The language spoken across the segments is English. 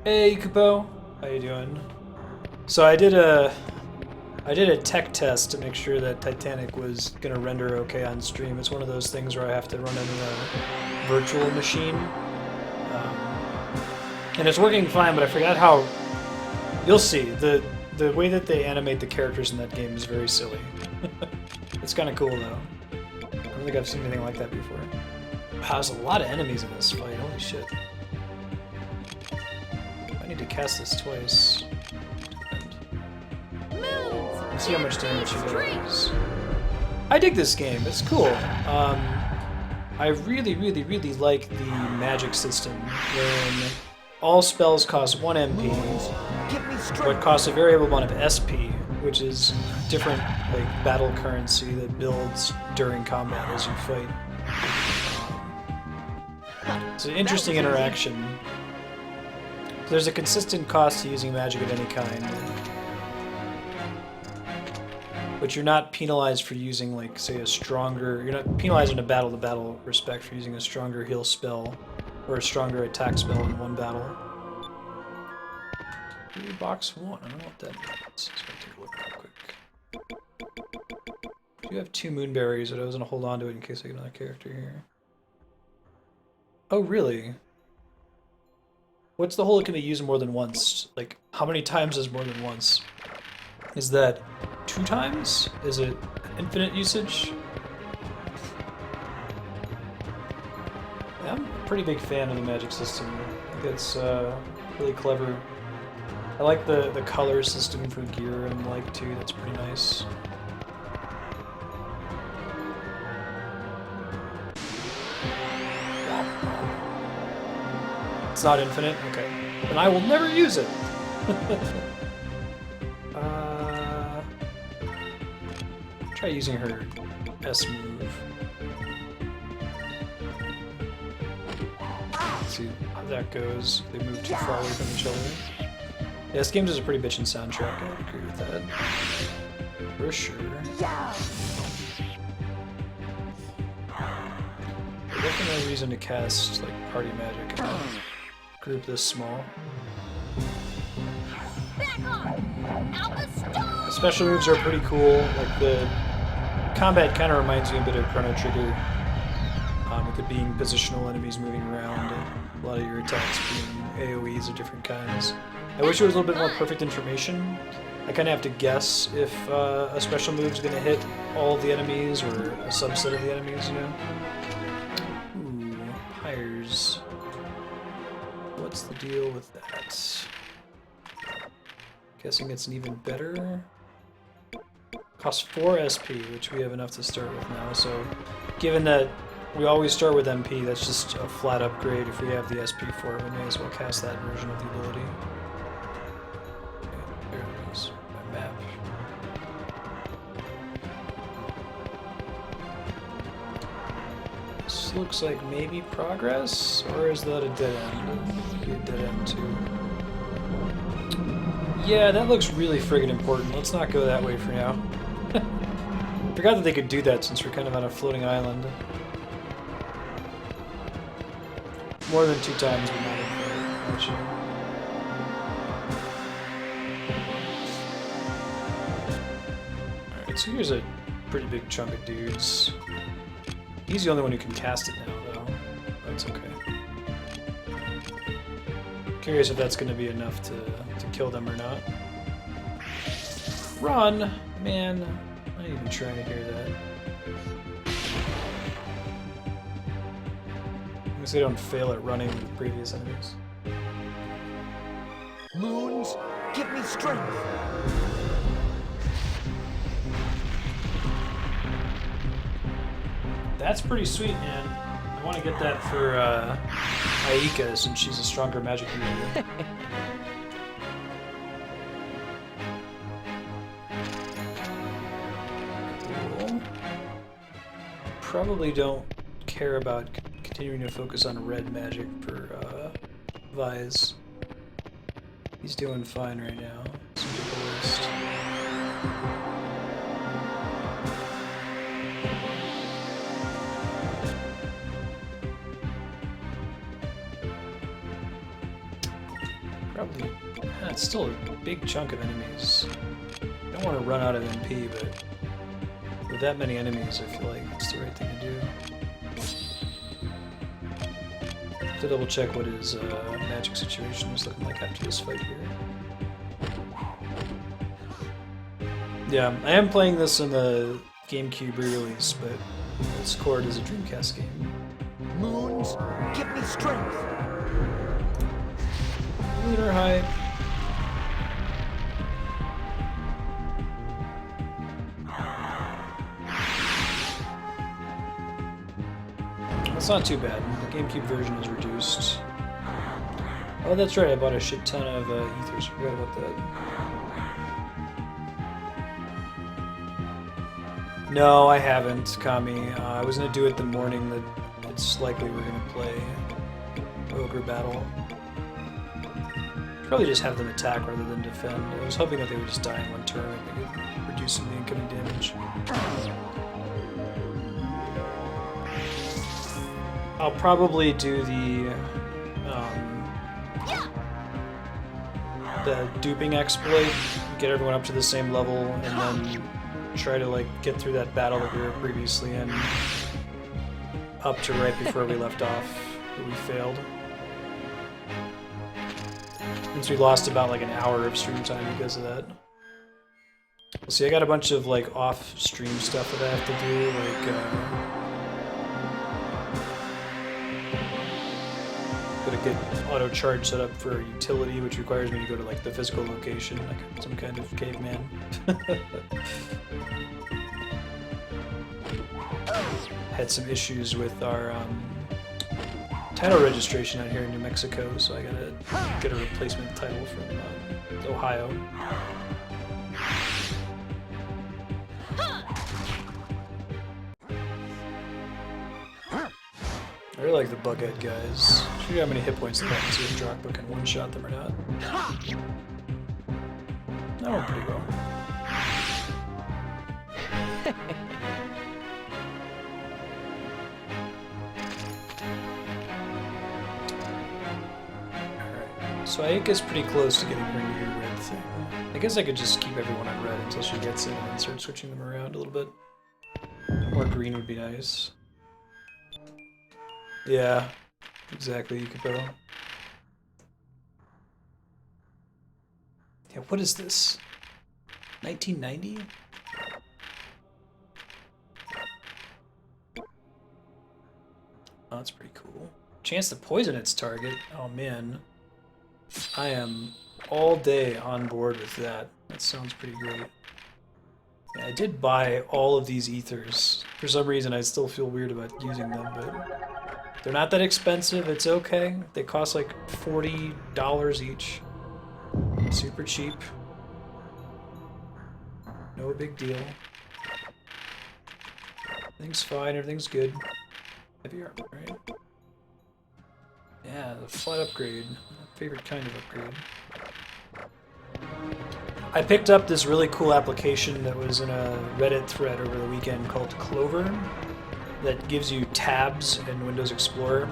Hey, Kupo. How you doing? So I did a tech test to make sure that Titanic was gonna render okay on stream. It's one of those things where I have to run it in a virtual machine, and it's working fine. But I forgot how. You'll see the way that they animate the characters in that game is very silly. It's kind of cool though. I don't think I've seen anything like that before. Wow, there's a lot of enemies in this fight. Holy shit. I need to cast this twice. Let's see how much damage she does. I dig this game. It's cool. I really like the magic system when all spells cost 1 MP, but cost a variable amount of SP, which is different like battle currency that builds during combat as you fight. It's an interesting interaction. There's a consistent cost to using magic of any kind, but you're not penalized for using, like, say, a stronger... You're not penalized in a battle-to-battle respect for using a stronger heal spell or a stronger attack spell in one battle. Box 1, I don't know what that means. Let's take a look real quick. I do have 2 moonberries, but I was going to hold on to it in case I get another character here. Oh, really? What's the whole it can be used more than once? Like, how many times is more than once? Is that 2 times? Is it infinite usage? Yeah, I'm a pretty big fan of the magic system. I think it's really clever. I like the color system for gear and like too. That's pretty nice. It's not infinite? Okay. Then I will never use it! Try using her S move. Let's see how that goes. They move too far away from each other. Yeah, this game does a pretty bitchin' soundtrack. I agree with that. For sure. There's definitely no reason to cast like party magic in a group this small. The special moves are pretty cool. Like the combat kind of reminds me a bit of Chrono Trigger, with it being positional enemies moving around and a lot of your attacks being AoEs of different kinds. I wish there was a little bit more perfect information. I kind of have to guess if a special move is going to hit all of the enemies or a subset of the enemies, you know? Ooh, Pyres. What's the deal with that? Guessing it's an even better. Costs 4 SP, which we have enough to start with now, so given that we always start with MP, that's just a flat upgrade. If we have the SP for it, we may as well cast that version of the ability. Okay, there it is, my map. This looks like maybe progress, or is that a dead end? Maybe a dead end too. Yeah, that looks really friggin' important. Let's not go that way for now. Forgot that they could do that since we're kind of on a floating island. More than 2 times, but not in much. Alright, so here's a pretty big chunk of dudes. He's the only one who can cast it now, though. That's okay. Curious if that's going to be enough to kill them or not. Run! Man, I'm not even trying to hear that. I guess they don't fail at running with previous enemies. Moons, give me strength! That's pretty sweet, man. I want to get that for Aika, since she's a stronger magic user. Cool. Probably don't care about continuing to focus on red magic for Vise. He's doing fine right now. Some people list. Probably. It's still a big chunk of enemies. I don't want to run out of MP, but with that many enemies, I feel like it's the right thing to do. Have to double check what his magic situation is looking like after this fight here. Yeah, I am playing this in the GameCube re-release, but it's scored as a Dreamcast game. Moons, give me strength. Lunar height. That's not too bad. The GameCube version is reduced. Oh, that's right. I bought a shit ton of ethers. Forgot about that. No, I haven't, Kami. I was gonna do it the morning that it's likely we're gonna play Ogre Battle. Probably just have them attack rather than defend. I was hoping that they would just die in one turn and they could reduce some of the incoming damage. I'll probably do the duping exploit, get everyone up to the same level, and then try to like get through that battle that we were previously in up to right before we left off, but we failed. Since we lost about like an hour of stream time because of that. See, I got a bunch of like off-stream stuff that I have to do, like gotta get auto charge set up for a utility, which requires me to go to like the physical location, like some kind of caveman. Had some issues with our title registration out here in New Mexico, so I gotta get a replacement title from Ohio. I really like the Bughead guys. Show you how many hit points they have and see if Dropbook can one-shot them or not. That went pretty well. Alright, so Ayaka's pretty close to getting her new red thing. I guess I could just keep everyone on red until she gets it and then start switching them around a little bit. More green would be nice. Yeah, exactly, Yukiko. Yeah, what is this? 1990? Oh, that's pretty cool. Chance to poison its target. Oh man. I am all day on board with that. That sounds pretty great. Yeah, I did buy all of these ethers. For some reason I still feel weird about using them, but they're not that expensive, it's okay. They cost like $40 each. Super cheap. No big deal. Everything's fine, everything's good. Heavy armor, right? Yeah, the flat upgrade. Favorite kind of upgrade. I picked up this really cool application that was in a Reddit thread over the weekend called Clover that gives you tabs in Windows Explorer,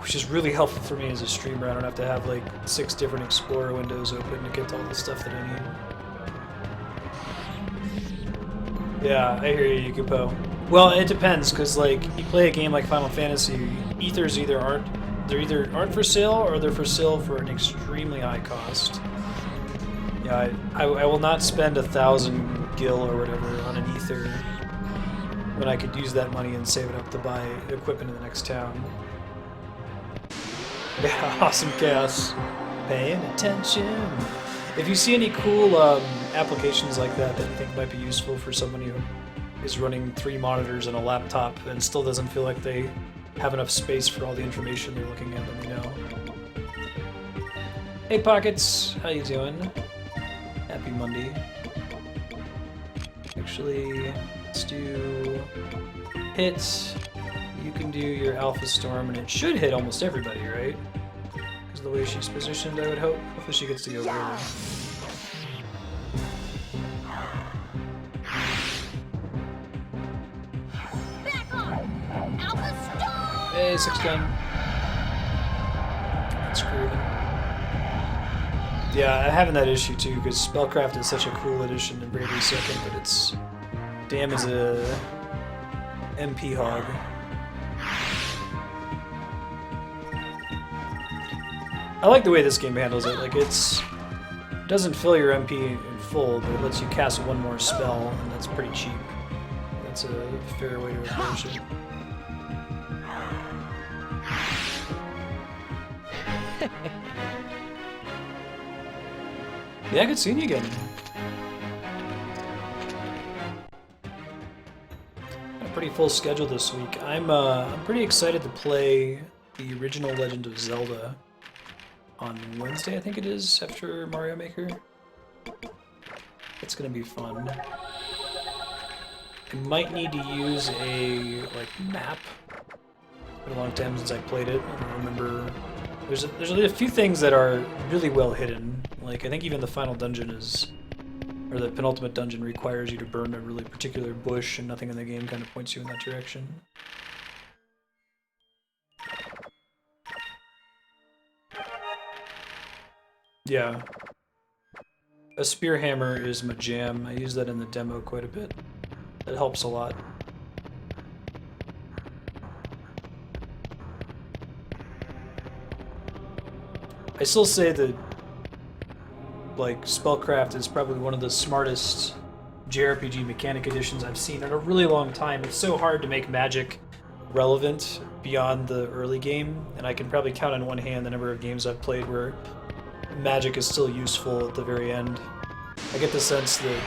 which is really helpful for me as a streamer. I don't have to have like 6 different Explorer windows open to get to all the stuff that I need. Yeah, I hear you, Yukiko. Well, it depends, because like you play a game like Final Fantasy, ethers either aren't for sale or they're for sale for an extremely high cost. Yeah, I will not spend 1,000 gil or whatever on an ether when I could use that money and save it up to buy equipment in the next town. Yeah, awesome chaos. Paying attention. If you see any cool applications like that that you think might be useful for someone who is running 3 monitors and a laptop and still doesn't feel like they have enough space for all the information they're looking at, let me know. Hey Pockets, how you doing? Happy Monday. Actually, let's do hits. You can do your Alpha Storm, and it should hit almost everybody, right? Because of the way she's positioned, I would hope. Hopefully she gets to go early. Hey, 6 gun. That's grooving. Yeah, I'm having that issue too, because Spellcraft is such a cool addition to Bravery Second, but it's... Damn is a... MP hog. I like the way this game handles it. Like, it doesn't fill your MP in full, but it lets you cast one more spell, and that's pretty cheap. That's a fair way to approach it. Yeah, good seeing you again. Got a pretty full schedule this week. I'm pretty excited to play the original Legend of Zelda on Wednesday, I think it is, after Mario Maker. It's gonna be fun. I might need to use a map. It's been a long time since I played it. I don't remember. There's a few things that are really well hidden. Like, I think even the final dungeon or the penultimate dungeon requires you to burn a really particular bush, and nothing in the game kind of points you in that direction. Yeah. A spear hammer is my jam. I use that in the demo quite a bit. It helps a lot. I still say that, like, Spellcraft is probably one of the smartest JRPG mechanic additions I've seen in a really long time. It's so hard to make magic relevant beyond the early game, and I can probably count on one hand the number of games I've played where magic is still useful at the very end. I get the sense that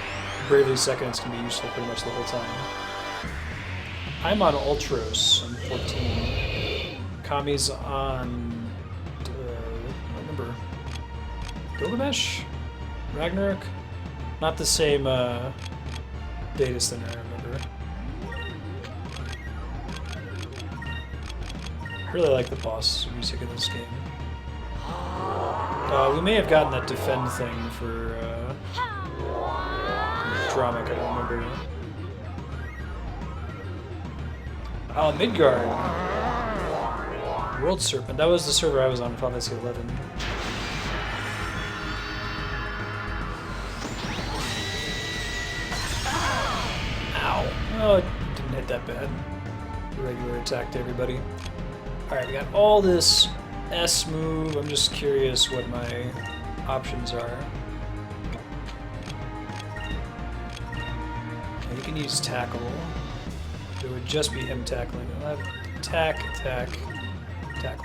Bravely Seconds can be useful pretty much the whole time. I'm on Ultros, I'm 14. Kami's on... what number? Gilgamesh? Ragnarok? Not the same data center, I remember. I really like the boss music in this game. We may have gotten that defend thing for Dramic, I don't remember. Oh, Midgard. World Serpent. That was the server I was on, Final Fantasy 11. Ow. Oh, it didn't hit that bad. Regular attack to everybody. Alright, we got all this S move. I'm just curious what my options are. You can use tackle. It would just be him tackling. I'll have attack, tackle.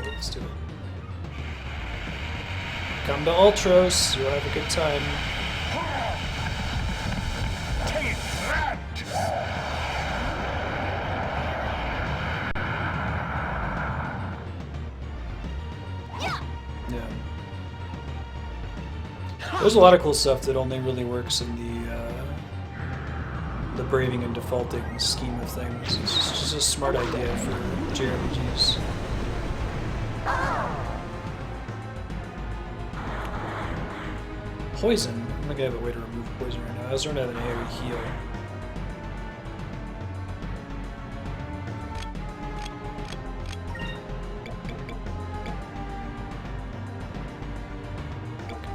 Let's do it. Come to Ultros. You'll have a good time. Take that! Yeah. There's a lot of cool stuff that only really works in the braving and defaulting scheme of things. It's just a smart idea for JRPGs. Poison. I don't think I have a way to remove poison right now. I was trying to have an AoE heal.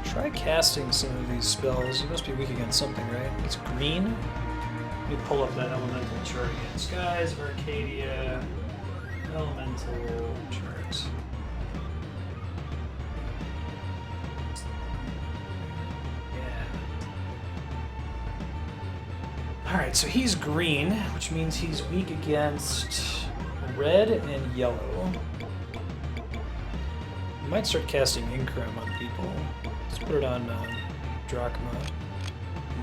Try casting some of these spells. You must be weak against something, right? It's green? Let me pull up that elemental chart again. Skies of Arcadia. Elemental chart. Yeah. Alright, so he's green, which means he's weak against red and yellow. You might start casting Increm on people. Let's put it on Drachma.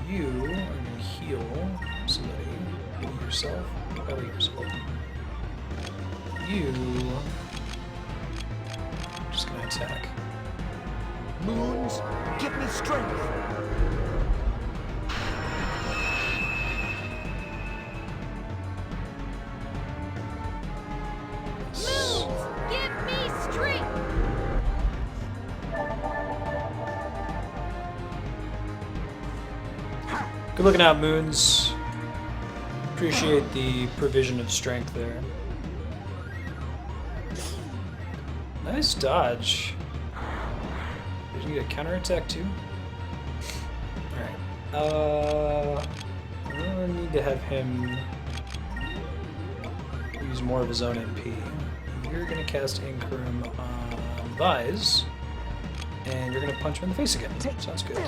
You are going to heal somebody. Heal yourself. Probably yourself. You... I'm just going to attack. Moons, give me strength. Good looking out, Moons. Appreciate the provision of strength there. Nice dodge. you need a counterattack too? Alright. I'm gonna need to have him use more of his own MP. You're gonna cast Incrum on Vise, and you're gonna punch him in the face again. Sounds good.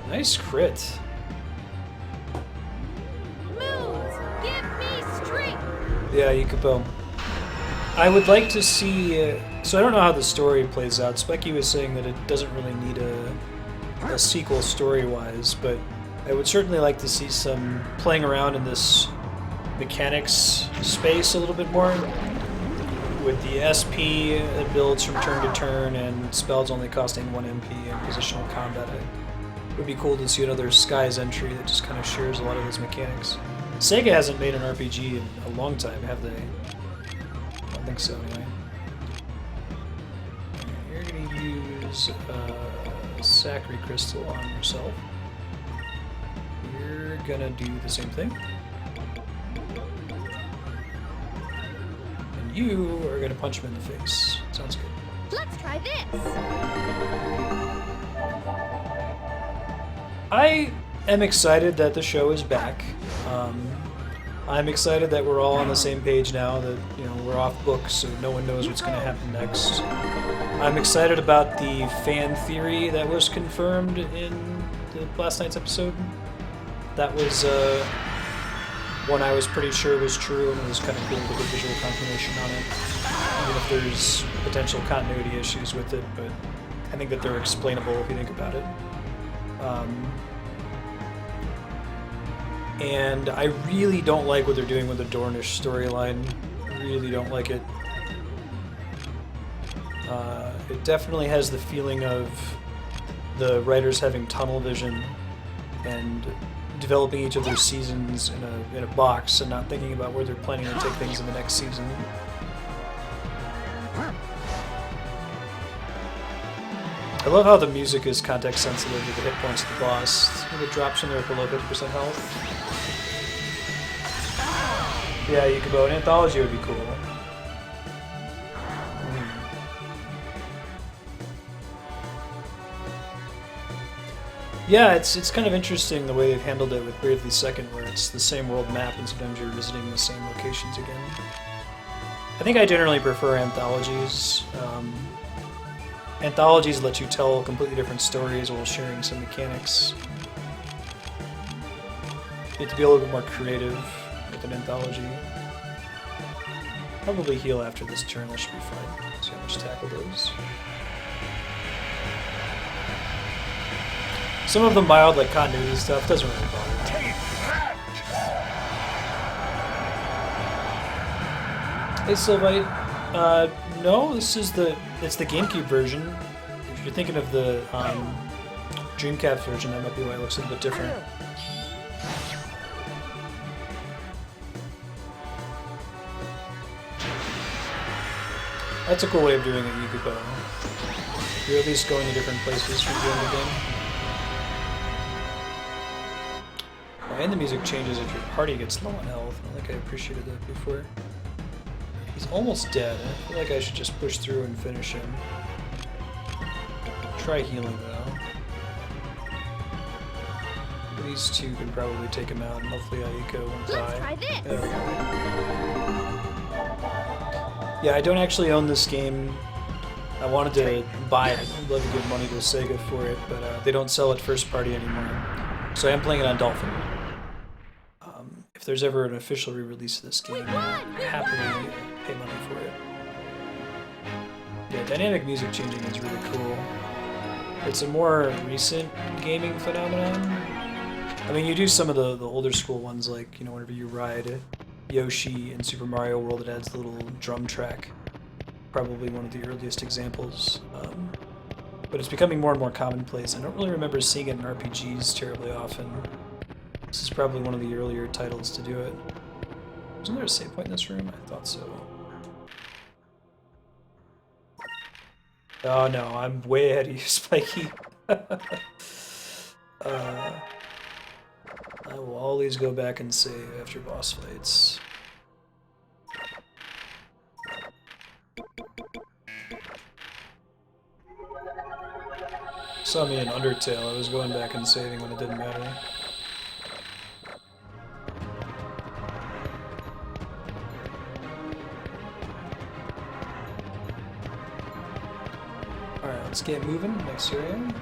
Nice crit. Moons, give me strength. Yeah, Yukipo. I would like to see. So I don't know how the story plays out. Specky was saying that it doesn't really need a sequel story-wise, but I would certainly like to see some playing around in this mechanics space a little bit more. With the SP that builds from turn to turn and spells only costing 1 MP in positional combat, it would be cool to see another Skies entry that just kind of shares a lot of those mechanics. Sega hasn't made an RPG in a long time, have they? I don't think so, anyway. You're going to use Sacred Crystal on yourself. You're going to do the same thing. And you are going to punch him in the face. Sounds good. Let's try this. I am excited that the show is back. I'm excited that we're all on the same page now, that we're off book, so no one knows what's going to happen next. I'm excited about the fan theory that was confirmed in the last night's episode. That was one I was pretty sure was true, and it was kind of cool to get visual confirmation on it. Even if there's potential continuity issues with it, but I think that they're explainable if you think about it. And I really don't like what they're doing with the Dornish storyline. I really don't like it. It definitely has the feeling of the writers having tunnel vision and developing each of their seasons in a box and not thinking about where they're planning to take things in the next season. I love how the music is context sensitive to the hit points of the boss. When it drops when they're below 50% health. Yeah, you could go. An anthology would be cool. Yeah, it's kind of interesting the way they've handled it with Bravely Second, where it's the same world map and sometimes you're visiting the same locations again. I think I generally prefer anthologies. Anthologies let you tell completely different stories while sharing some mechanics. You have to be a little bit more creative with an anthology. Probably heal after this turn, that should be fine. See how much tackle does. Some of the mild, like continuity stuff, doesn't really bother me. Hey Sylvite, no, it's the GameCube version. If you're thinking of the Dreamcast version, that might be why it looks a little bit different. That's a cool way of doing it, Yukubo. You're at least going to different places from doing the game. Oh, and the music changes if your party gets low on health. I think I appreciated that before. He's almost dead. I feel like I should just push through and finish him. Try healing though. These two can probably take him out, and hopefully Aiko won't die. Let's try this. There we go. Yeah, I don't actually own this game. I wanted to buy it. I'd love to give money to Sega for it, but they don't sell it first party anymore. So I am playing it on Dolphin. If there's ever an official re-release of this game, I'll happily pay money for it. Yeah, dynamic music changing is really cool. It's a more recent gaming phenomenon. I mean, you do some of the older school ones, like, whenever you ride Yoshi in Super Mario World, it adds the little drum track. Probably one of the earliest examples. But it's becoming more and more commonplace. I don't really remember seeing it in RPGs terribly often. This is probably one of the earlier titles to do it. Wasn't there a save point in this room? I thought so. Oh no, I'm way ahead of you, Spiky. I will always go back and save after boss fights. Saw me in Undertale. I was going back and saving when it didn't matter. Alright, let's get moving. Next area.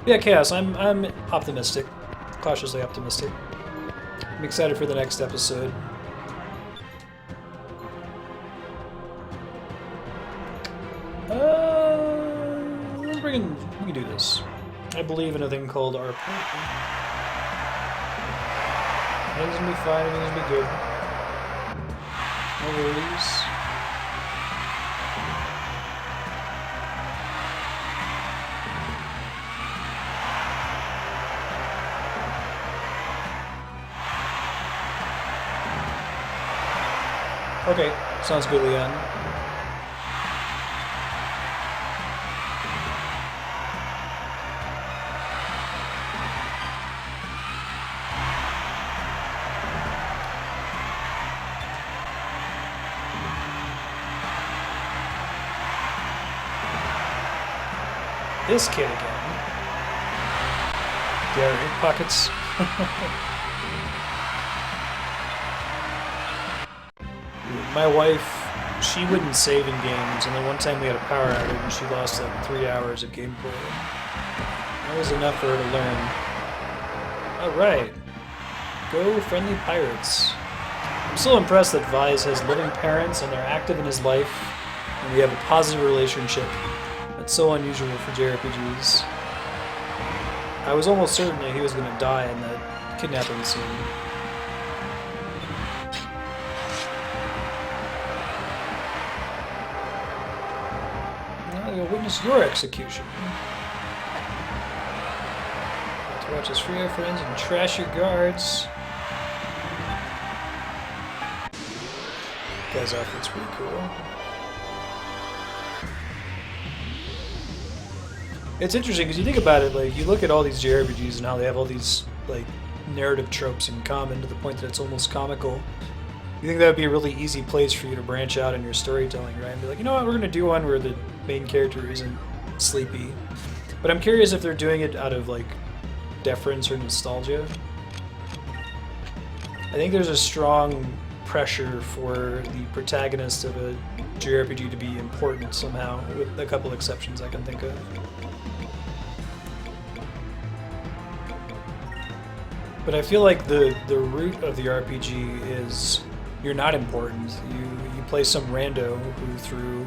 Yeah, Chaos, I'm optimistic. Cautiously optimistic. I'm excited for the next episode. We can do this. I believe in a thing called our part. Everything's gonna be fine, everything's gonna be good. No worries. Okay, sounds good, Leon. This kid again. Yeah, hip pockets. My wife, she wouldn't save in games, and then one time we had a power outage and she lost like 3 hours of gameplay. That was enough for her to learn. Alright. Go friendly pirates. I'm still impressed that Vise has living parents and they're active in his life, and we have a positive relationship. That's so unusual for JRPGs. I was almost certain that he was going to die in that kidnapping scene. Now I will witness your execution. Got to watch us free our friends and trash your guards. Guy's outfit's pretty cool. It's interesting because you think about it, like you look at all these JRPGs and how they have all these like narrative tropes in common to the point that it's almost comical. You think that would be a really easy place for you to branch out in your storytelling, right? And be like, you know what, we're gonna do one where the main character isn't sleepy. But I'm curious if they're doing it out of like deference or nostalgia. I think there's a strong pressure for the protagonist of a JRPG to be important somehow, with a couple exceptions I can think of. But I feel like the root of the RPG is you're not important. You play some rando who, through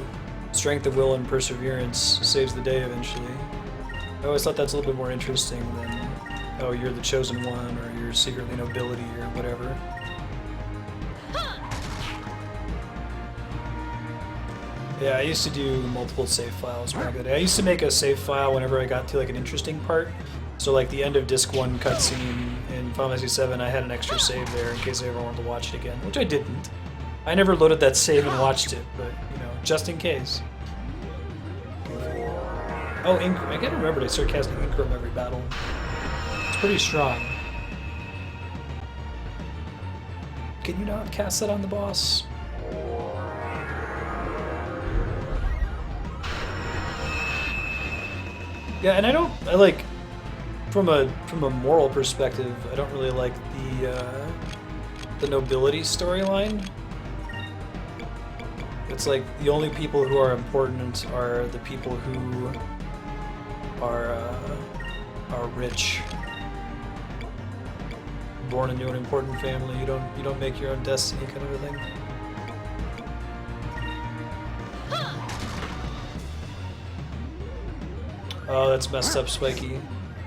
strength of will and perseverance, saves the day eventually. I always thought that's a little bit more interesting than, oh, you're the chosen one, or you're secretly nobility, or whatever. Yeah, I used to do multiple save files back in the day. I used to make a save file whenever I got to like an interesting part. So like the end of Disc 1 cutscene in Final Fantasy VII, I had an extra save there in case I ever wanted to watch it again, which I didn't. I never loaded that save and watched it, but, you know, just in case. Oh, Incrum. I gotta remember to start casting Incrum every battle. It's pretty strong. Can you not cast that on the boss? Yeah, and I like... From a moral perspective, I don't really like the nobility storyline. It's like the only people who are important are the people who are rich, born into an important family. You don't make your own destiny, kind of a thing. Oh, that's messed up, Spiky.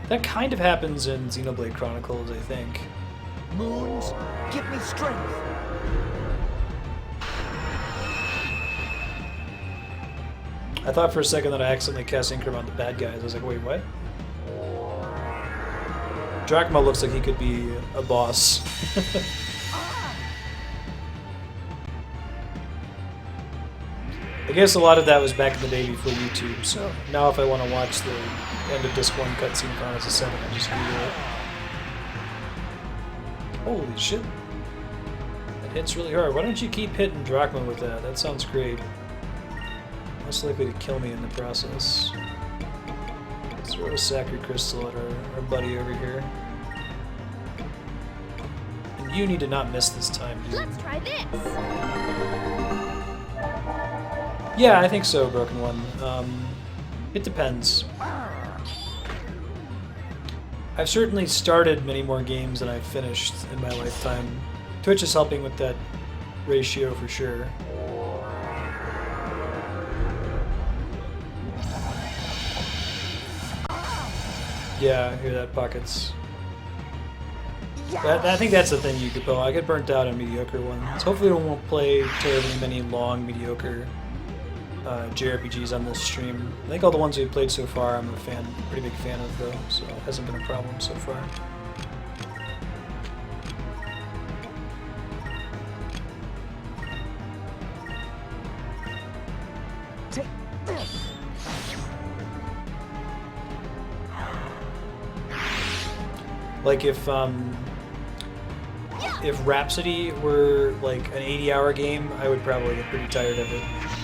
That kind of happens in Xenoblade Chronicles, I think. Moons, give me strength. I thought for a second that I accidentally cast Incrum on the bad guys. I was like, wait, what? Drachma looks like he could be a boss. I guess a lot of that was back in the day before YouTube, so now if I want to watch the end of Disc 1 cutscene Final Fantasy VII, I just Google it. Holy shit. That hits really hard. Why don't you keep hitting Drachma with that? That sounds great. less likely to kill me in the process. Let's throw a Sacred Crystal at our buddy over here. And you need to not miss this time, dude. Let's try this. Yeah, I think so, Broken One. It depends. I've certainly started many more games than I've finished in my lifetime. Twitch is helping with that ratio for sure. Yeah, I hear that, Pockets. I think that's the thing, Yukipo. I get burnt out on mediocre ones. Hopefully we won't play terribly many long, mediocre JRPGs on this stream. I think all the ones we've played so far I'm a pretty big fan of though, so it hasn't been a problem so far. Take this. Like if Rhapsody were like an 80-hour game, I would probably get pretty tired of it.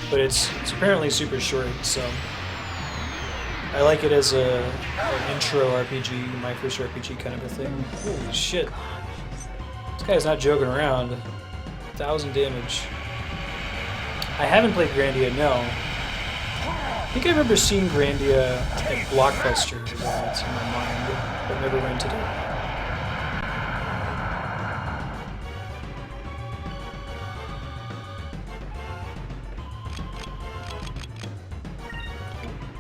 But it's apparently super short, so I like it as an intro RPG, my first RPG kind of a thing. Holy shit. This guy's not joking around. 1,000 damage. I haven't played Grandia, no. I think I remember seeing Grandia at Blockbuster, it's in my mind, but never rented it.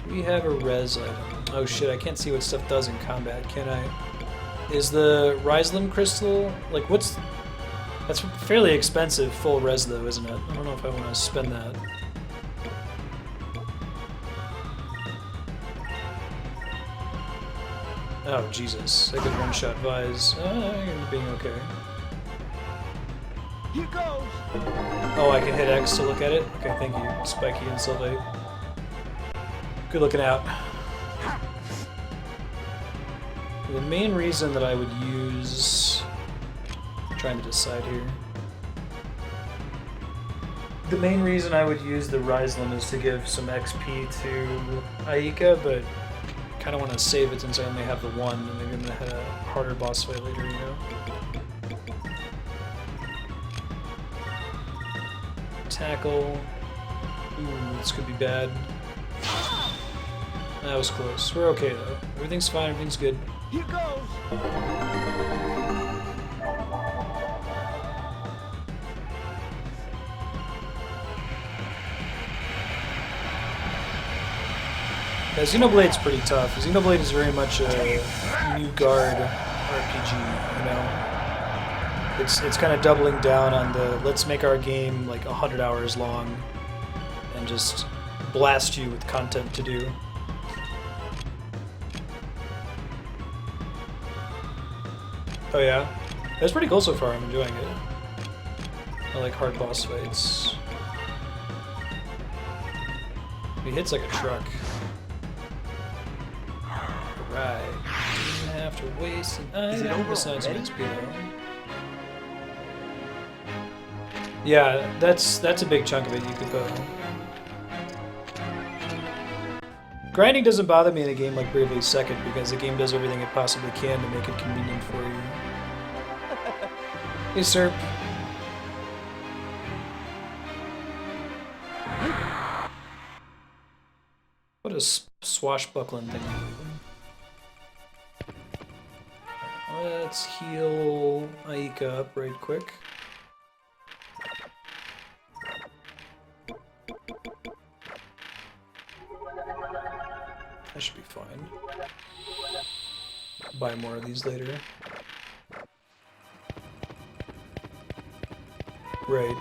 We have a res item. Oh shit, I can't see what stuff does in combat, can I? Is the Ryzlim crystal, like what's... That's fairly expensive full res though, isn't it? I don't know if I want to spend that. Oh Jesus, I could one-shot Vise. You're being okay. Here goes. Oh, I can hit X to look at it? Okay, thank you, Spiky and Sylvate. Good looking out. The main reason that I would use... I'm trying to decide here. The main reason I would use the Ryzlim is to give some XP to Aika, but I kind of want to save it since I only have the one, and maybe I'm going to have a harder boss fight later, you know? Tackle. Ooh, this could be bad. That was close. We're okay though. Everything's fine, everything's good. Here goes. Yeah, Xenoblade's pretty tough. Xenoblade is very much a new guard RPG, you know? It's kind of doubling down on the let's make our game like 100 hours long and just blast you with content to do. Oh yeah? That's pretty cool so far, I'm enjoying it. I like hard boss fights. He hits like a truck. Alright. Didn't have to waste an item besides some XP though. Yeah, that's a big chunk of it you could go. Grinding doesn't bother me in a game like Bravely Second because the game does everything it possibly can to make it convenient for you. Hey, sir. What a swashbuckling thing. Let's heal Aika up right quick. That should be fine. Buy more of these later. Right.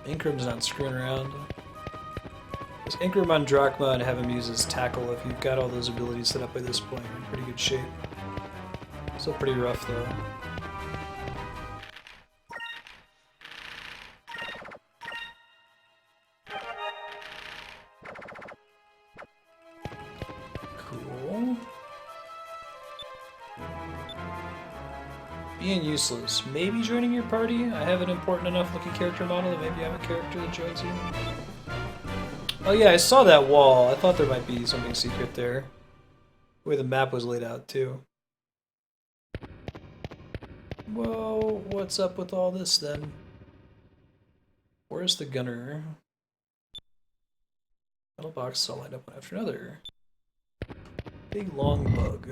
Inkram's not screwing around. Just Inkram on Drachma and have him use his tackle. If you've got all those abilities set up by this point, you're in pretty good shape. Still pretty rough though. Cool. Being useless. Maybe joining your party? I have an important enough looking character model that maybe I'm a character that joins you. Oh yeah, I saw that wall. I thought there might be something secret there. The way the map was laid out, too. Whoa, what's up with all this, then? Where's the gunner? Metal boxes all lined up one after another. Big long bug.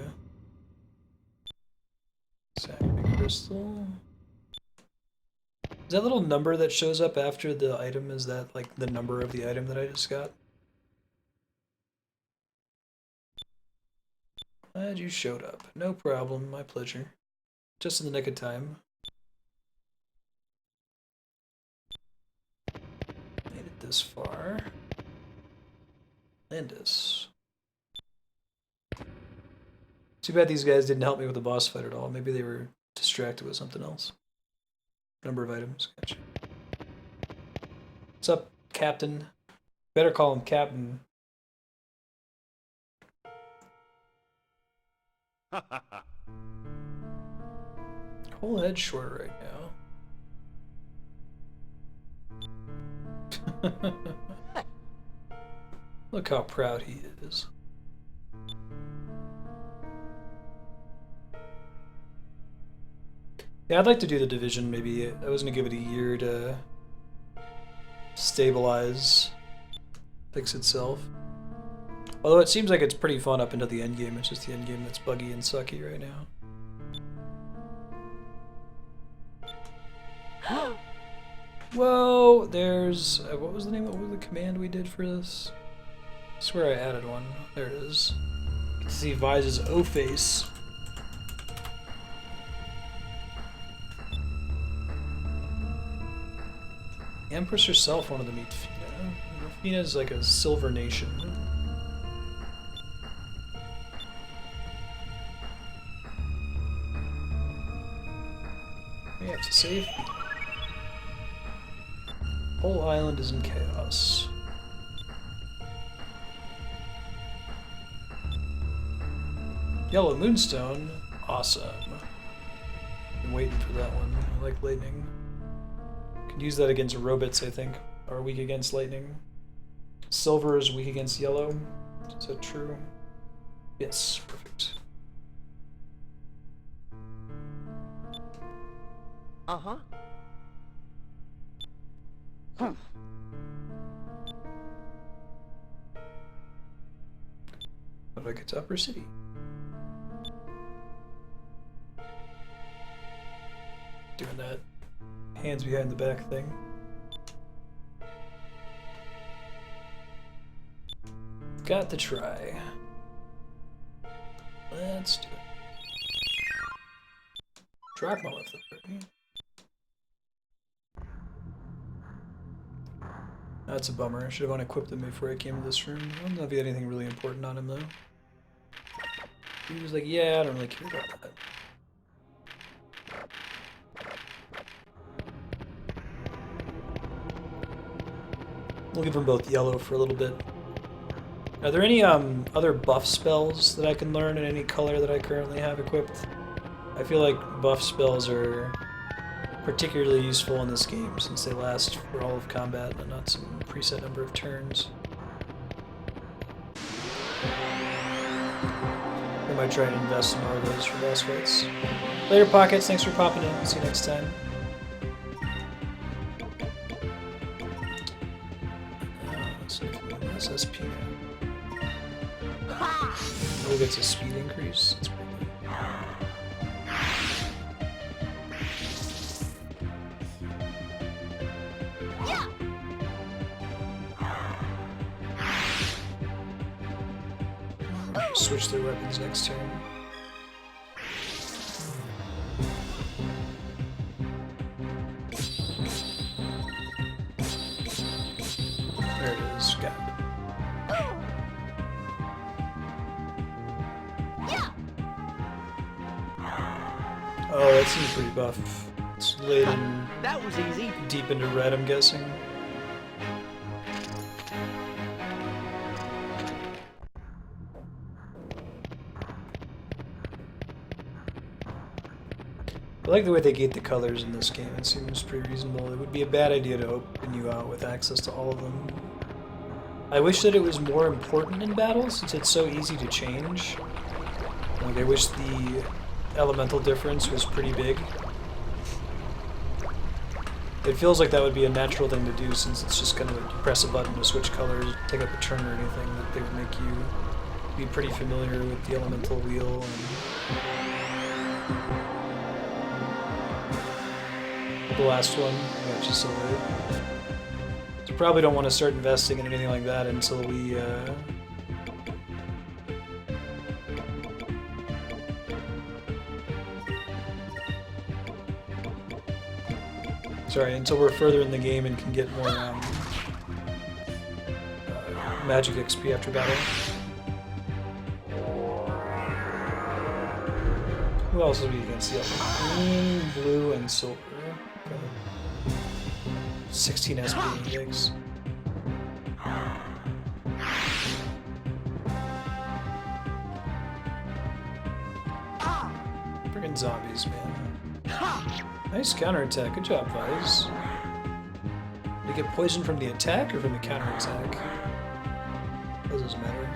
Sacred crystal. Is that little number that shows up after the item, is that like the number of the item that I just got? Glad you showed up. No problem, my pleasure. Just in the nick of time. Made it this far. Landis. Too bad these guys didn't help me with the boss fight at all. Maybe they were distracted with something else. Number of items. Gotcha. What's up, Captain? Better call him Captain. Whole head short right now. Look how proud he is. Yeah, I'd like to do the division maybe. I was going to give it a year to stabilize, fix itself. Although it seems like it's pretty fun up into the end game. It's just the end game that's buggy and sucky right now. Whoa, there's... what was the name? What was the command we did for this? I swear I added one. There it is. You can see Vise's O-face. Empress herself wanted to meet Fina. Fina's like a silver nation. We have to save Fina. Whole island is in chaos. Yellow moonstone, awesome. Been waiting for that one. I like lightning. Can use that against robots, I think. Are weak against lightning. Silver is weak against yellow. Is that true? Yes, perfect. Uh-huh. How do I get to Upper City? Doing that hands behind the back thing. Got to try. Let's do it. Drachma left the party. That's a bummer. I should have unequipped him before I came to this room. I don't know if he had anything really important on him though. He was like, yeah, I don't really care about that. We'll give them both yellow for a little bit. Are there any other buff spells that I can learn in any color that I currently have equipped? I feel like buff spells are particularly useful in this game since they last for all of combat and not some preset number of turns. I might try and invest in more of those for boss fights. Later, Pockets. Thanks for popping in. See you next time. SSP now. Oh, gets a speed increase. That's pretty good. Yeah. Switch their weapons next turn. There it is. Got it. Oh, that seems pretty buff. It's laid in That was easy. deep into red, I'm guessing. I like the way they gate the colors in this game. It seems pretty reasonable. It would be a bad idea to open you out with access to all of them. I wish that it was more important in battle, since it's so easy to change. Like, I wish the elemental difference was pretty big. It feels like that would be a natural thing to do, since it's just kind of like you press a button to switch colors, take up a turn or anything, that they would make you be pretty familiar with the elemental wheel. And the last one, which is so late. So probably don't want to start investing in anything like that until we until we're further in the game and can get more magic XP after battle. Who else will be against the other? Green, blue, and silver. Okay. 16 SP, yikes. Friggin' zombies, man. Nice counterattack. Good job, Vise. Did you get poisoned from the attack or from the counterattack? That doesn't matter.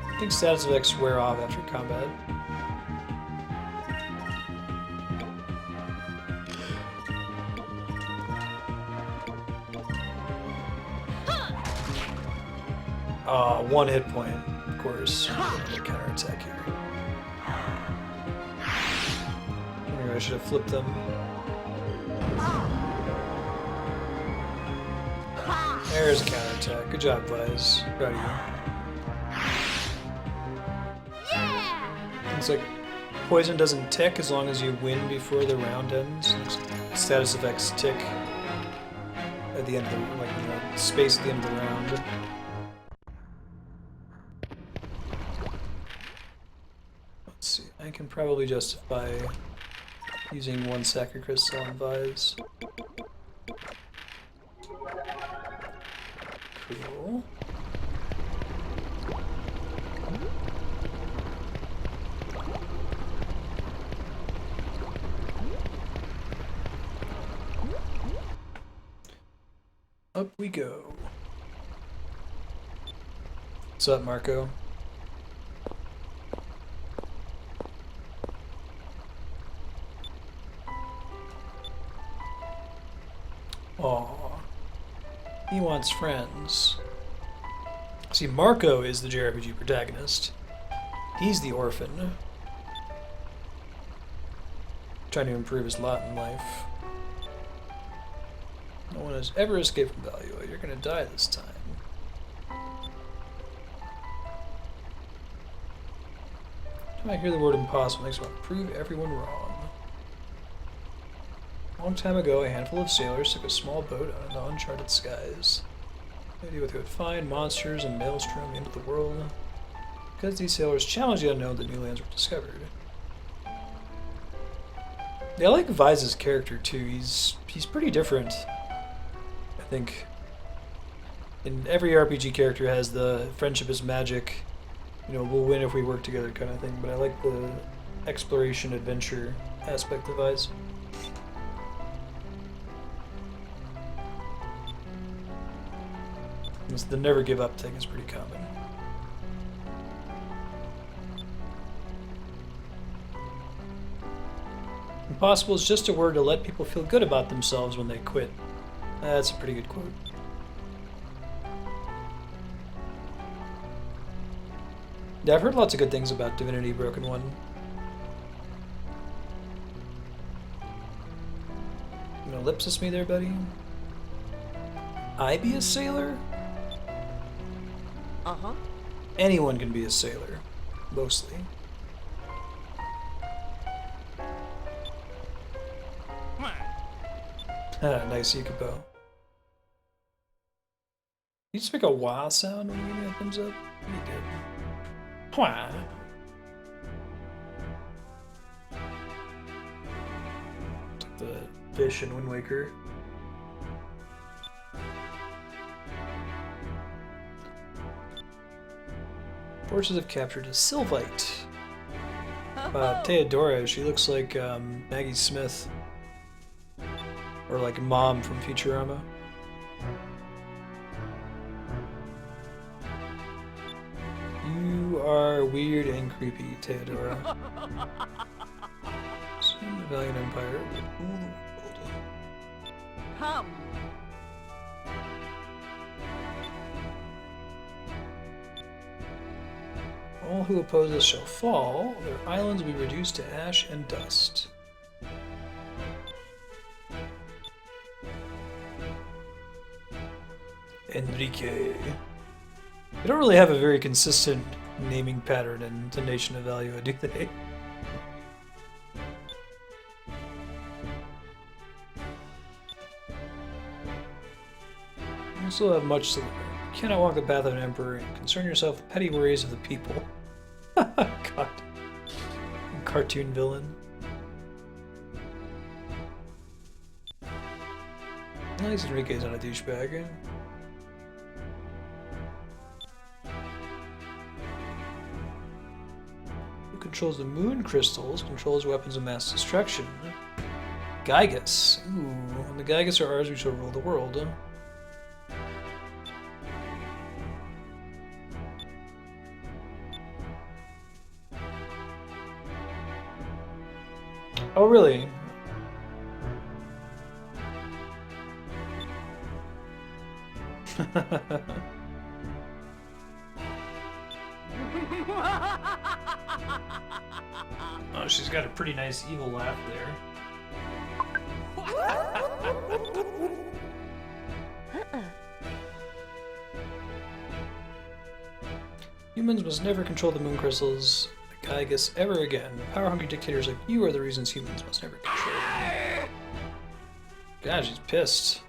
I think status effects wear off after combat. One hit point, of course. Counterattack here. I should have flipped them. There's a counterattack. Good job, Vise. Proud of you. Looks like poison doesn't tick as long as you win before the round ends. Status effects tick at the end of the, space at the end of the round. Let's see. I can probably justify using one Sacred Crystal on Vise. Cool. Up we go. What's up, Marco? Aw. He wants friends. See, Marco is the JRPG protagonist. He's the orphan. Trying to improve his lot in life. No one has ever escaped from Valua. You're gonna die this time. When I hear the word impossible, it makes me want to prove everyone wrong. A long time ago, a handful of sailors took a small boat out into uncharted skies. They knew what they would find, monsters and maelstrom into the world. Because these sailors challenged the unknown, the new lands were discovered. Yeah, I like Vise's character too. He's pretty different. I think in every RPG character has the friendship is magic, you know, we'll win if we work together kind of thing, but I like the exploration adventure aspect of Vise. The never give up thing is pretty common. Impossible is just a word to let people feel good about themselves when they quit. That's a pretty good quote. Yeah, I've heard lots of good things about Divinity Broken One. You know, ellipsis me there, buddy? I be a sailor? Uh-huh. Anyone can be a sailor. Mostly. Nice Yukipo. You just make a wah sound when you give me a thumbs up? You did. Wah. It's like the fish in Wind Waker. Forces have captured a Sylvite. Teodora, she looks like Maggie Smith. Or like Mom from Futurama. weird and creepy, Teodora. Soon the Valiant Empire will rule the world. Come. All who oppose us shall fall, their islands will be reduced to ash and dust. Enrique. They don't really have a very consistent naming pattern in the nation of Valua, do they? You still have much to learn. You cannot walk the path of an emperor and concern yourself with petty worries of the people. God. Cartoon villain. At least Enrique's not a douchebag. Who controls the moon crystals controls weapons of mass destruction. Gygus. Ooh, when the Gygus are ours, we shall rule the world. Oh, really? Oh, she's got a pretty nice evil laugh there. Humans must never control the moon crystals, the Gygus, ever again. Power-hungry dictators like you are the reasons humans must never control them. God, she's pissed.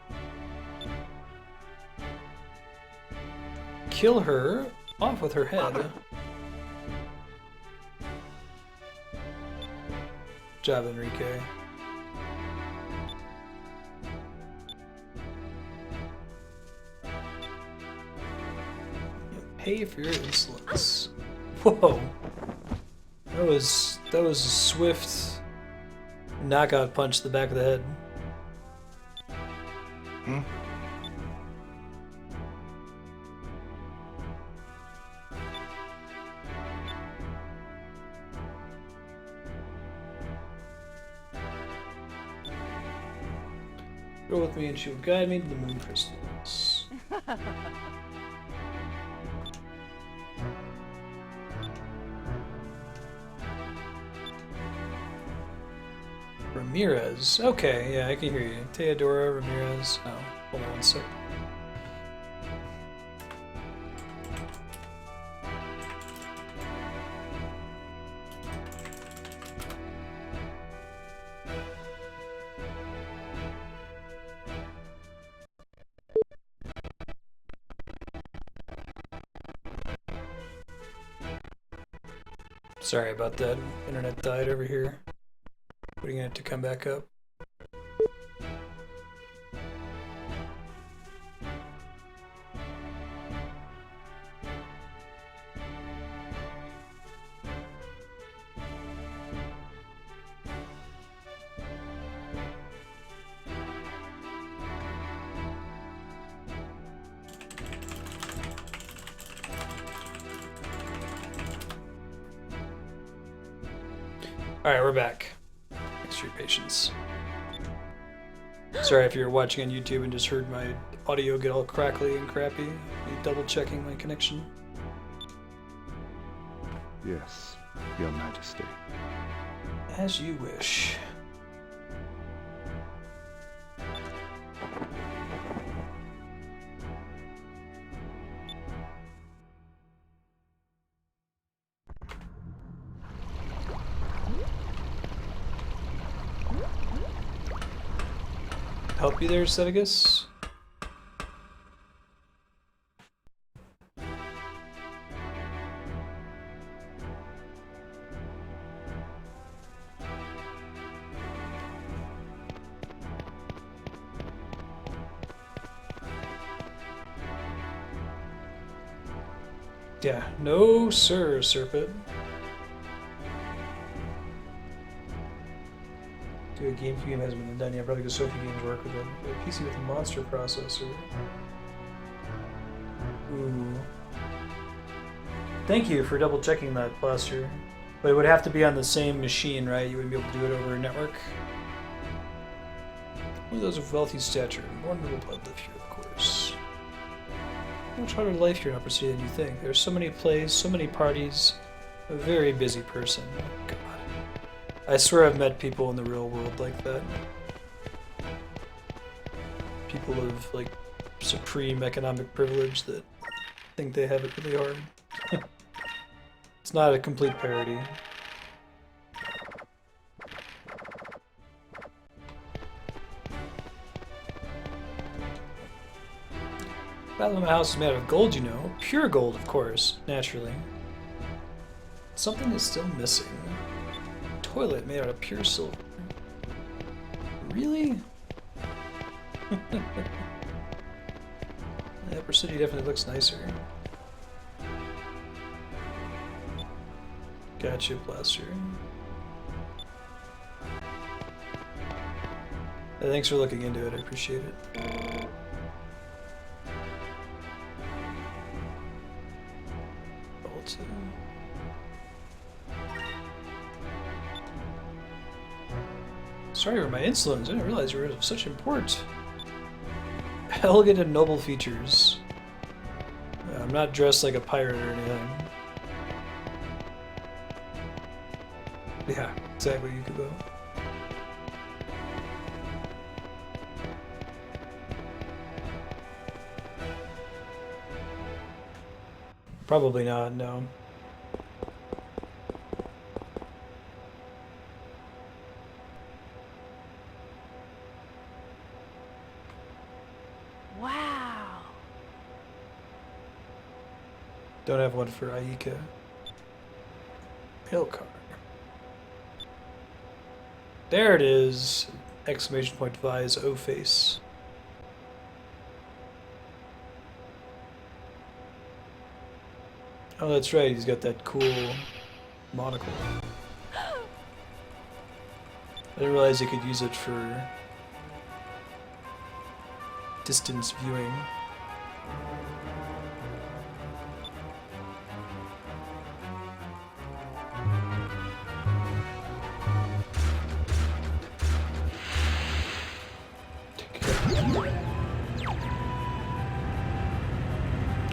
Kill her. Off with her head. Job, Enrique. Pay for your insolence. Whoa. That was a swift knockout punch to the back of the head. Hmm? Go with me and she will guide me to the moon crystals. Ramirez. Okay, yeah, I can hear you. Teodora, Ramirez. Oh, hold on one sec. Sorry about that. Internet died over here. Waiting it to come back up. Alright, we're back. Thanks for your patience. Sorry if you're watching on YouTube and just heard my audio get all crackly and crappy. Be double checking my connection. Yes, Your Majesty. As you wish. Help you there, Sedigus? Yeah, no sir, Serpent. A game hasn't been done yet, probably because so few games work with a PC with a monster processor. Ooh. Thank you for double checking that, Blaster. But it would have to be on the same machine, right? You wouldn't be able to do it over a network. Only those of wealthy stature. More middle blood live here, of course. Much harder life here in Upper City than you think. There's so many plays, so many parties. A very busy person. God. I swear I've met people in the real world like that. People of, like, supreme economic privilege that think they have it really hard. It's not a complete parody. Valua house is made out of gold, you know. Pure gold, of course, naturally. Something is still missing. Toilet made out of pure silver. Really? The Upper City definitely looks nicer. Gotcha, Blaster. Thanks for looking into it, I appreciate it. Sorry for my insolence, I didn't realize you were of such import. Elegant and noble features. I'm not dressed like a pirate or anything. Yeah, exactly, Yukubo. Probably not, no. Wow. Don't have one for Aika. Hill car. There it is! Exclamation point Vi's O-face. Oh, that's right, he's got that cool monocle. I didn't realize you could use it for distance viewing.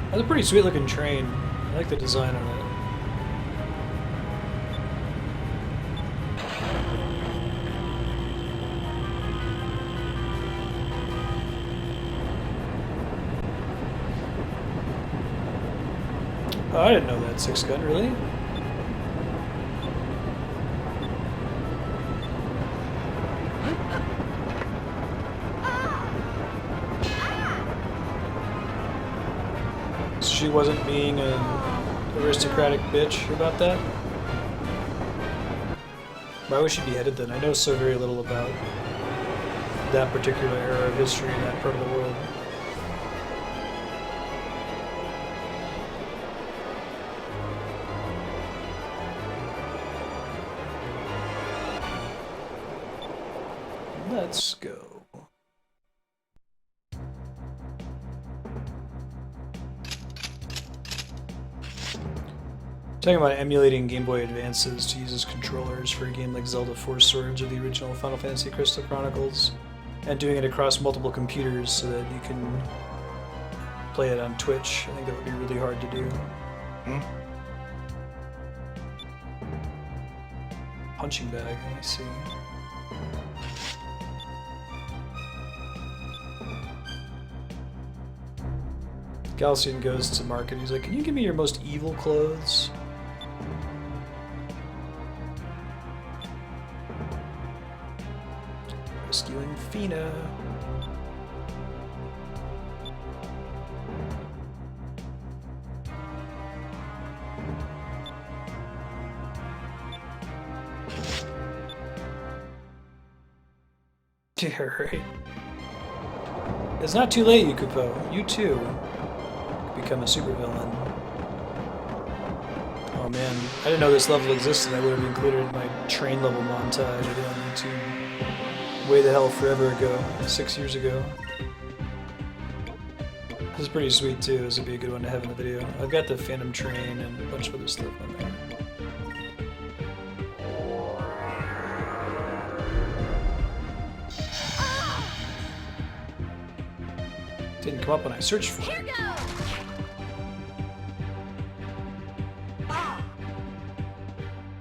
That's a pretty sweet looking train. I like the design on it. Oh, I didn't know that 6-gun, really? She wasn't being an aristocratic bitch about that? Why would she be headed then? I know so very little about that particular era of history in that part of the world. Let's go. Talking about emulating Game Boy Advances to use as controllers for a game like Zelda 4 Swords or the original Final Fantasy Crystal Chronicles, and doing it across multiple computers so that you can play it on Twitch. I think that would be really hard to do. Punching bag, I see. Galcian goes to market. He's like, "Can you give me your most evil clothes?" Rescuing Fina. Yeah, right. It's not too late, Yukupo. You too become a supervillain. Oh man, I didn't know this level existed. I would have included it in my train level montage I did on YouTube way the hell forever ago, 6 years ago. This is pretty sweet too. This would be a good one to have in the video. I've got the Phantom Train and a bunch of other stuff on there. Didn't come up when I searched for Here it. goes.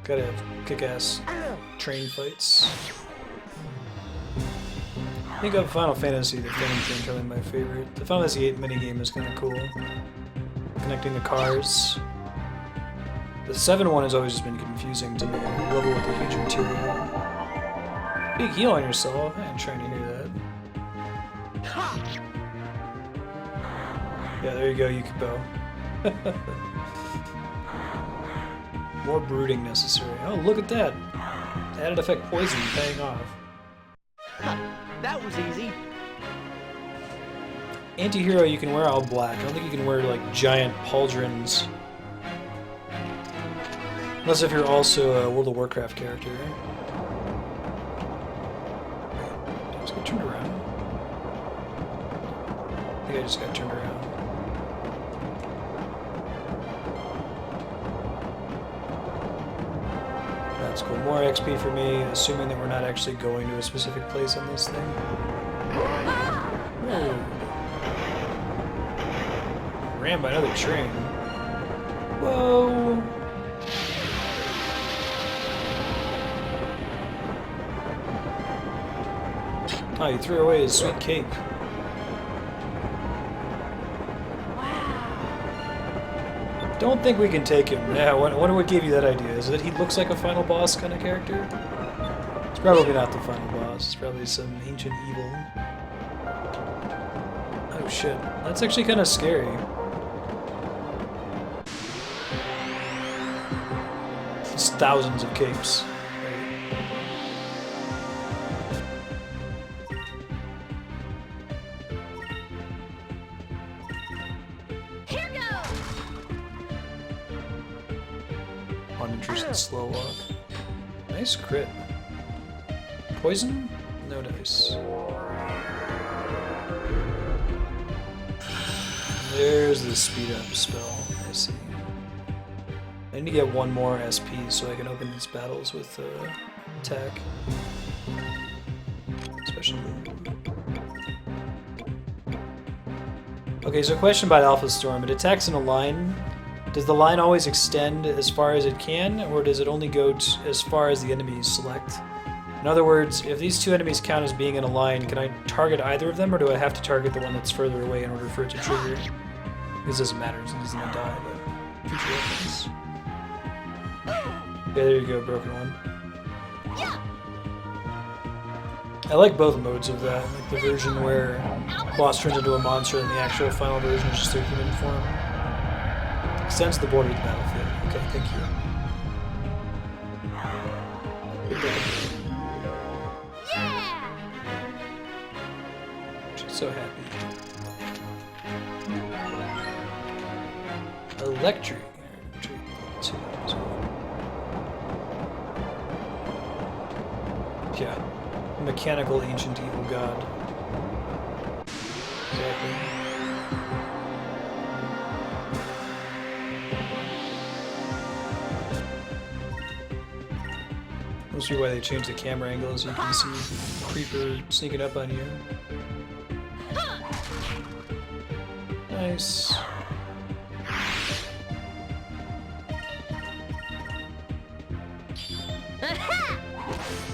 Gotta have kick-ass train fights. I think of Final Fantasy, the Phantom Train probably my favorite. The Final Fantasy VIII minigame is kind of cool. Connecting the cars. The 7 one has always just been confusing to me. Level with the huge material. Big heal on yourself. I'm trying to hear that. Yeah, there you go, Yukiko. More brooding necessary. Oh, look at that! Added effect poison paying off. That was easy. Anti-hero, you can wear all black. I don't think you can wear, like, giant pauldrons. Unless if you're also a World of Warcraft character. Wait, did I just get turned around? I think I just got turned around. That's cool. More XP for me, assuming that we're not actually going to a specific place on this thing. Whoa. Ran by another train. Whoa. Oh, you threw away his sweet cape. Don't think we can take him. Yeah, what gave you that idea? Is it he looks like a final boss kind of character? It's probably not the final boss. It's probably some ancient evil. Oh shit. That's actually kind of scary. It's thousands of capes. Here goes. Uninterested slow walk. Nice crit. Poison? No dice. There's the speed up spell. I see. I need to get one more SP so I can open these battles with attack. Special move. Okay, so question about Alpha Storm. It attacks in a line. Does the line always extend as far as it can, or does it only go as far as the enemies select? In other words, if these two enemies count as being in a line, can I target either of them, or do I have to target the one that's further away in order for it to trigger? This doesn't matter, since he's gonna die, but future reference. Yeah, there you go, broken one. I like both modes of that, like the version where boss turns into a monster and the actual final version is just their human form. Extends the border of the battlefield. Okay, thank you. Good job. Yeah. She's so happy. Electric. Yeah. Mechanical ancient evil god. Exactly. Must be why they changed the camera angle so you can see Creeper sneaking up on you. Nice.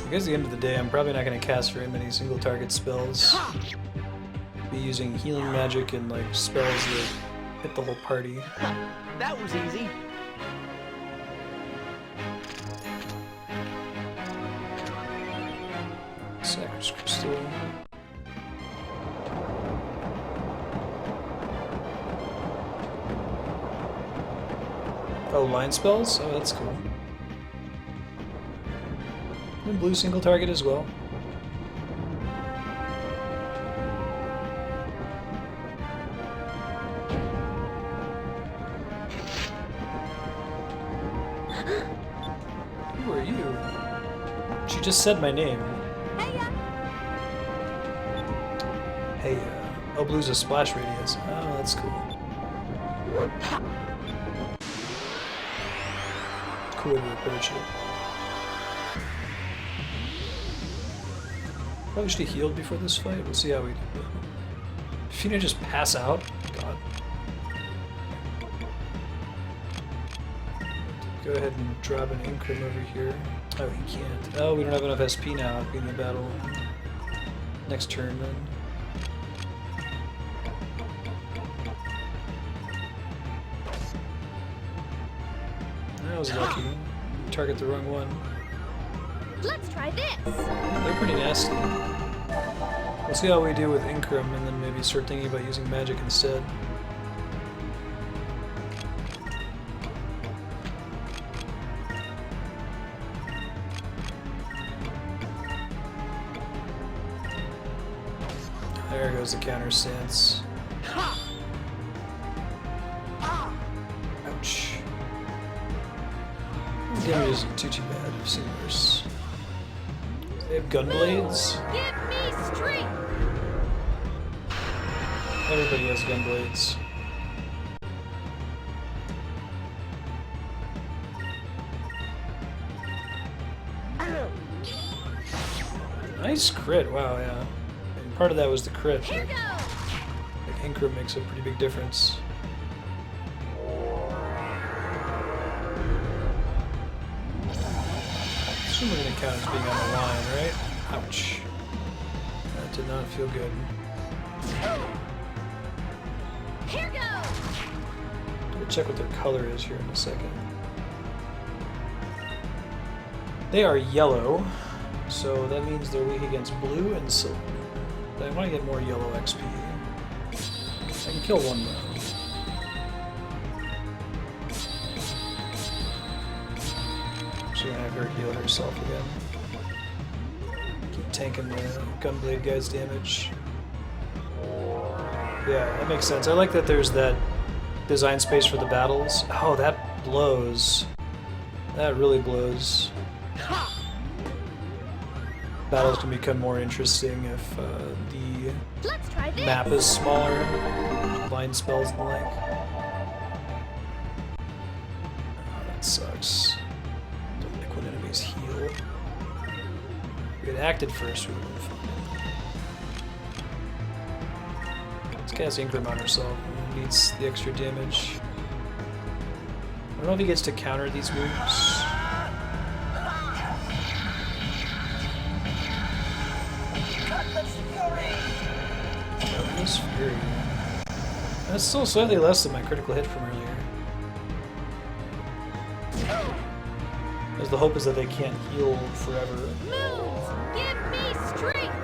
I guess at the end of the day, I'm probably not going to cast very many single target spells. Be using healing magic and like spells that hit the whole party. That was easy. Sacrifice crystal. Oh, line spells? Oh, that's cool. And blue single target as well. Who are you? She just said my name. Hey, Hey, Oh, blue's a splash radius. Oh, that's cool. Cool way to approach it. Probably should have healed before this fight. We'll see how we do. Fina just pass out? God. Go ahead and drop an Incrim over here. Oh, he can't. Oh, we don't have enough SP now in the battle. Next turn, then. That was lucky. Target the wrong one. Let's try this. They're pretty nasty. We'll see how we do with Incrim and then maybe start thinking about using magic instead. There goes the counter stance. Ouch. Damage isn't too bad. I've seen worse. They have gunblades. Give me strength. Everybody has gunblades. Nice crit, wow, yeah. And part of that was the crit. Here goes. Like, Incrim makes a pretty big difference. I assume we're gonna count as being on the line, right? Ouch. That did not feel good. Here goes. We'll check what their color is here in a second. They are yellow, so that means they're weak against blue and silver. But I want to get more yellow XP. I can kill one though. She's gonna have her heal herself again. Keep tanking the gunblade guy's damage. Yeah, that makes sense. I like that there's that design space for the battles. Oh, that blows. That really blows. Battles can become more interesting if the Let's try this. map is smaller, blind spells and the like. Oh, that sucks. Don't like when enemies heal. If we had acted first, we would have been fine. Let's cast Incrim on herself. Needs the extra damage. I don't know if he gets to counter these moves. Cutlass Fury. That's still slightly less than my critical hit from earlier. Because the hope is that they can't heal forever. Move. Give me strength.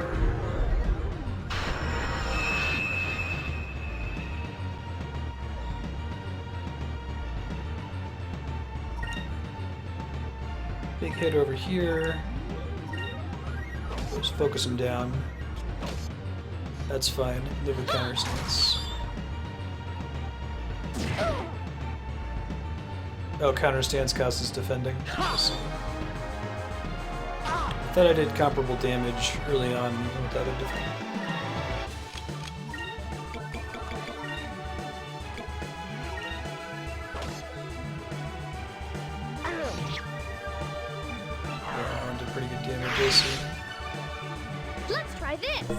Big hit over here. Just focus him down. That's fine. Live with counter stance. Oh, counter stance costs is defending. I see. I thought I did comparable damage early on even without a defend. Yeah, I did pretty good damage, I see. Let's try this.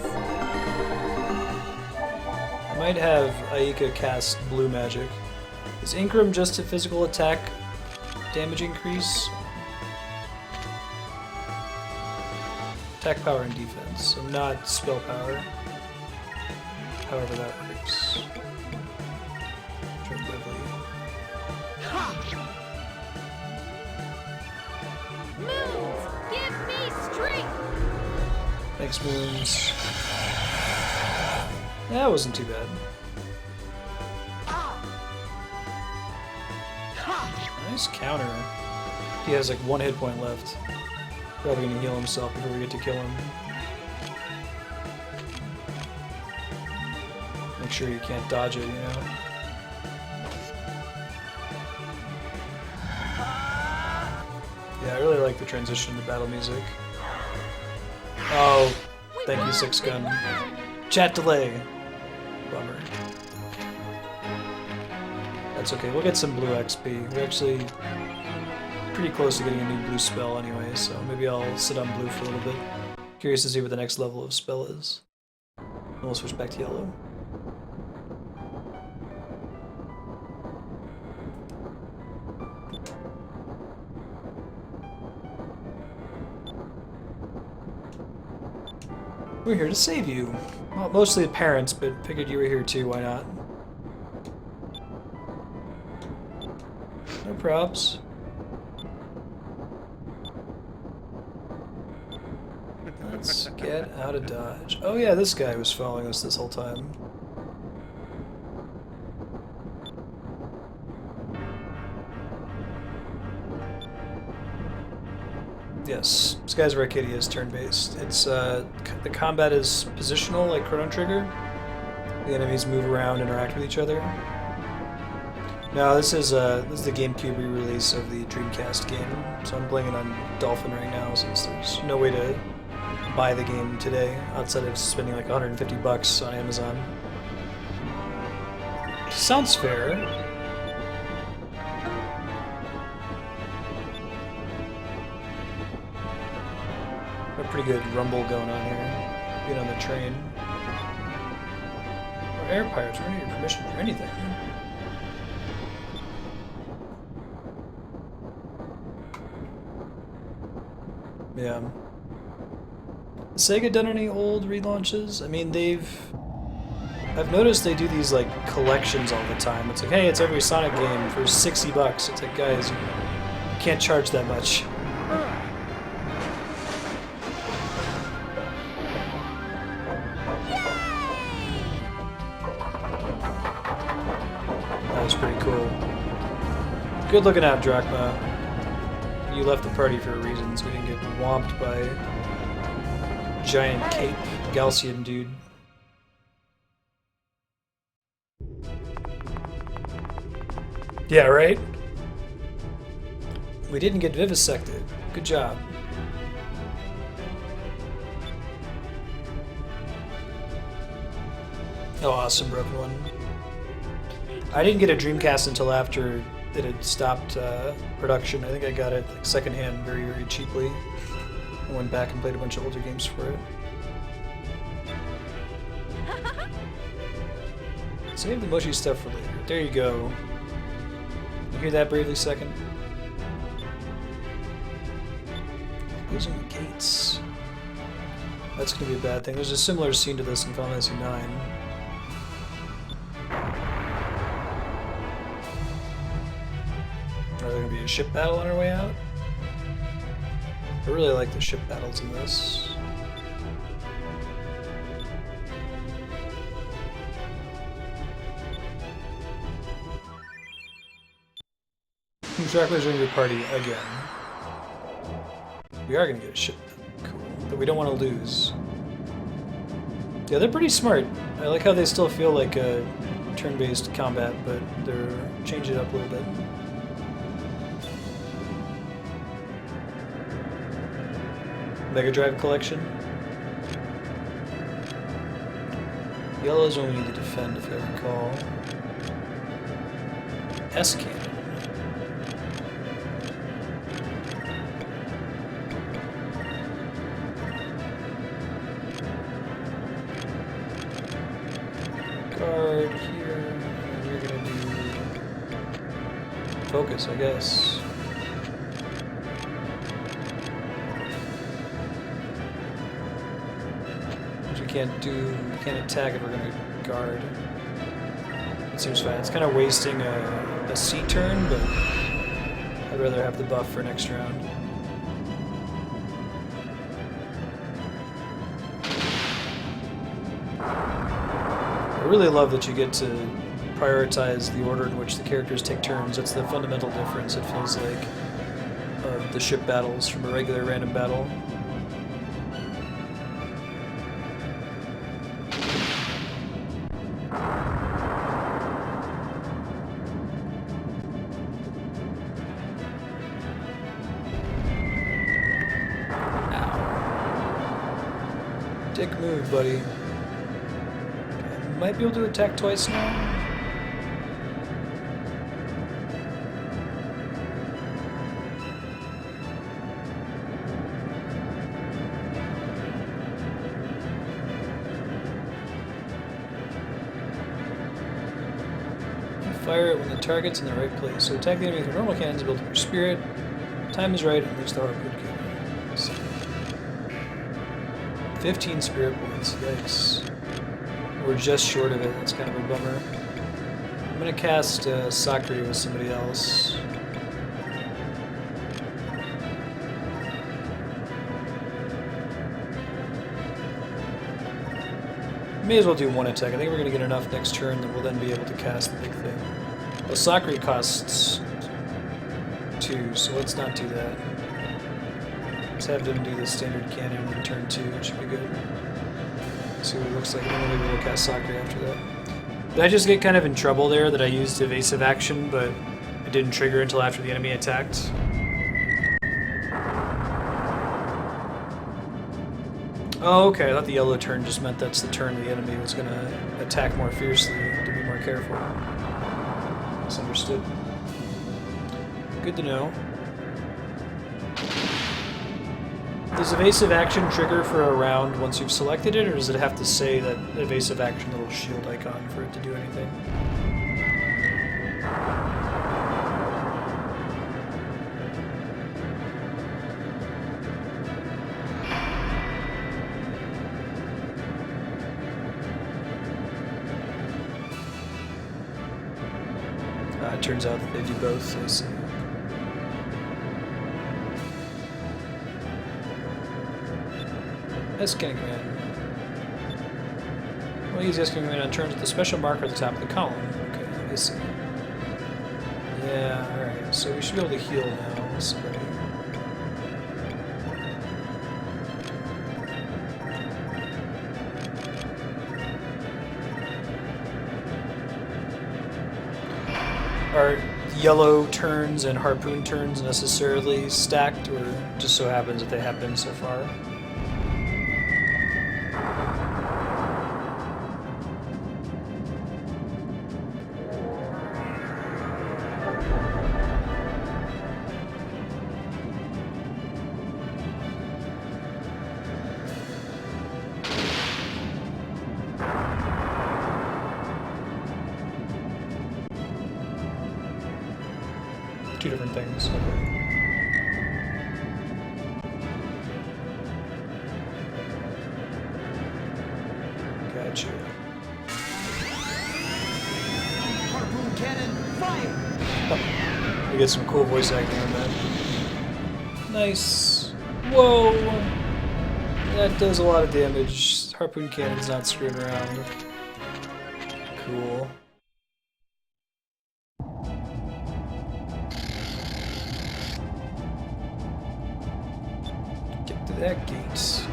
I might have Aika cast blue magic. Is Incrim just a physical attack damage increase? Attack power and defense, so not spell power. However that works. Move. Give me strength. Thanks, Moons. That wasn't too bad. Nice counter. He has like 1 hit point left. Probably gonna heal himself before we get to kill him. Make sure you can't dodge it, you know? Yeah, I really like the transition to battle music. Oh, thank you, Six Gun. Chat delay. Bummer. That's okay, we'll get some blue XP. We're actually pretty close to getting a new blue spell anyway, so maybe I'll sit on blue for a little bit. Curious to see what the next level of spell is. And we'll switch back to yellow. We're here to save you. Well, mostly the parents, but figured you were here too, why not? No props. Let's get out of Dodge. Oh yeah, this guy was following us this whole time. Yes, Skies of Arcadia is turn-based. It's the combat is positional, like Chrono Trigger. The enemies move around, interact with each other. No, this is the GameCube re-release of the Dreamcast game, so I'm playing it on Dolphin right now since there's no way to buy the game today outside of spending like 150 bucks on Amazon. Sounds fair. A pretty good rumble going on here. Being on the train. We're air pirates, we don't need your permission for anything. Yeah. Has Sega done any old relaunches? I mean, I've noticed they do these like collections all the time. It's like, hey, it's every Sonic game for 60 bucks. It's like, guys, you can't charge that much. That was pretty cool. Good looking out, Drachma. You left the party for a reason, so we didn't get whomped by giant cape Galcian dude. Yeah, right? We didn't get vivisected. Good job. Oh, awesome, broken one. I didn't get a Dreamcast until after it had stopped production. I think I got it like secondhand very, very cheaply. I went back and played a bunch of older games for it. Save the mushy stuff for later. There you go. You hear that, Bravely Second? Closing the gates. That's gonna be a bad thing. There's a similar scene to this in Final Fantasy IX. Are there gonna be a ship battle on our way out? I really like the ship battles in this. Dracula's joining your party again. We are gonna get a ship. Cool. But we don't want to lose. Yeah, they're pretty smart. I like how they still feel like a turn-based combat, but they're changing it up a little bit. Mega Drive collection. Yellow is when we need to defend, if I recall. S cannon. Guard here, and you're gonna do focus, I guess. We can't attack if we're gonna guard. It seems fine. It's kind of wasting a C turn, but I'd rather have the buff for next round. I really love that you get to prioritize the order in which the characters take turns. That's the fundamental difference, it feels like, of the ship battles from a regular random battle. Ow. Dick move, buddy. might be able to attack twice now. Fire it when the target's in the right place. So attack the enemy with your normal cannons built up your spirit. Time is right, and leaves the harpoon cannon. So, 15 spirit points. Yikes. We're just short of it. That's kind of a bummer. I'm gonna cast Sakri with somebody else. May as well do one attack. I think we're going to get enough next turn that we'll then be able to cast the big thing. Well, Sakri costs 2, so let's not do that. Let's have them do the standard cannon in turn 2, which should be good. See what it looks like, and then maybe we'll cast Sakri after that. Did I just get kind of in trouble there that I used evasive action, but it didn't trigger until after the enemy attacked? Oh, okay. I thought the yellow turn just meant that's the turn the enemy was going to attack more fiercely, to be more careful. Misunderstood. Good to know. Does evasive action trigger for a round once you've selected it, or does it have to say that evasive action little shield icon for it to do anything? It turns out that they do both, I see. Escanning command. We'll use Escanning command on turns with the special marker at the top of the column. Okay, I see. Yeah, alright, so we should be able to heal now with somebody. Are yellow turns and harpoon turns necessarily stacked, or just so happens that they have been so far? Two different things. Okay. Gotcha. Harpoon cannon, fire! Oh, we get some cool voice acting on that. Nice. Whoa! That does a lot of damage. Harpoon cannon's not screwing around. Cool. That gate.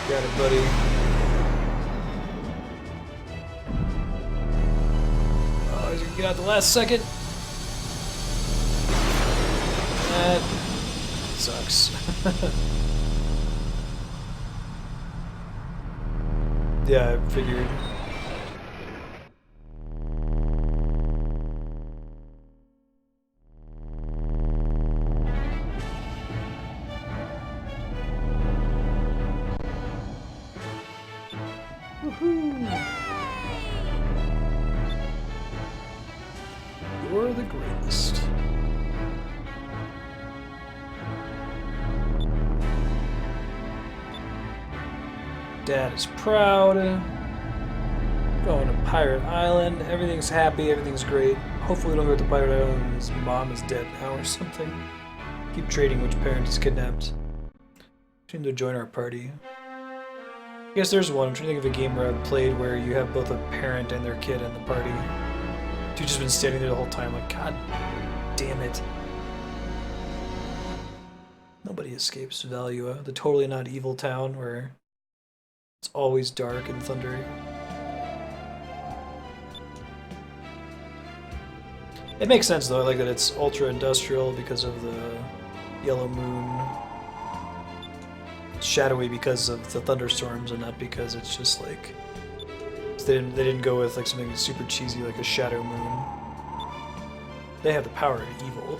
Got it, buddy. Oh, he's gonna get out the last second. That sucks. Yeah, I figured. You're the greatest. Dad is proud. Going to Pirate Island. Everything's happy, everything's great. Hopefully we don't go to Pirate Island and his mom is dead now or something. Keep trading which parent is kidnapped. Trying to join our party. I guess there's one. I'm trying to think of a game where I've played where you have both a parent and their kid in the party. Dude's just been standing there the whole time like, God damn it. Nobody escapes Valua, the totally not evil town where it's always dark and thundery. It makes sense though. I like that it's ultra industrial because of the yellow moon. Shadowy because of the thunderstorms, and not because it's just like they didn't go with like something super cheesy like a shadow moon. They have the power of evil.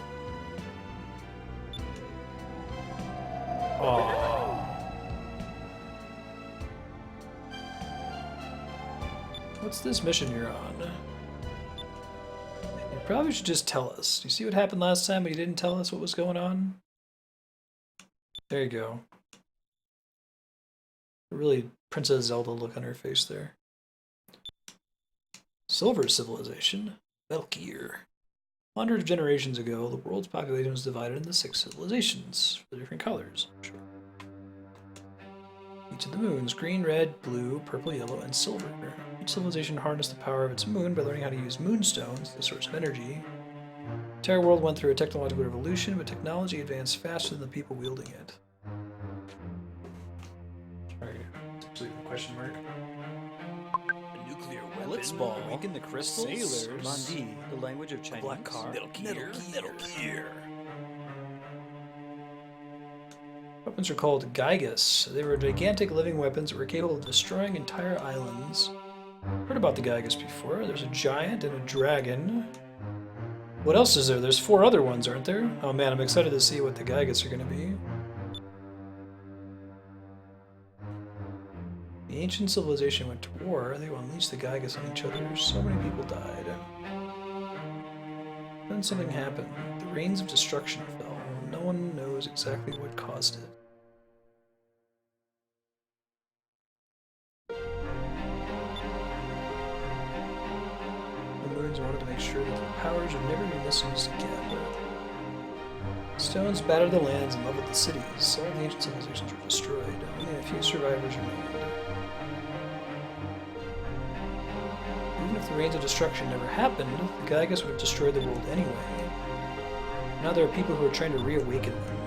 Aww. What's this mission you're on? You probably should just tell us. You see what happened last time, but you didn't tell us what was going on? There you go. Really Princess Zelda look on her face there. Silver civilization, Valkyr. Hundreds of generations ago, the world's population was divided into 6 civilizations for the different colors. Sure. Each of the moons: green, red, blue, purple, yellow, and silver. Each civilization harnessed the power of its moon by learning how to use moonstones, the source of energy. The entire world went through a technological revolution, but technology advanced faster than the people wielding it. Actually, the question mark. A nuclear weapon. Blitzball. Awaken the crystals. Sailors. Mandi. The language of Chinese. Black car. Metal Gear. Weapons are called Gygus. They were gigantic living weapons that were capable of destroying entire islands. Heard about the Gygus before. There's a giant and a dragon. What else is there? There's 4 other ones, aren't there? Oh man, I'm excited to see what the Gygus are going to be. The ancient civilization went to war. They unleashed the Gygus on each other. So many people died. Then something happened. The rains of destruction fell. No one knows exactly what caused it. The moons wanted to make sure that the powers would never be misused again. Stones battered the lands and leveled the cities. All the ancient civilizations were destroyed. Only a few survivors remained. Even if the rains of destruction never happened, the Gygus would have destroyed the world anyway. Now there are people who are trying to reawaken them.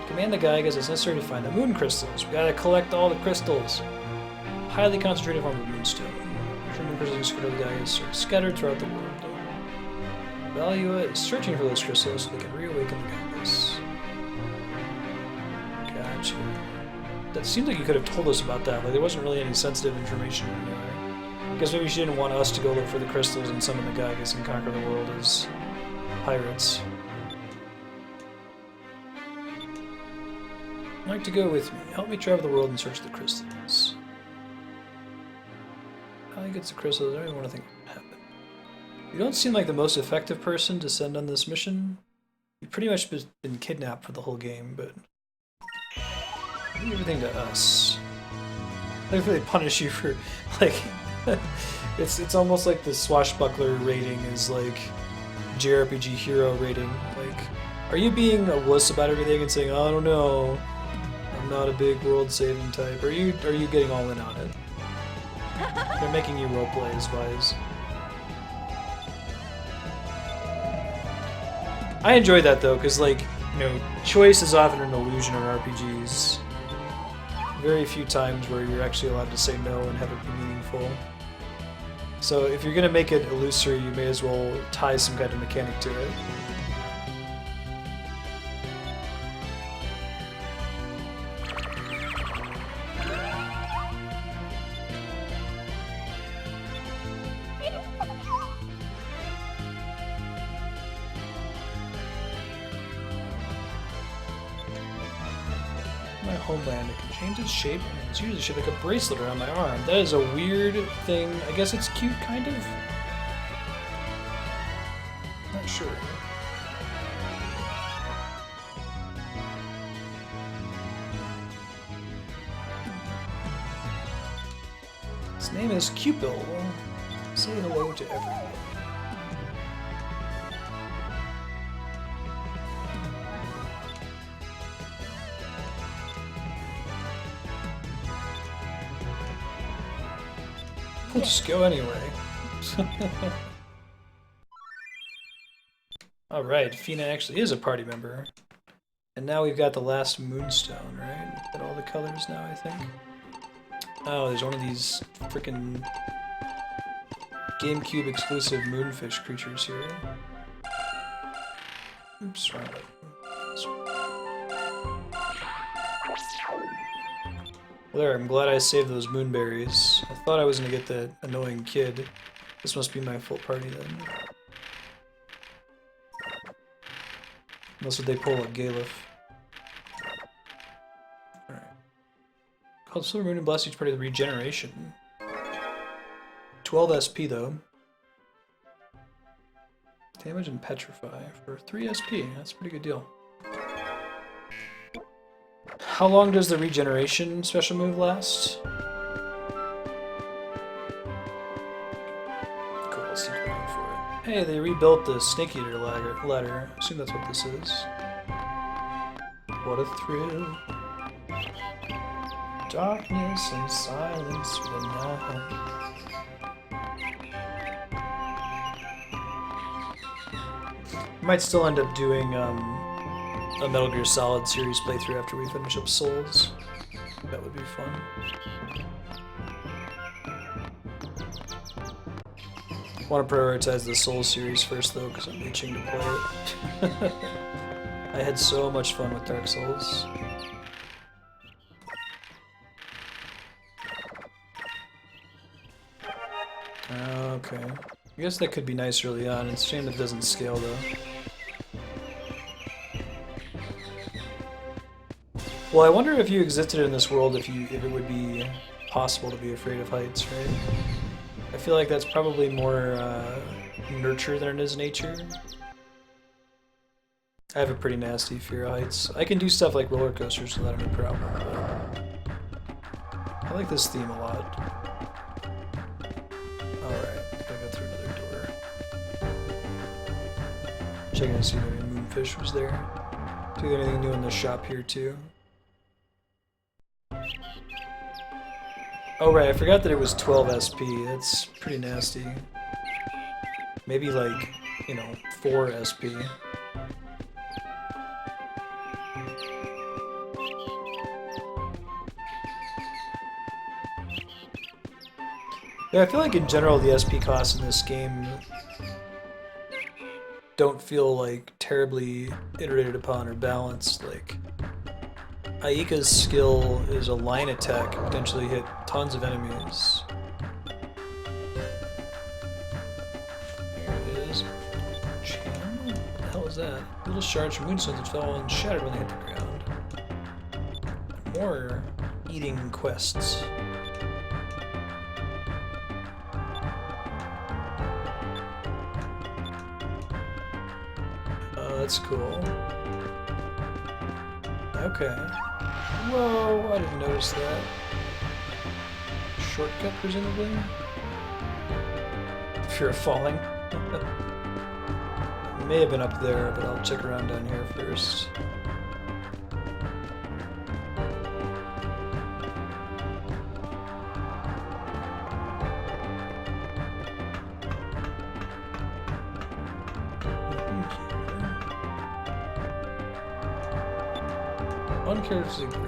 To command the Gygus, it's necessary to find the moon crystals. We gotta collect all the crystals. Highly concentrated form of moonstone. Moon crystals scattered the Gygus are scattered throughout the world. Valua is searching for those crystals so they can reawaken the Gygus. Gotcha. That seems like you could have told us about that. Like there wasn't really any sensitive information in there. I guess maybe she didn't want us to go look for the crystals and summon the Gygus and conquer the world as pirates. I'd like to go with me. Help me travel the world and search the crystals. How he gets the crystals, I don't even want to think what would happen. You don't seem like the most effective person to send on this mission. You've pretty much been kidnapped for the whole game, but leave everything to us. I don't really punish you for, like, it's almost like the swashbuckler rating is like JRPG hero rating. Like, are you being a wuss about everything and saying, oh, I don't know, I'm not a big world saving type? Or are you getting all in on it? They're making you roleplay as wise. I enjoy that though, because like, you know, choice is often an illusion in RPGs. Very few times where you're actually allowed to say no and have it be meaningful. So if you're gonna make it illusory, you may as well tie some kind of mechanic to it. My homeland, it can change its shape, and it's usually shaped like a bracelet around my arm. That is a weird thing. I guess it's cute, kind of? Not sure. Its name is Cupil. Say hello to everyone. We'll just go anyway. Alright, Fina actually is a party member. And now we've got the last moonstone, right? We've got all the colors now, I think. Oh, there's one of these freaking GameCube exclusive moonfish creatures here. Oops, wrong button. Well, there, I'm glad I saved those moonberries. I thought I was gonna get that annoying kid. This must be my full party then. Unless they pull a Galef. Alright. Called Silver Moon and bless each party with regeneration. 12 SP though. Damage and petrify for 3 SP. That's a pretty good deal. How long does the regeneration special move last? Cool, let's keep going for it. Hey, they rebuilt the Snake Eater ladder. I assume that's what this is. What a thrill. Darkness and silence for the night. Might still end up doing a Metal Gear Solid series playthrough after we finish up Souls. That would be fun. I want to prioritize the Souls series first though, because I'm itching to play it. I had so much fun with Dark Souls. Okay. I guess that could be nice early on. It's a shame that it doesn't scale though. Well, I wonder if you existed in this world, if it would be possible to be afraid of heights, right? I feel like that's probably more nurture than it is nature. I have a pretty nasty fear of heights. I can do stuff like roller coasters without any problem. I like this theme a lot. Alright, gotta go through another door. Checking to see if any moonfish was there. Do you have anything new in the shop here too? Oh right, I forgot that it was 12 SP. That's pretty nasty. Maybe like, you know, 4 SP. Yeah, I feel like in general the SP costs in this game don't feel like terribly iterated upon or balanced. Like, Aika's skill is a line attack, potentially hit tons of enemies. There it is. What the hell is that? Little shards from moonstones that fell and shattered when they hit the ground. More eating quests. Oh, that's cool. Okay. Whoa, I didn't notice that. Shortcut, presumably? Fear of falling. It may have been up there, but I'll check around down here first. Uncharacteristic green.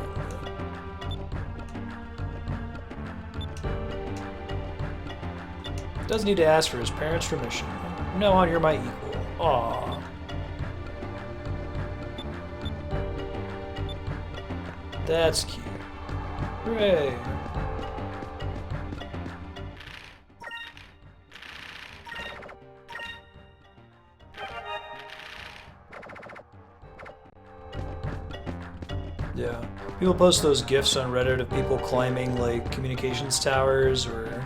Doesn't need to ask for his parents' permission. From now on, you're my equal. Aww. That's cute. Hooray. Yeah. People post those GIFs on Reddit of people climbing, like, communications towers or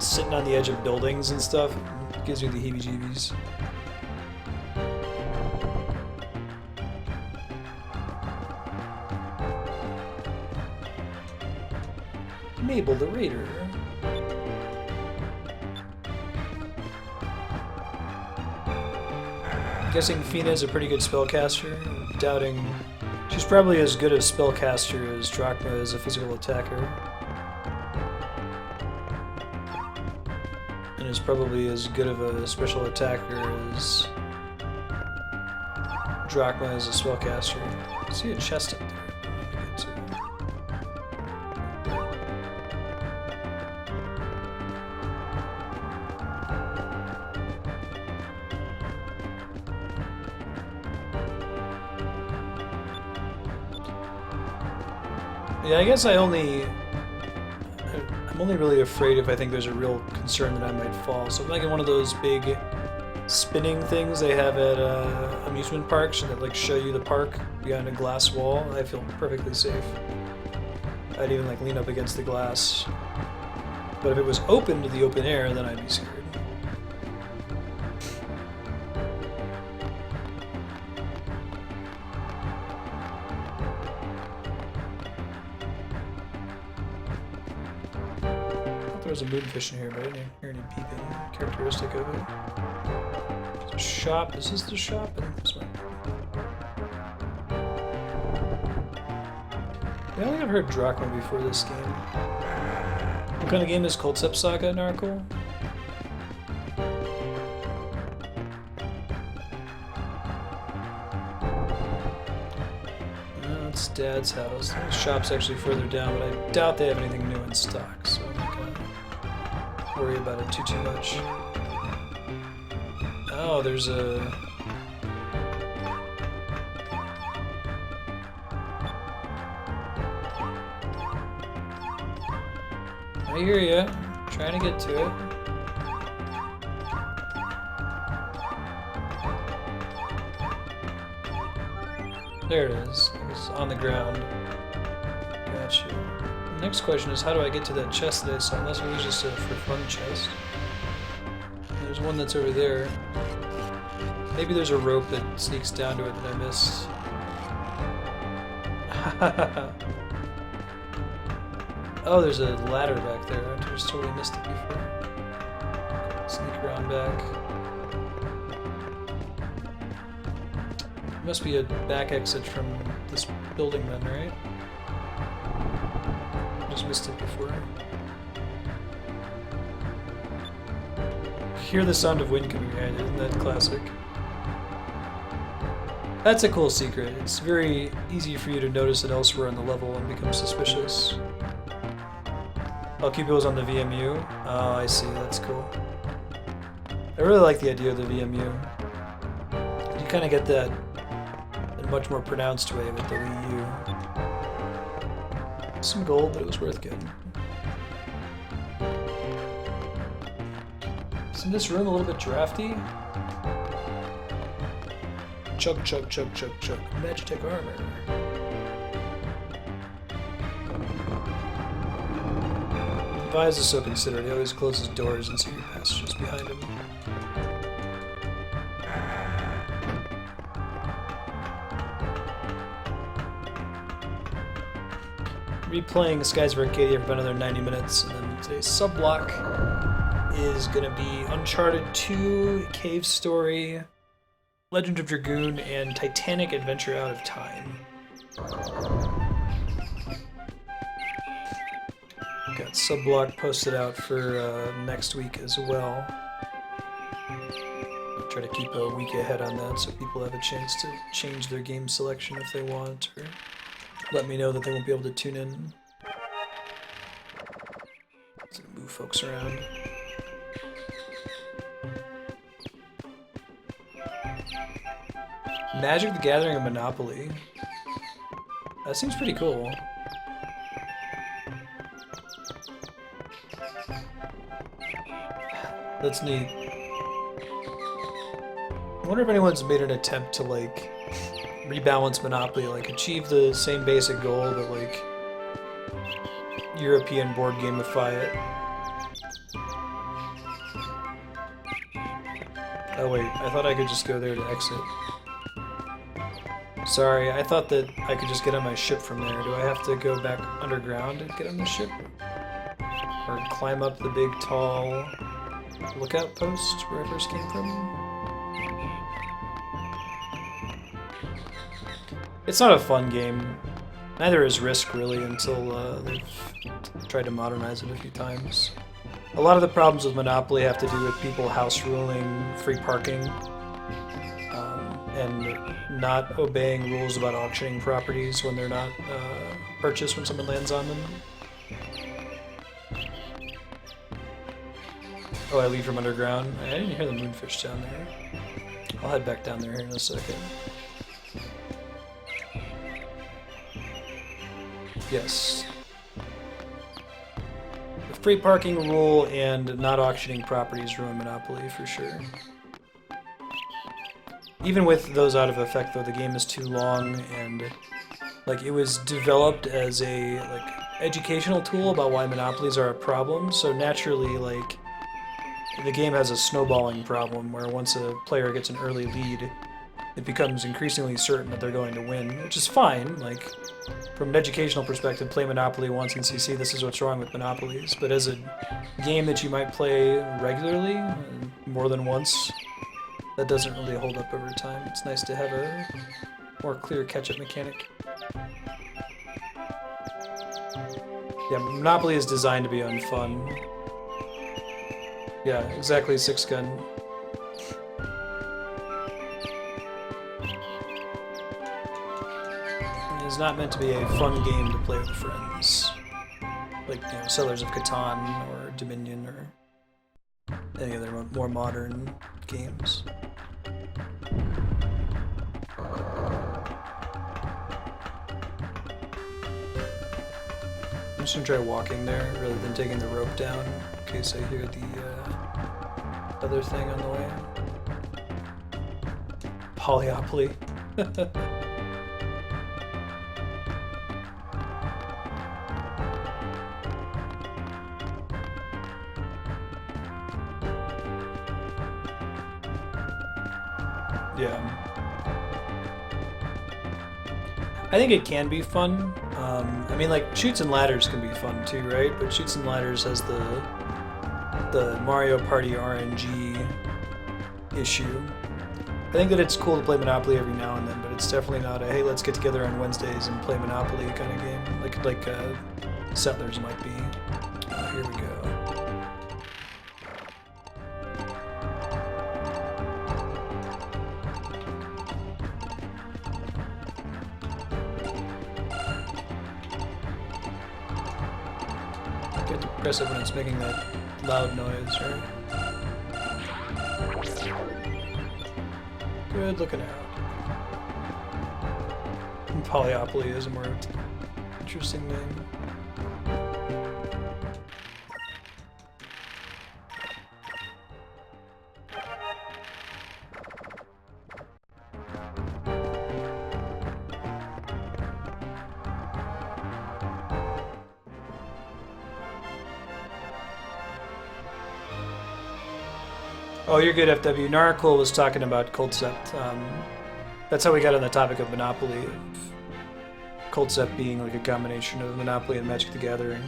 sitting on the edge of buildings and stuff. It gives you the heebie-jeebies. Mabel the Raider. I'm guessing Fina is a pretty good spellcaster. Doubting... She's probably as good a spellcaster as Drachma is a physical attacker. And is probably as good of a special attacker as Drachma is a spellcaster. I see a chest up there. Yeah, I guess I'm only really afraid if I think there's a real concern that I might fall. So I'm like in one of those big spinning things they have at amusement parks that like show you the park behind a glass wall. I feel perfectly safe. I'd even like lean up against the glass. But if it was open to the open air, then I'd be scared. There's a moonfish in here, but I didn't hear any peeping characteristic of it. There's a shop. Is this the shop? I think this might be. I don't think I've heard Drachma before this game. What kind of game is Coliseum Saga, Narkle? No, it's Dad's house. The shop's actually further down, but I doubt they have anything new in stock, so I'm not gonna worry about it too much. Oh, there's a... I hear ya. Trying to get to it. There it is. It's on the ground. Gotcha. The next question is, how do I get to that chest that I saw? Unless it was just a for fun chest. There's one that's over there. Maybe there's a rope that sneaks down to it that I missed. Oh, there's a ladder back there. I just totally missed it before. Sneak around back. Must be a back exit from this building then, right? Just missed it before. Hear the sound of wind coming behind it, isn't that classic? That's a cool secret. It's very easy for you to notice it elsewhere on the level and become suspicious. Keep those on the VMU. Oh, I see. That's cool. I really like the idea of the VMU. You kind of get that in a much more pronounced way with the Wii U. Some gold, but it was worth getting. Isn't this room a little bit drafty? Chug, chug, chug, chug, chug. Magitech armor. Vise is so considerate. He always closes doors and secret passages behind him. Replaying Skies of Arcadia for about another 90 minutes, and then today's sub-block is gonna be Uncharted 2, Cave Story, Legend of Dragoon, and Titanic Adventure Out of Time. Got sub-block posted out for next week as well. I'll try to keep a week ahead on that so people have a chance to change their game selection if they want, or let me know that they won't be able to tune in. Let's move folks around. Magic the Gathering and Monopoly. That seems pretty cool. That's neat. I wonder if anyone's made an attempt to, like, rebalance Monopoly, like, achieve the same basic goal, but, like, European board gamify it. Oh wait, I thought I could just go there to exit. Sorry, I thought that I could just get on my ship from there. Do I have to go back underground and get on the ship? Or climb up the big, tall lookout post where I first came from? It's not a fun game. Neither is Risk, really, until they've tried to modernize it a few times. A lot of the problems with Monopoly have to do with people house ruling free parking, and not obeying rules about auctioning properties when they're not purchased when someone lands on them. Oh, I leave from underground? I didn't hear the moonfish down there. I'll head back down there here in a second. Yes. The free parking rule and not auctioning properties ruin Monopoly for sure. Even with those out of effect, though, the game is too long, and like it was developed as a like educational tool about why monopolies are a problem. So naturally, like the game has a snowballing problem where once a player gets an early lead, it becomes increasingly certain that they're going to win, which is fine. Like from an educational perspective, play Monopoly once and see this is what's wrong with monopolies. But as a game that you might play regularly, more than once, that doesn't really hold up over time. It's nice to have a more clear catch-up mechanic. Yeah, Monopoly is designed to be unfun. Yeah, exactly, 6 gun. It's not meant to be a fun game to play with friends. Like, you know, Settlers of Catan or Dominion or any other more modern games. I'm just gonna try walking there rather than taking the rope down in case I hear the other thing on the way. Polyopoly. Yeah. I think it can be fun. I mean, like, Chutes and Ladders can be fun too, right? But Chutes and Ladders has the Mario Party RNG issue. I think that it's cool to play Monopoly every now and then, but it's definitely not a, hey, let's get together on Wednesdays and play Monopoly kind of game, like Settlers might be. Here we go. Get to press it when it's making that loud noise, right? Good looking out. And Polyopoly is a more interesting name. Oh, you're good, FW. Narcool was talking about Concept. That's how we got on the topic of Monopoly. Concept being like a combination of Monopoly and Magic the Gathering.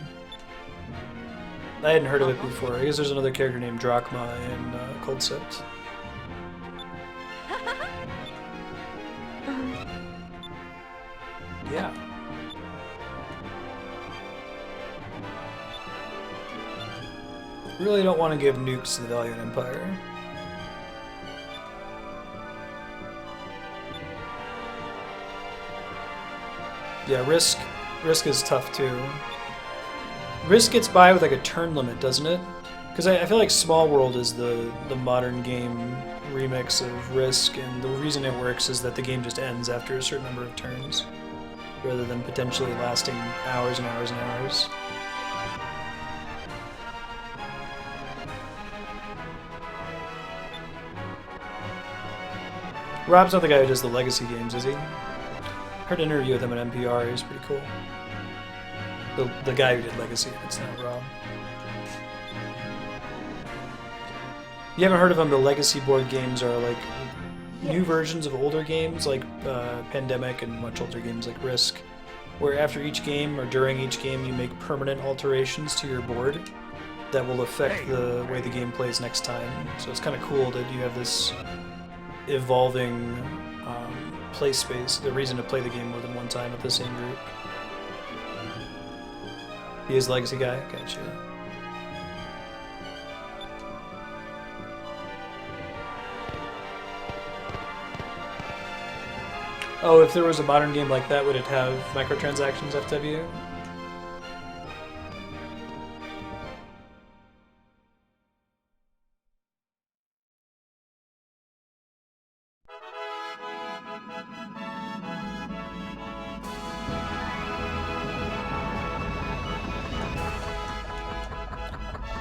I hadn't heard of it before. I guess there's another character named Drachma in Concept. Yeah. Really don't want to give nukes to the Valuan Empire. Yeah, Risk is tough too. Risk gets by with like a turn limit, doesn't it? Because I feel like Small World is the modern game remix of Risk, and the reason it works is that the game just ends after a certain number of turns, rather than potentially lasting hours and hours and hours. Rob's not the guy who does the Legacy games, is he? Heard an interview with him on NPR. He's pretty cool. The guy who did Legacy, it's not Rob. You haven't heard of him? The Legacy board games are like new versions of older games, like Pandemic, and much older games like Risk, where after each game or during each game you make permanent alterations to your board that will affect the way the game plays next time. So it's kind of cool that you have this evolving play space, the reason to play the game more than one time with the same group. He is Legacy guy? Gotcha. Oh, if there was a modern game like that, would it have microtransactions, FW?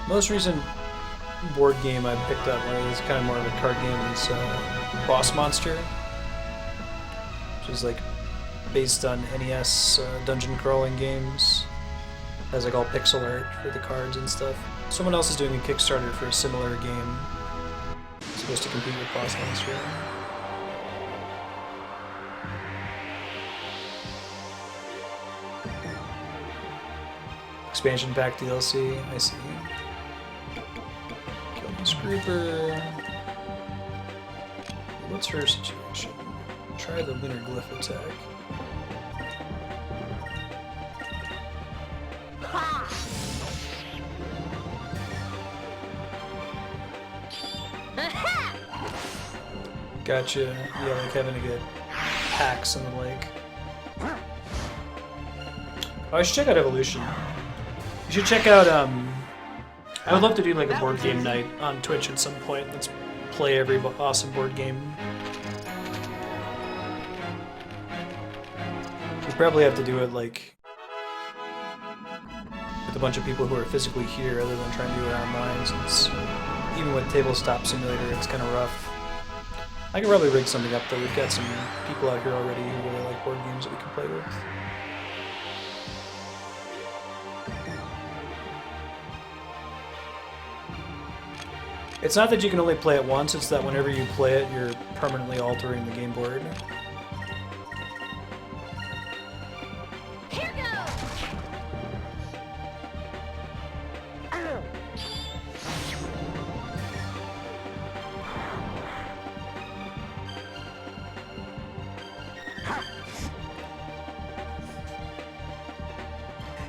Most recent board game I picked up, it's kind of more of a card game, is Boss Monster, which is like based on NES dungeon crawling games. It has like all pixel art for the cards and stuff. Someone else is doing a Kickstarter for a similar game. It's supposed to compete with Boss Monster. Expansion pack DLC, I see. Kill this grouper. What's her situation? Try the lunar glyph attack. Gotcha. Yeah, like having to get hacks in the lake. Oh, I should check out Evolution. You should check out, I would love to do like a board game night on Twitch at some point. Let's play every awesome board game. We probably have to do it like with a bunch of people who are physically here rather than trying to do it online, since even with Tabletop Simulator it's kind of rough. I could probably rig something up though. We've got some people out here already who really like board games that we can play with. It's not that you can only play it once, it's that whenever you play it, you're permanently altering the game board. Here goes!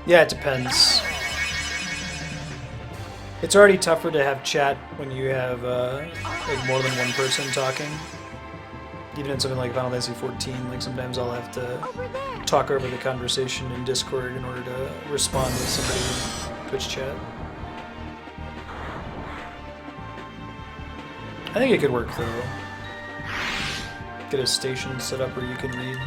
Yeah, it depends. It's already tougher to have chat when you have like more than one person talking. Even in something like Final Fantasy XIV, like sometimes I'll have to talk over the conversation in Discord in order to respond to somebody in Twitch chat. I think it could work though. Get a station set up where you can read.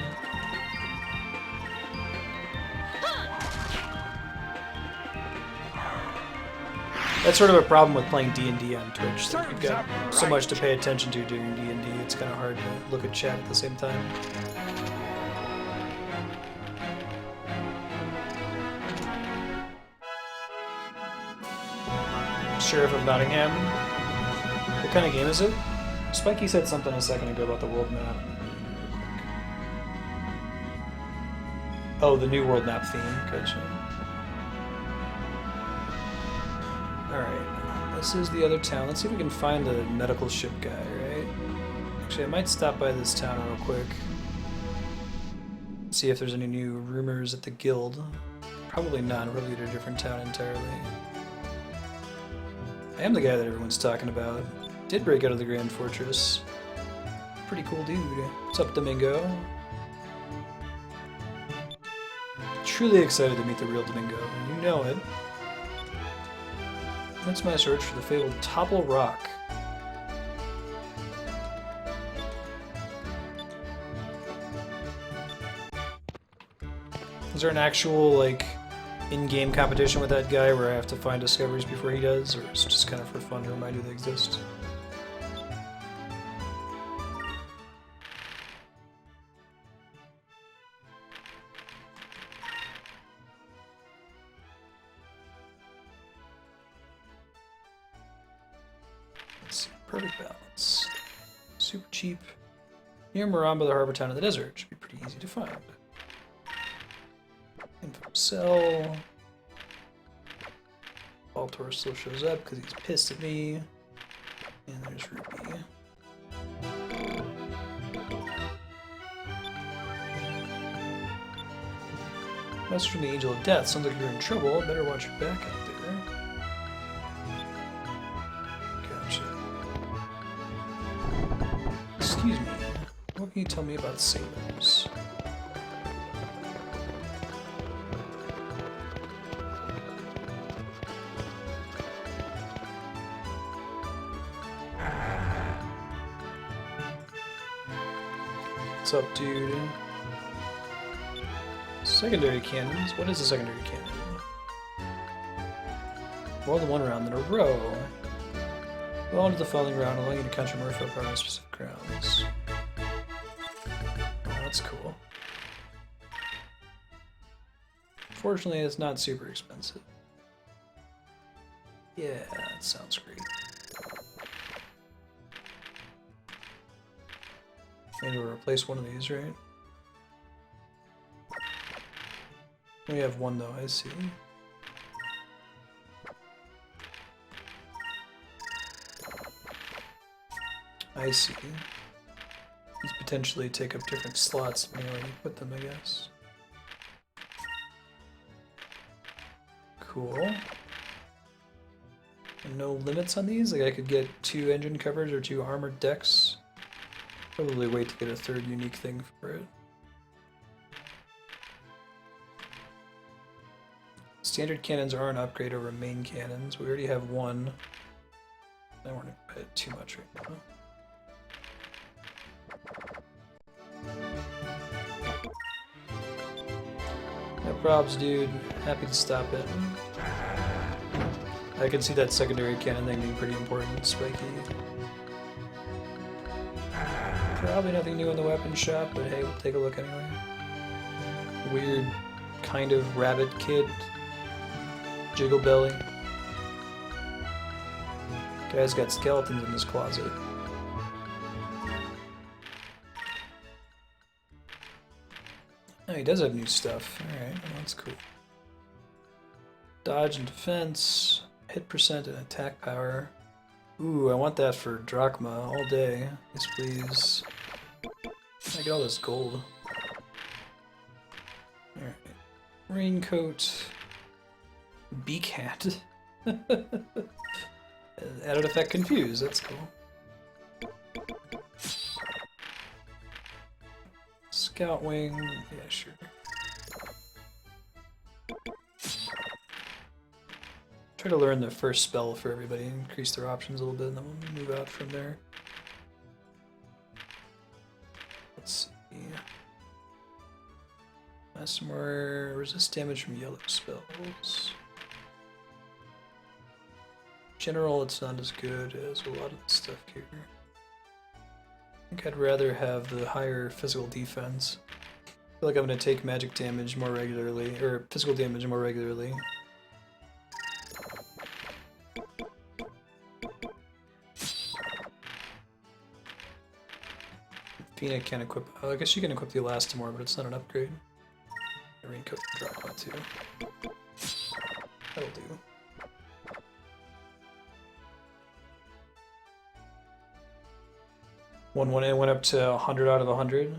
That's sort of a problem with playing D&D on Twitch. So you've got so much to pay attention to during D&D, it's kind of hard to look at chat at the same time. Sheriff of Nottingham. What kind of game is it? Spiky said something a second ago about the world map. Oh, the new world map theme. Gotcha. Alright, this is the other town. Let's see if we can find the medical ship guy, right? Actually, I might stop by this town real quick. See if there's any new rumors at the guild. Probably not, probably at a different town entirely. I am the guy that everyone's talking about. Did break out of the Grand Fortress. Pretty cool dude. What's up, Domingo? Truly excited to meet the real Domingo. You know it. What's my search for the fabled Topple Rock? Is there an actual, like, in-game competition with that guy where I have to find discoveries before he does, or is it just kind of for fun to remind you they exist? Perfect balance. Super cheap. Near Maramba, the harbor town in the desert. Should be pretty easy to find. Info sell. Baltor still shows up because he's pissed at me. And there's Ruby. Message from the Angel of Death. Sounds like you're in trouble. Better watch your back out there. Excuse me, what can you tell me about sailors? What's up, dude? Secondary cannons? What is a secondary cannon? more than one round in a row. Go on to the following round, allowing you to count your merfolk power on specific grounds. Oh, that's cool. Fortunately, it's not super expensive. Yeah, that sounds great. Maybe we'll replace one of these, right? We have one though, I see. I see. These potentially take up different slots depending on where you put them, I guess. Cool. And no limits on these? Like I could get 2 engine covers or 2 armored decks. Probably wait to get a 3rd unique thing for it. Standard cannons are an upgrade over main cannons. We already have one. I don't want to pay too much right now. No probs, dude. Happy to stop it. I can see that secondary cannon thing being pretty important, spiky. Probably nothing new in the weapon shop, but hey, we'll take a look anyway. Weird kind of rabbit kid. Jiggle belly. Guy's got skeletons in his closet. Oh, he does have new stuff. Alright, well, that's cool. Dodge and defense, hit percent and attack power. Ooh, I want that for drachma all day. Yes, please. I get all this gold. Alright. Raincoat. Beak hat. Added effect confuse, that's cool. Scout wing, yeah, sure. Try to learn the first spell for everybody, increase their options a little bit, and then we'll move out from there. Let's see. Some more resist damage from yellow spells. General, it's not as good as a lot of the stuff here. I think I'd rather have the higher physical defense. I feel like I'm going to take magic damage more regularly, or physical damage more regularly. Fina can't equip. Oh, I guess you can equip the Elastimore, but it's not an upgrade. The raincoat can drop one too. That'll do. It went up to 100 out of 100.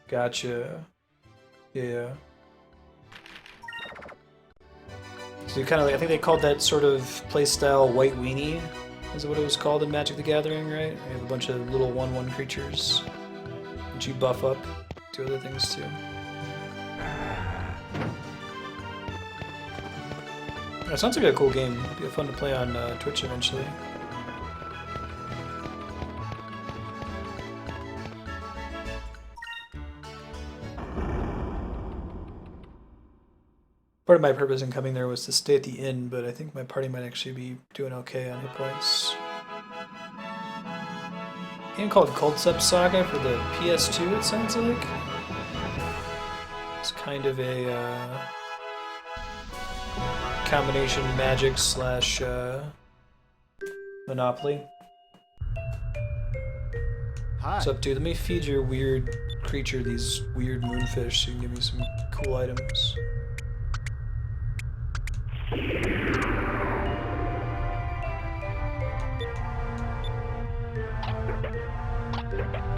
Gotcha. Yeah. So you kind of, I think they called that sort of playstyle White Weenie, is what it was called in Magic the Gathering, right? You have a bunch of little 1/1 creatures that you buff up to other things too. That sounds like a cool game. It'd be fun to play on Twitch eventually. Part of my purpose in coming there was to stay at the inn, but I think my party might actually be doing okay on hit points. A game called Coliseum Saga for the PS2, it sounds like. It's kind of a combination Magic slash Monopoly. Hi. What's up, dude? Let me feed your weird creature these weird moonfish so you can give me some cool items.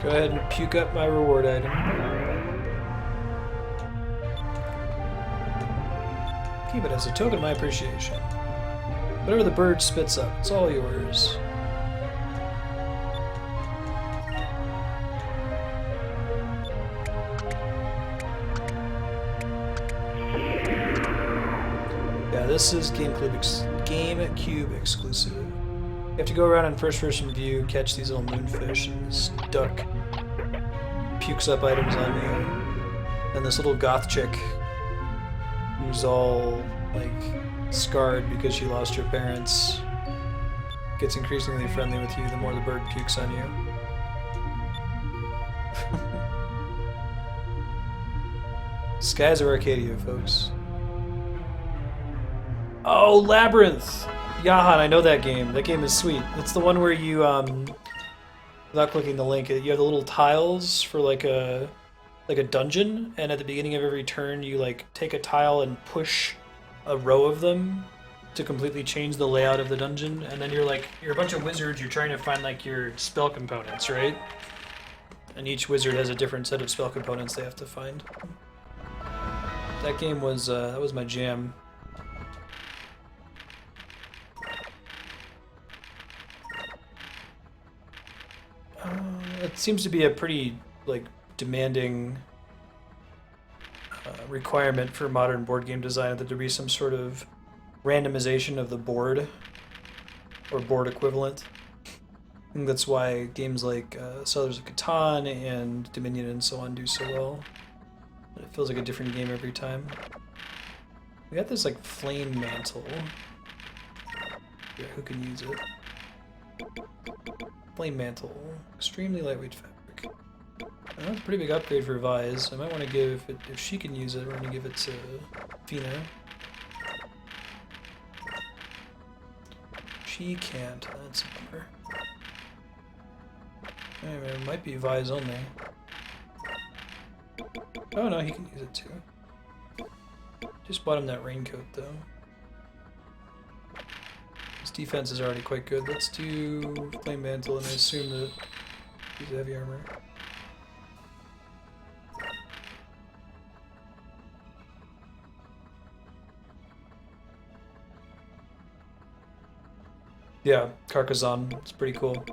Go ahead and puke up my reward item. Keep it as a token of my appreciation. Whatever the bird spits up, it's all yours. Yeah, this is GameCube exclusive. You have to go around in first-person view, catch these little moonfish, and this duck pukes up items on you. And this little goth chick who's all, like, scarred because she lost her parents. Gets increasingly friendly with you the more the bird pukes on you. Skies of Arcadia, folks. Oh, Labyrinth! Yahan, I know that game. That game is sweet. It's the one where you, without clicking the link, you have the little tiles for like a dungeon, and at the beginning of every turn you like take a tile and push a row of them to completely change the layout of the dungeon, and then you're a bunch of wizards, you're trying to find like your spell components, right? And each wizard has a different set of spell components they have to find. That game was, that was my jam. It seems to be a pretty, like, demanding requirement for modern board game design that there be some sort of randomization of the board, or board equivalent. I think that's why games like Settlers of Catan and Dominion and so on do so well. It feels like a different game every time. We got this, like, flame mantle. Yeah, who can use it? Flame mantle. Extremely lightweight fabric. That's a pretty big upgrade for Vise. I might want to give it, if she can use it, we're going to give it to Fina. She can't. That's a bummer. Anyway, it might be Vise only. Oh no, he can use it too. Just bought him that raincoat though. His defense is already quite good. Let's do Flame Mantle, and I assume that he's heavy armor. Yeah, Carcassonne. It's pretty cool.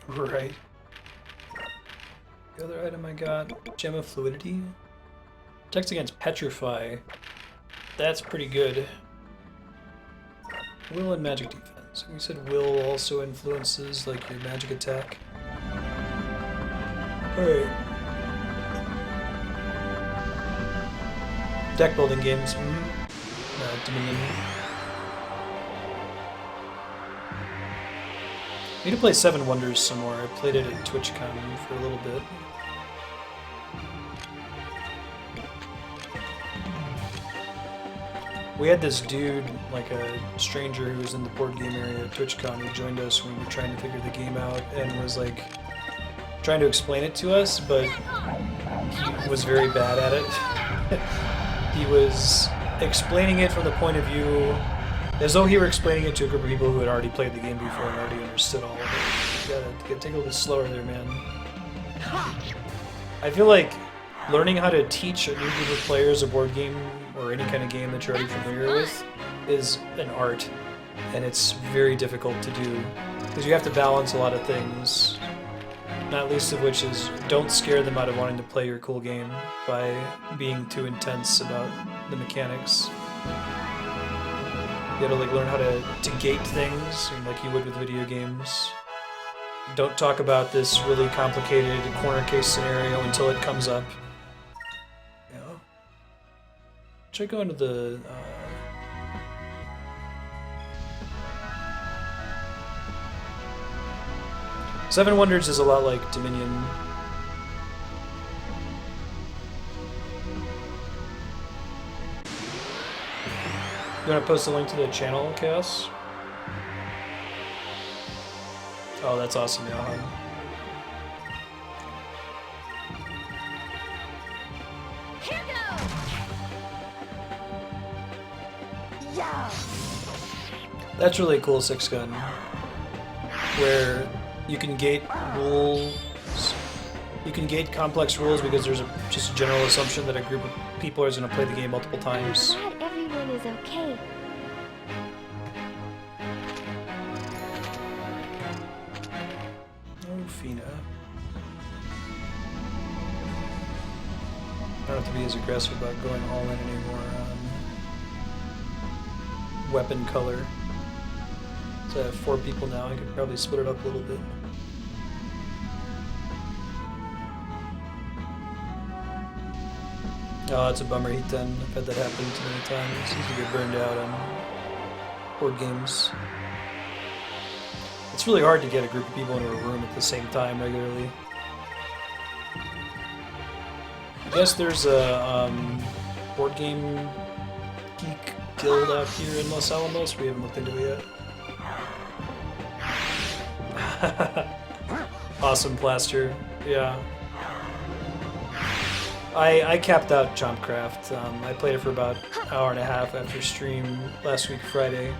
Right. The other item I got, Gem of Fluidity. Protects against Petrify. That's pretty good. Will and magic defense. We said will also influences like your magic attack. Alright. Deck building games. Dominion. I need to play Seven Wonders some more. I played it at TwitchCon for a little bit. We had this dude, like a stranger who was in the board game area at TwitchCon, who joined us when we were trying to figure the game out and was like trying to explain it to us, but he was very bad at it. He was explaining it from the point of view as though he were explaining it to a group of people who had already played the game before and already understood all of it. You gotta take a little bit slower there, man. I feel like learning how to teach a new group of players a board game or any kind of game that you're already familiar with is an art, and it's very difficult to do because you have to balance a lot of things, not least of which is don't scare them out of wanting to play your cool game by being too intense about the mechanics. You gotta like learn how to gate things like you would with video games. Don't talk about this really complicated corner case scenario until it comes up. You know? Should I go into the Seven Wonders is a lot like Dominion. You want to post a link to the channel, Chaos? Oh, that's awesome, Johan. Here goes! Yeah! That's really cool, Six Gun. Where you can gate rules. You can gate complex rules because there's just a general assumption that a group of people is going to play the game multiple times. I'm glad everyone is okay. Oh, Fina. I don't have to be as aggressive about going all in anymore on weapon color. So I have 4 people now, I could probably split it up a little bit. Oh, that's a bummer, Heat 10. I've had that happen too many times. Seems to get burned out on board games. It's really hard to get a group of people into a room at the same time regularly. I guess there's a board game geek guild out here in Los Alamos. We haven't looked into it yet. Awesome plaster, yeah. I capped out Chompcraft. I played it for about an hour and a half after stream last week Friday.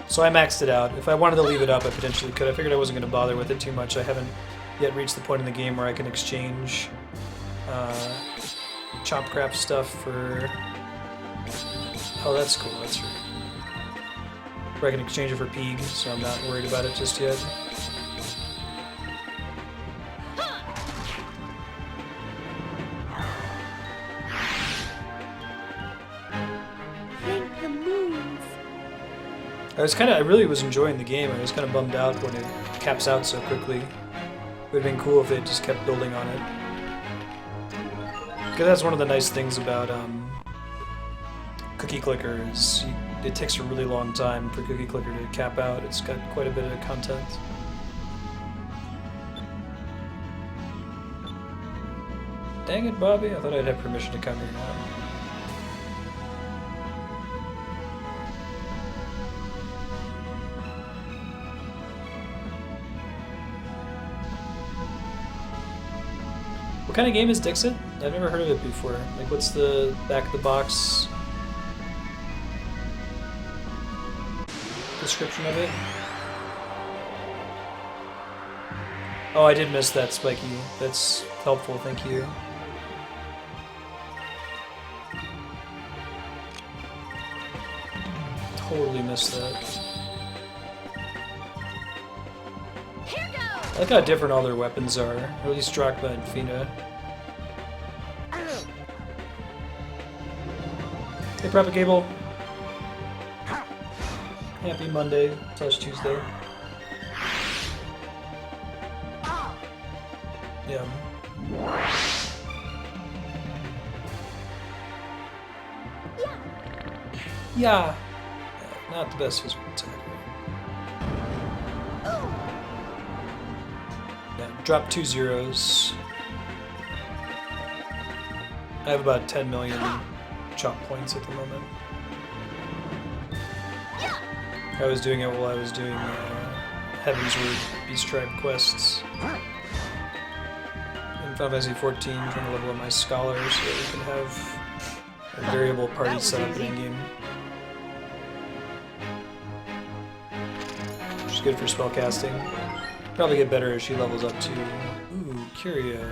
So I maxed it out. If I wanted to leave it up, I potentially could. I figured I wasn't going to bother with it too much. I haven't yet reached the point in the game where I can exchange Chompcraft stuff for... Oh, that's cool. That's right. Where I can exchange it for Peeg, so I'm not worried about it just yet. Thank the moons. I really was enjoying the game. I was kind of bummed out when it caps out so quickly. It would have been cool if it just kept building on it. Because that's one of the nice things about Cookie Clicker is it takes a really long time for Cookie Clicker to cap out. It's got quite a bit of content. Dang it, Bobby. I thought I'd have permission to come here now. What kind of game is Dixit? I've never heard of it before. Like, what's the back of the box description of it? Oh, I did miss that, Spiky. That's helpful, thank you. Totally missed that. I like how different all their weapons are, or at least Drachma and Fina. Hey, Propagable. Happy Monday / Tuesday. Yeah. Yeah. Not the best physical attack. Yeah, drop 2 zeros. I have about 10 million chop points at the moment. I was doing it while I was doing Heavensward Beast Tribe quests. In Final Fantasy 14, trying to level up my Scholar so that we can have a variable party set up in-game. Which is good for spellcasting. Probably get better as she levels up to... Ooh, Curia.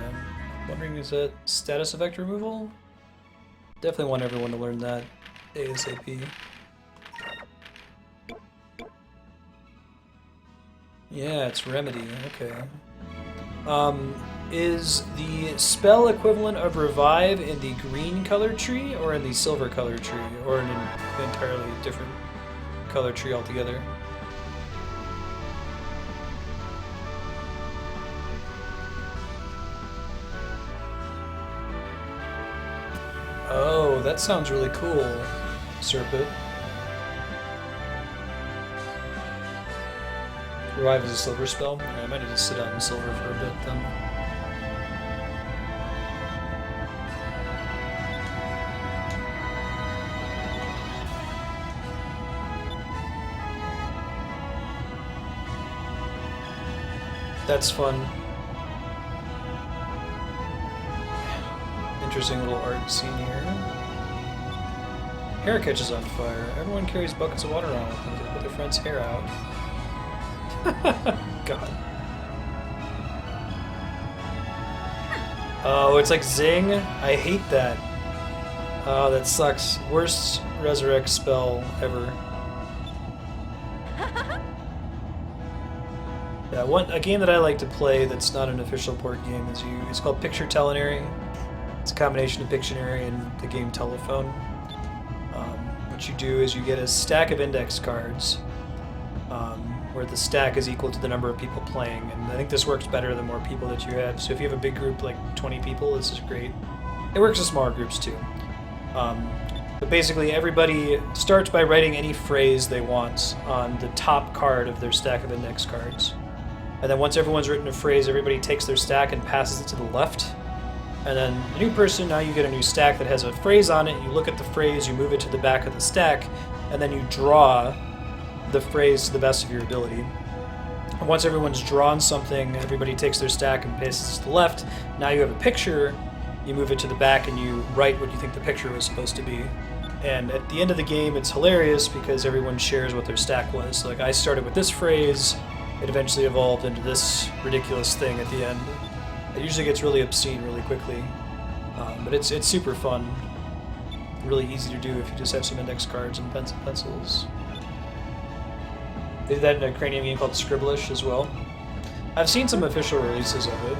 I'm wondering, is that status effect removal? Definitely want everyone to learn that ASAP. Yeah, it's Remedy, okay. Is the spell equivalent of Revive in the green color tree, or in the silver color tree, or in an entirely different color tree altogether? Oh, that sounds really cool, Serpent. Revive is a silver spell? I might need to sit out in silver for a bit then. That's fun. Interesting little art scene here. Hair catches on fire. Everyone carries buckets of water around with them to put their friend's hair out. God. Oh, it's like Zing? I hate that. Oh, that sucks. Worst resurrect spell ever. Yeah, a game that I like to play that's not an official port game is it's called Picture Telenary. It's a combination of Pictionary and the game Telephone. What you do is you get a stack of index cards, where the stack is equal to the number of people playing, and I think this works better the more people that you have. So if you have a big group, like 20 people, this is great. It works in smaller groups too. But basically everybody starts by writing any phrase they want on the top card of their stack of index cards. And then once everyone's written a phrase, everybody takes their stack and passes it to the left. And then the new person, now you get a new stack that has a phrase on it. You look at the phrase, you move it to the back of the stack, and then you draw the phrase to the best of your ability. And once everyone's drawn something, everybody takes their stack and pastes it to the left. Now you have a picture, you move it to the back, and you write what you think the picture was supposed to be. And at the end of the game, it's hilarious because everyone shares what their stack was. So, like, I started with this phrase, it eventually evolved into this ridiculous thing at the end. It usually gets really obscene really quickly, but it's super fun. Really easy to do if you just have some index cards and pencils. They did that in a Cranium game called Scribblish as well. I've seen some official releases of it.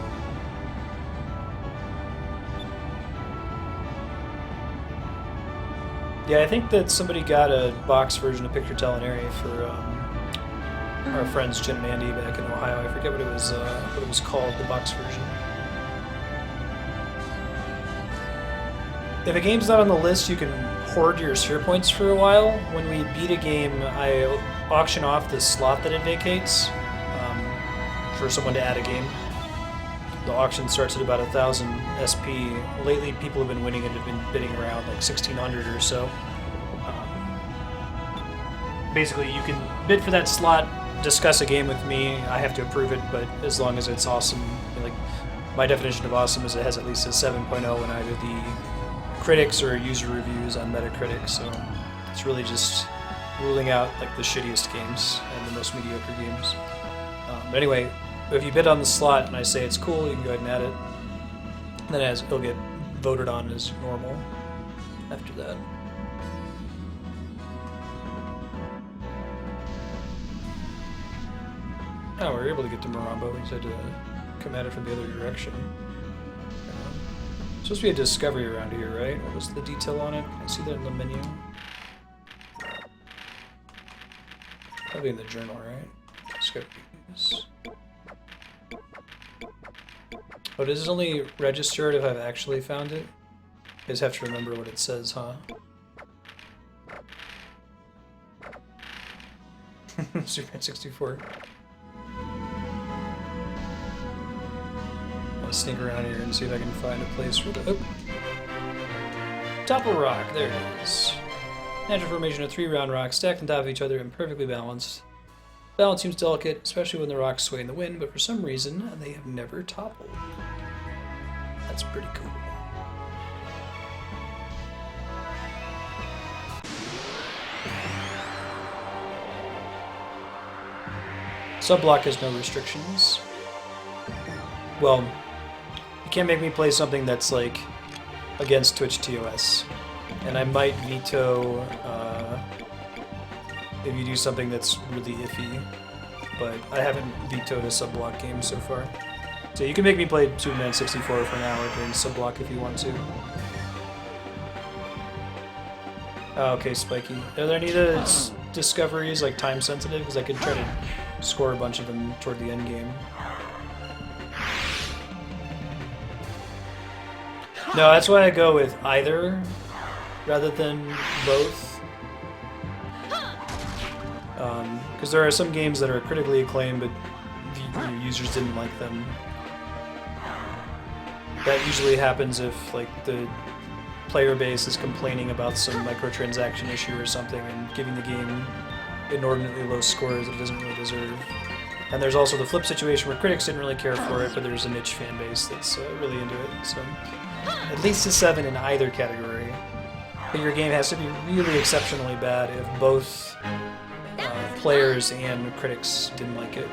Yeah, I think that somebody got a box version of Picture Telenary for our friends Jen and Andy back in Ohio. I forget what it was called, the box version. If a game's not on the list, you can hoard your sphere points for a while. When we beat a game, I auction off the slot that it vacates for someone to add a game. The auction starts at about 1,000 SP. Lately, people have been winning it, have been bidding around like 1,600 or so. Basically, you can bid for that slot, discuss a game with me. I have to approve it, but as long as it's awesome, like my definition of awesome is it has at least a 7.0 in either the critics or user reviews on Metacritic. So it's really just ruling out like the shittiest games and the most mediocre games. But anyway, if you bid on the slot and I say it's cool, you can go ahead and add it. And then it'll get voted on as normal after that. Oh, we were able to get to Maramba. We just had to come at it from the other direction. Supposed to be a discovery around here, right? What was the detail on it? Can I see that in the menu? Probably in the journal, right? Discoveries. Oh, does this only register it if I've actually found it? You guys have to remember what it says, huh? Superman 64. I'll sneak around here and see if I can find a place for the... Oh! Topple rock, there it is. Natural formation of 3 round rocks stacked on top of each other and perfectly balanced. Balance seems delicate, especially when the rocks sway in the wind, but for some reason, they have never toppled. That's pretty cool. Subblock has no restrictions. Well, you can't make me play something that's like against Twitch TOS. And I might veto if you do something that's really iffy, but I haven't vetoed a subblock game so far. So you can make me play Superman 64 for an hour during subblock if you want to. Oh, okay, Spiky. Are there any discoveries like time sensitive? Because I could try to score a bunch of them toward the end game. No, that's why I go with either rather than both. Because there are some games that are critically acclaimed, but your users didn't like them. That usually happens if like the player base is complaining about some microtransaction issue or something and giving the game inordinately low scores that it doesn't really deserve. And there's also the flip situation where critics didn't really care for it, but there's a niche fan base that's really into it. So at least a 7 in either category. But your game has to be really exceptionally bad if both players and critics didn't like it.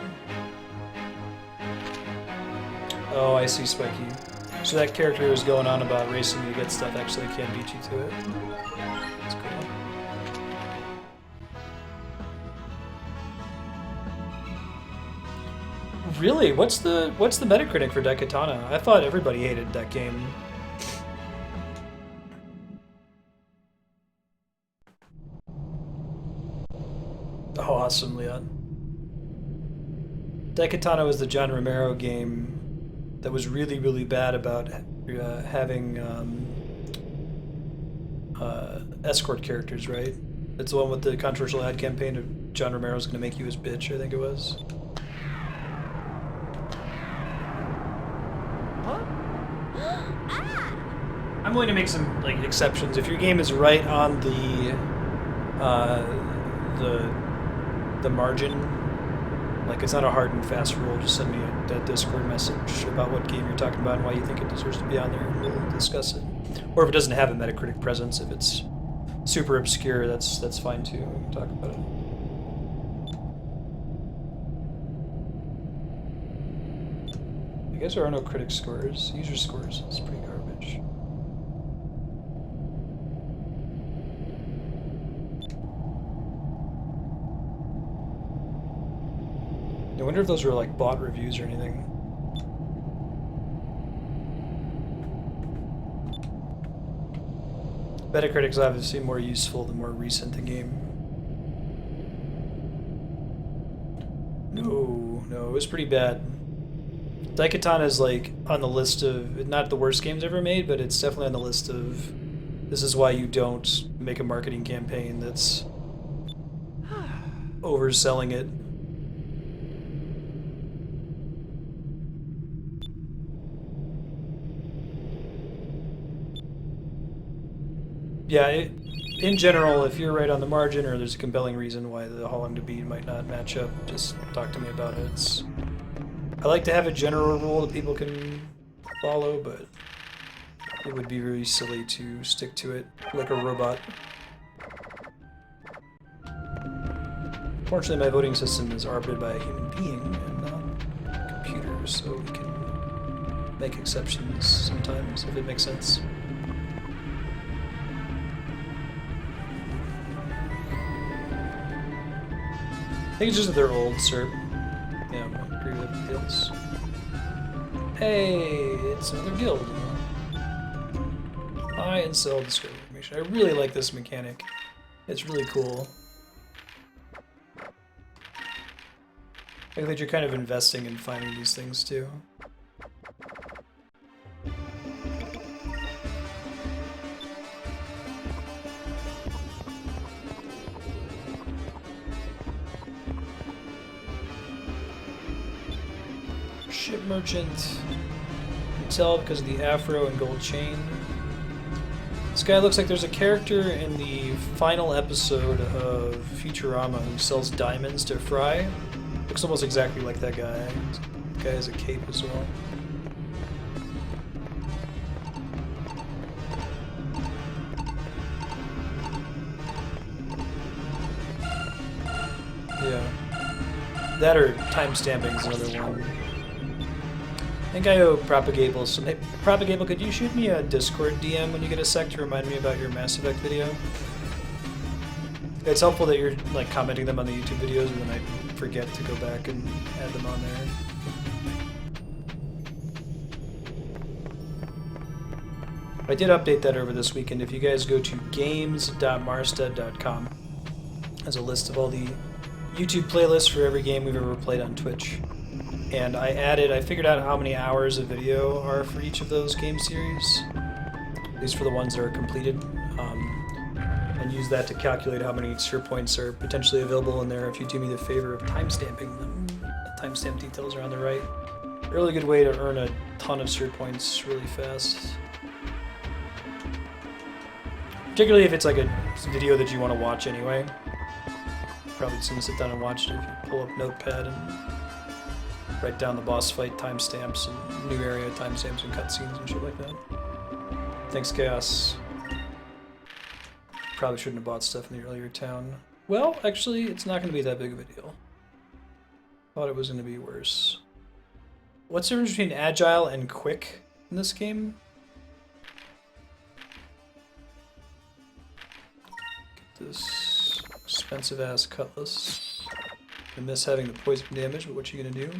Oh, I see, Spiky. So that character was going on about racing you to get stuff actually can beat you to it. That's cool. Really? What's the Metacritic for Daikatana? I thought everybody hated that game. Oh, awesome, Leon. Daikatana was the John Romero game that was really, really bad about having escort characters, right? It's the one with the controversial ad campaign of John Romero's gonna make you his bitch, I think it was. I'm going to make some like exceptions. If your game is right on the margin, like it's not a hard and fast rule, just send me a Discord message about what game you're talking about and why you think it deserves to be on there, and we'll discuss it. Or if it doesn't have a Metacritic presence, if it's super obscure, that's fine too. We can talk about it. I guess there are no critic scores. User scores is pretty garbage. I wonder if those were like bot reviews or anything. Metacritic's obviously more useful the more recent the game. No, it was pretty bad. Daikatana is like on the list of, not the worst games ever made, but it's definitely on the list of, this is why you don't make a marketing campaign that's overselling it. Yeah, in general, if you're right on the margin or there's a compelling reason why the How Long to Beat might not match up, just talk to me about it. I like to have a general rule that people can follow, but it would be really silly to stick to it like a robot. Fortunately, my voting system is arbitered by a human being and not a computer, so we can make exceptions sometimes if it makes sense. I think it's just that they're old, sir. Yeah, I agree with everybody else. Hey, it's another guild. Buy and sell discovery information. I really like this mechanic. It's really cool. I think that you're kind of investing in finding these things too. Ship merchant. You can tell because of the afro and gold chain. This guy looks like there's a character in the final episode of Futurama who sells diamonds to Fry. Looks almost exactly like that guy. The guy has a cape as well. Yeah. That or timestamping is another one. I think I owe Propagable some. Hey, Propagable, could you shoot me a Discord DM when you get a sec to remind me about your Mass Effect video? It's helpful that you're like commenting them on the YouTube videos, and then I forget to go back and add them on there. I did update that over this weekend. If you guys go to games.marstead.com, there's a list of all the YouTube playlists for every game we've ever played on Twitch. And I figured out how many hours of video are for each of those game series, at least for the ones that are completed, and use that to calculate how many SIR points are potentially available in there if you do me the favor of timestamping them. The timestamp details are on the right. A really good way to earn a ton of SIR points really fast. Particularly if it's like a video that you want to watch anyway. Probably just gonna sit down and watch it if you pull up Notepad and write down the boss fight timestamps and new area timestamps and cutscenes and shit like that. Thanks, Chaos. Probably shouldn't have bought stuff in the earlier town. Well, actually, it's not going to be that big of a deal. Thought it was going to be worse. What's the difference between agile and quick in this game? Get this expensive-ass cutlass. I miss having the poison damage, but what you going to do?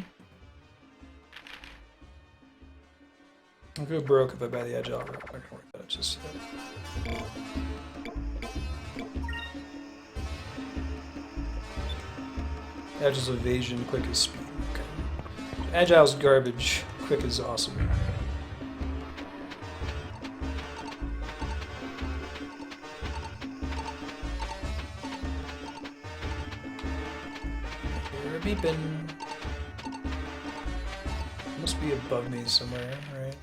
I'll go broke if I buy the agile. I'm not gonna worry about it just yet. Agile's evasion, quick is speed. Okay. Agile's garbage. Quick is awesome. You're beeping. Must be above me somewhere, right?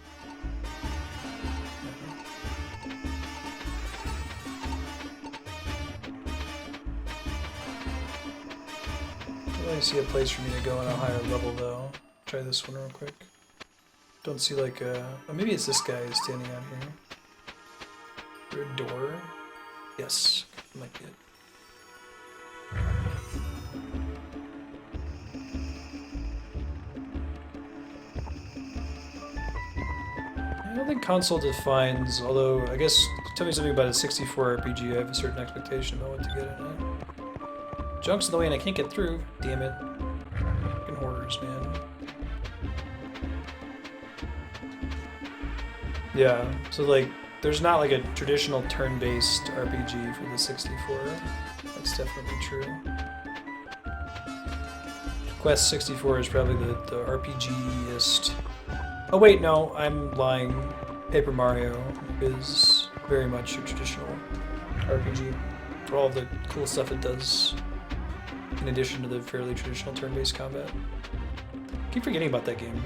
I see a place for me to go on a higher level though. Try this one real quick. Don't see like a... Oh, maybe it's this guy who's standing out here. Is there a door? Yes, might be it. I don't think console defines, although I guess tell me something about a 64 RPG, I have a certain expectation about what to get in it. Junk's in the way and I can't get through. Damn it. Fucking hoarders, man. Yeah, so like, there's not like a traditional turn-based RPG for the 64. That's definitely true. Quest 64 is probably the RPG-est. Oh wait, no, I'm lying. Paper Mario is very much a traditional RPG for all the cool stuff it does. In addition to the fairly traditional turn-based combat. I keep forgetting about that game.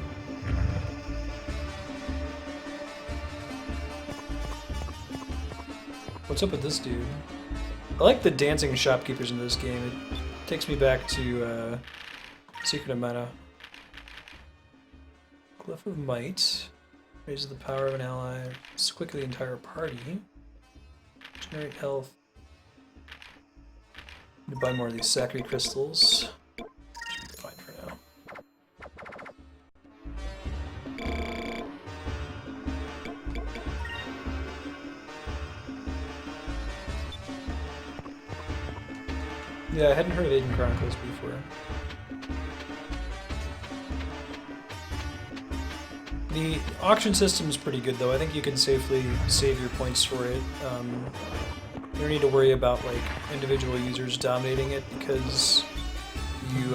What's up with this dude? I like the dancing shopkeepers in this game. It takes me back to Secret of Mana. Glyph of Might. Raises the power of an ally. Let's quickly the entire party. Generate health. Need to buy more of these Sacred Crystals. Should be fine for now. Yeah, I hadn't heard of Aiden Chronicles before. The auction system is pretty good though. I think you can safely save your points for it. You don't need to worry about like individual users dominating it because you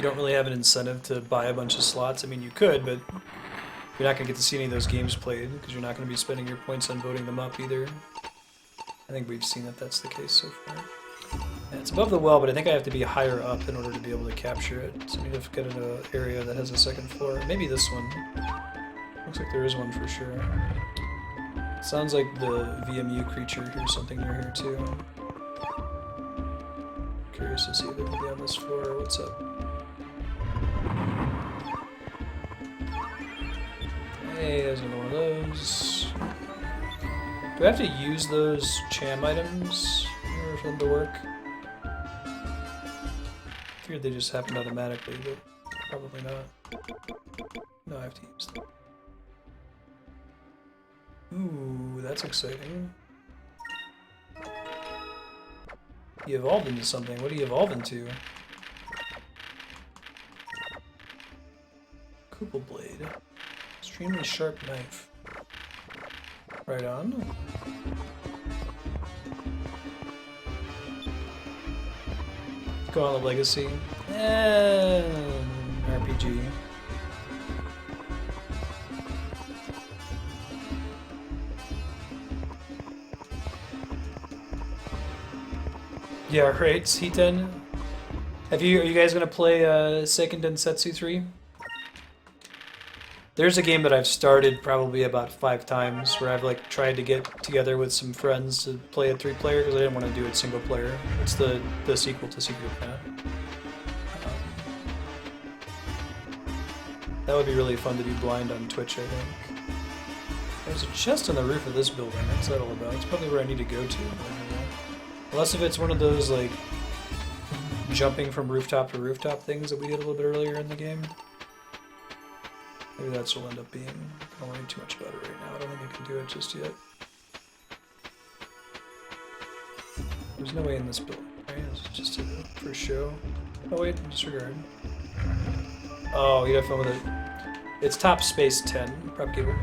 don't really have an incentive to buy a bunch of slots. I mean, you could, but you're not going to get to see any of those games played because you're not going to be spending your points on voting them up either. I think we've seen that that's the case so far. Yeah, it's above the well, but I think I have to be higher up in order to be able to capture it. So I need to get into an area that has a second floor. Maybe this one. Looks like there is one for sure. Sounds like the VMU creature here's something near here too. Curious to see if it can be on this floor. What's up? Hey, there's another one of those. Do I have to use those cham items in order for them to work? I figured they just happened automatically, but probably not. No, I have to use them. Ooh, that's exciting. You evolved into something. What do you evolve into? Koopa Blade. Extremely sharp knife. Right on. Go on the Legacy. RPG. Yeah, right, C10. Are you guys gonna play Seiken Densetsu 3? There's a game that I've started probably about 5 times where I've like tried to get together with some friends to play it 3-player because I didn't want to do it single player. It's the sequel to Secret of Mana. That would be really fun to do blind on Twitch, I think. There's a chest on the roof of this building. What's that all about? It's probably where I need to go to. Unless if it's one of those, like, jumping from rooftop to rooftop things that we did a little bit earlier in the game. Maybe that's what it'll end up being. I don't worry too much about it right now. I don't think I can do it just yet. There's no way in this building, right? It's just for show. Oh wait, disregard. Oh, you'd have fun with it. It's top space 10, prop cable.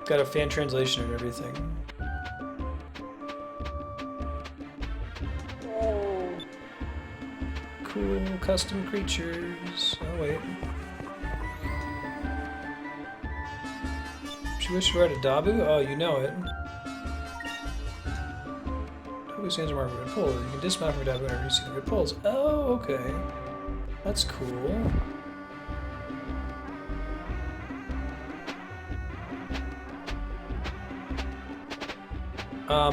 Got a fan translation and everything. cool custom creatures. Oh wait. She wished to ride a Dabu? Oh, you know it. Dabu stands a mark for good pulls. You can dismount from a Dabu whenever you see the good pulls. Oh, okay. That's cool.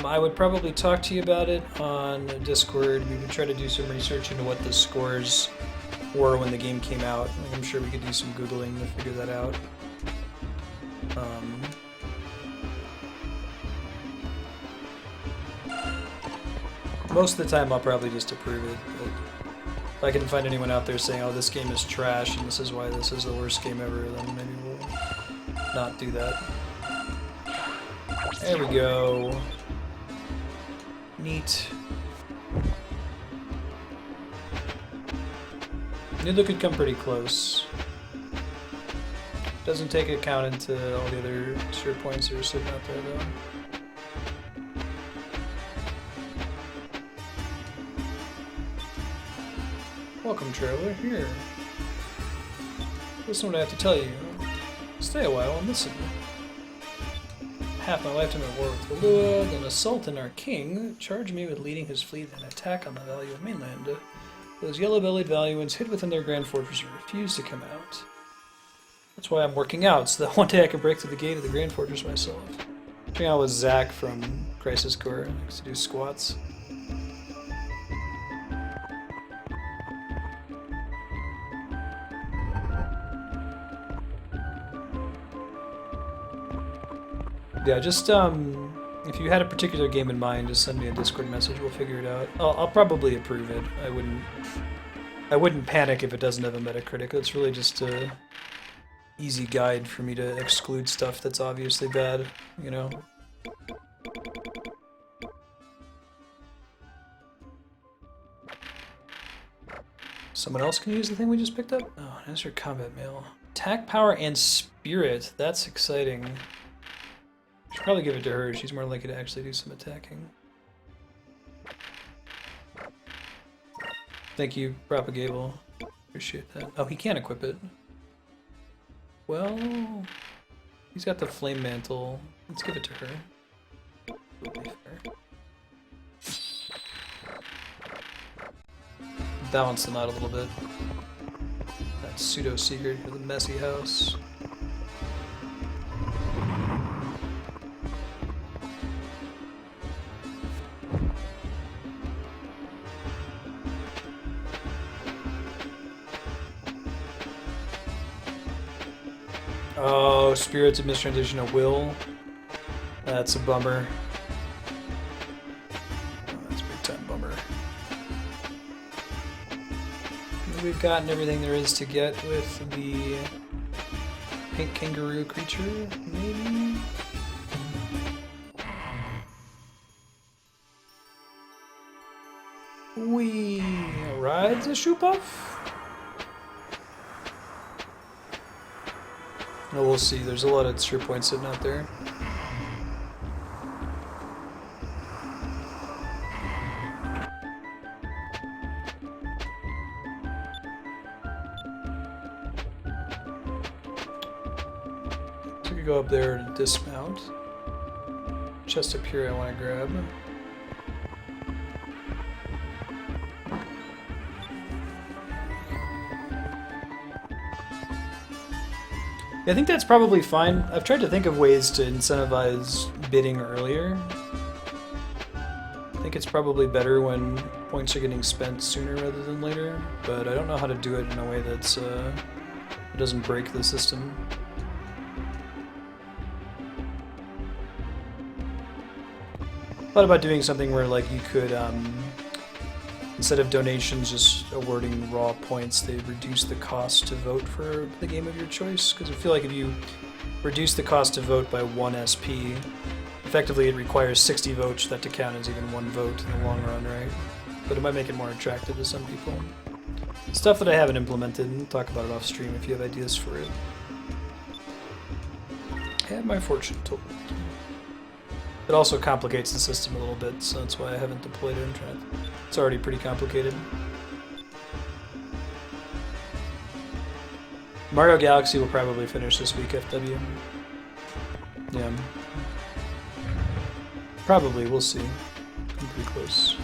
I would probably talk to you about it on Discord. We would try to do some research into what the scores were when the game came out. Like, I'm sure we could do some Googling to figure that out. Most of the time I'll probably just approve it, but if I can find anyone out there saying, oh, this game is trash and this is why this is the worst game ever, then maybe we'll not do that. There we go. Neat. Nidla could come pretty close. Doesn't take account into all the other sure points that are sitting out there, though. Welcome, traveler. Here. Listen to what I have to tell you. Stay a while and listen. Half my lifetime at war with Valua, then a sultan, our king, charged me with leading his fleet in an attack on the Valuan mainland. Those yellow-bellied Valuans hid within their grand fortress and refused to come out. That's why I'm working out, so that one day I can break through the gate of the grand fortress myself. Working out with Zach from Crisis Core. He likes to do squats. Yeah, just, if you had a particular game in mind, just send me a Discord message, we'll figure it out. I'll probably approve it. I wouldn't panic if it doesn't have a Metacritic. It's really just a easy guide for me to exclude stuff that's obviously bad, you know? Someone else can use the thing we just picked up? Oh, Nasr combat mail. Attack power and spirit. That's exciting. Should probably give it to her. She's more likely to actually do some attacking. Thank you, Propagable. Appreciate that. Oh, he can't equip it. Well, he's got the flame mantle. Let's give it to her. That'll be fair. Balance them out a little bit. That pseudo secret for the messy house. Oh, spirits of mistransition of will. That's a bummer. Oh, that's a big time bummer. We've gotten everything there is to get with the pink kangaroo creature, maybe? We ride the shoe puff? Oh, we'll see. There's a lot of sure points sitting out there. So we could go up there to dismount. Chest up here I want to grab. I think that's probably fine. I've tried to think of ways to incentivize bidding earlier. I think it's probably better when points are getting spent sooner rather than later, but I don't know how to do it in a way that's that doesn't break the system. Thought about doing something where like you could instead of donations just awarding raw points, they reduce the cost to vote for the game of your choice. Because I feel like if you reduce the cost to vote by 1 SP, effectively it requires 60 votes for that to count as even 1 vote in the long run, right? But it might make it more attractive to some people. Stuff that I haven't implemented, and we'll talk about it off stream if you have ideas for it. I had my fortune told. It also complicates the system a little bit, so that's why I haven't deployed it. It's already pretty complicated. Mario Galaxy will probably finish this week, FW. Yeah. Probably, we'll see. I'm pretty close.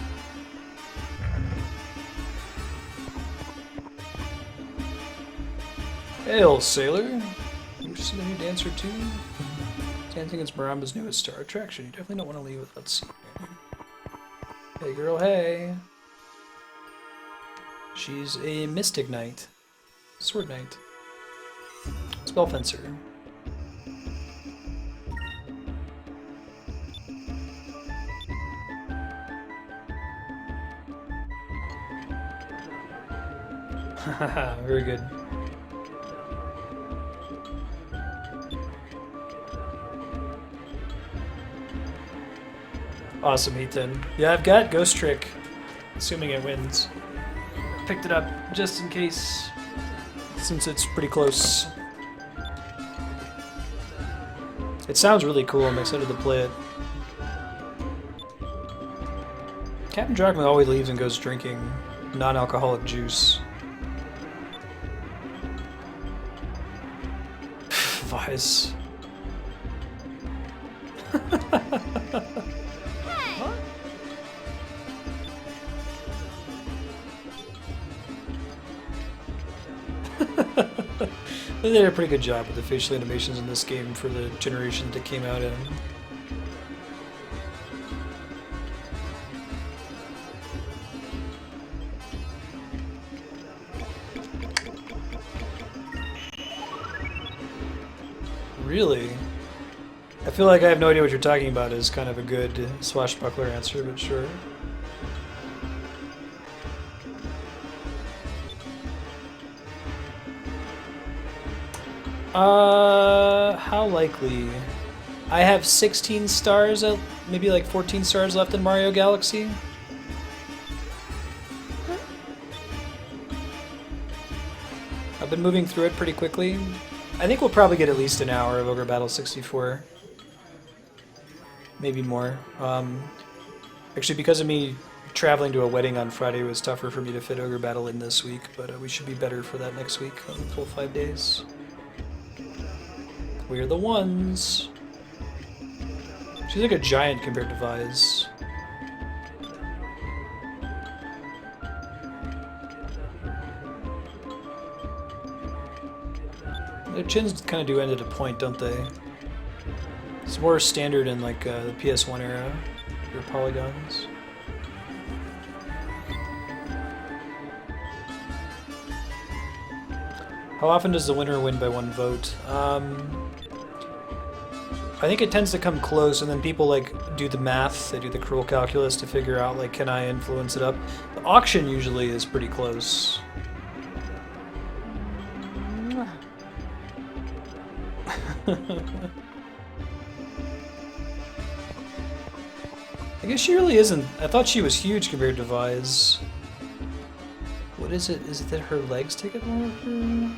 Hail, sailor! You see the new dancer too? Dancing is Maramba's newest star attraction. You definitely don't want to leave without seeing her. Hey girl, hey! She's a mystic knight. Sword knight. Spell fencer. Haha, very good. Awesome, Ethan. Yeah, I've got Ghost Trick, assuming it wins. Picked it up just in case, since it's pretty close. It sounds really cool. I'm excited to play it. Captain Drachma always leaves and goes drinking non-alcoholic juice. Vice. They did a pretty good job with the facial animations in this game for the generation that it came out in. Really? I feel like I have no idea what you're talking about is kind of a good swashbuckler answer, but sure. How likely? I have 16 stars, maybe like 14 stars left in Mario Galaxy. I've been moving through it pretty quickly. I think we'll probably get at least an hour of Ogre Battle 64. Maybe more. Actually, because of me traveling to a wedding on Friday, it was tougher for me to fit Ogre Battle in this week, but we should be better for that next week on the full 5 days. We're the ones. She's like a giant compared to Vise. Their chins kind of do end at a point, don't they? It's more standard in like the PS1 era, your polygons. How often does the winner win by 1 vote? I think it tends to come close, and then people like do the math, they do the cruel calculus to figure out like, can I influence it up? The auction usually is pretty close. I guess she really isn't. I thought she was huge compared to Vise. What is it? Is it that her legs take up more of her?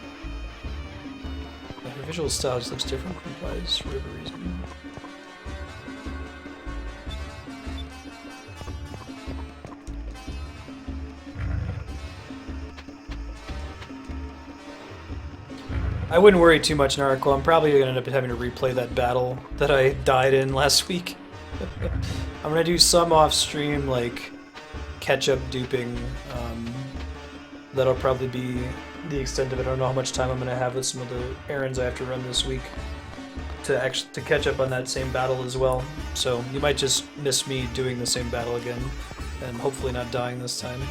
Her visual style just looks different from Vise for whatever reason. I wouldn't worry too much, Narco. I'm probably going to end up having to replay that battle that I died in last week. I'm going to do some off-stream, like, catch-up duping. That'll probably be the extent of it. I don't know how much time I'm going to have with some of the errands I have to run this week to catch up on that same battle as well. So you might just miss me doing the same battle again, and hopefully not dying this time.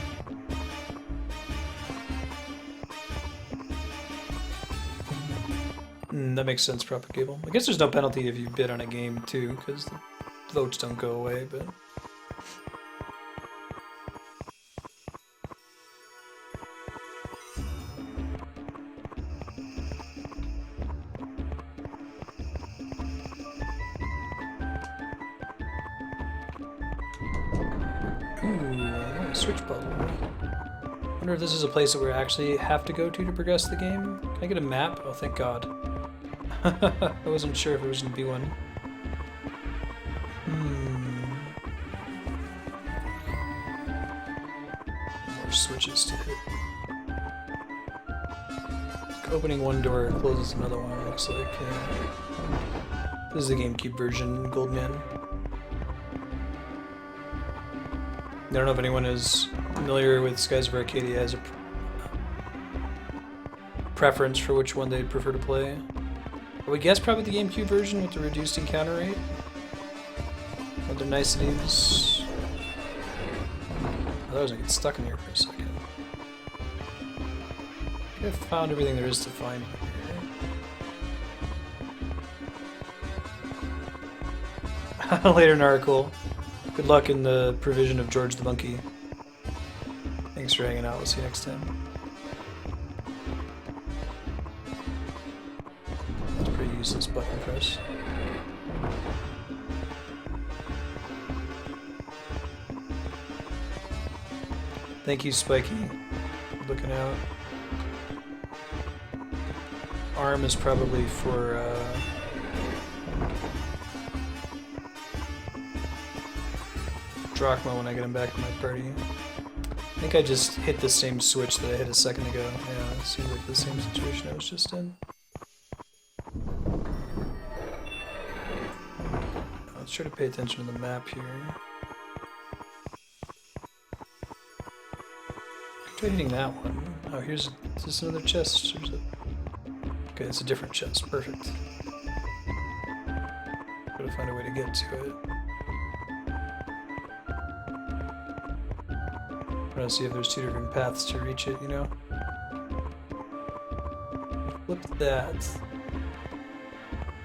That makes sense, Propagable. I guess there's no penalty if you bid on a game, too, because the votes don't go away, but... Ooh, switch bubble. I wonder if this is a place that we actually have to go to progress the game. Can I get a map? Oh, thank God. I wasn't sure if there was going to be one. More switches to hit. opening one door closes another one, it looks like. Yeah. This is the GameCube version, Goldman. I don't know if anyone is familiar with Skies of Arcadia as a preference for which one they'd prefer to play. I would guess probably the GameCube version with the reduced encounter rate. Other niceties. Otherwise I get stuck in here for a second. I think I've found everything there is to find here. Later in article. Good luck in the provision of George the Monkey. Thanks for hanging out. We'll see you next time. That's a pretty useless button press. Thank you, Spiky. Looking out. Arm is probably for Drachma when I get him back to my party. I think I just hit the same switch that I hit a second ago. Yeah, it seems like the same situation I was just in. Let's try to pay attention to the map here. Try hitting that one. Oh, is this another chest? Or is it... Okay, it's a different chest. Perfect. Gotta find a way to get to it. I'm trying to see if there's two different paths to reach it, you know? Flip that.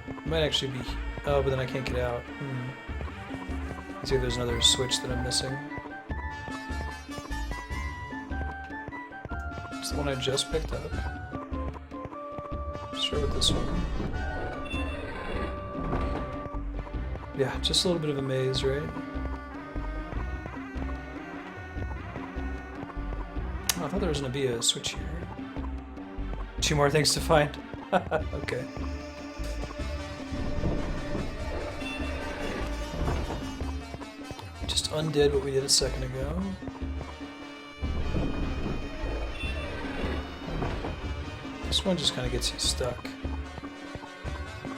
It might actually be... Oh, but then I can't get out. Let's see if there's another switch that I'm missing. It's the one I just picked up. Let's start with this one. Yeah, just a little bit of a maze, right? Oh, I thought there was going to be a switch here. 2 more things to find. Okay. Just undid what we did a second ago. This one just kind of gets you stuck.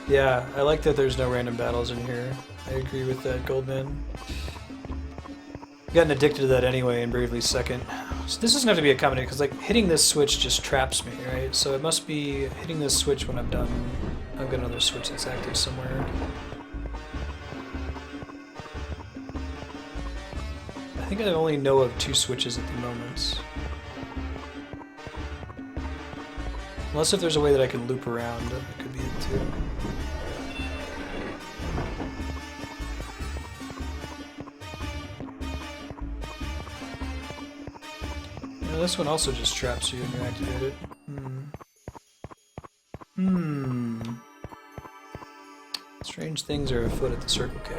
Yeah, I like that there's no random battles in here. I agree with that, Goldman. Gotten addicted to that anyway in Bravely Second. So this doesn't have to be a combination, because like hitting this switch just traps me, right? So it must be hitting this switch when I'm done. I've got another switch that's active somewhere. I think I only know of 2 switches at the moment. Unless if there's a way that I can loop around, that could be it too. You know, this one also just traps you when you activate it. Strange things are afoot at the Circle K.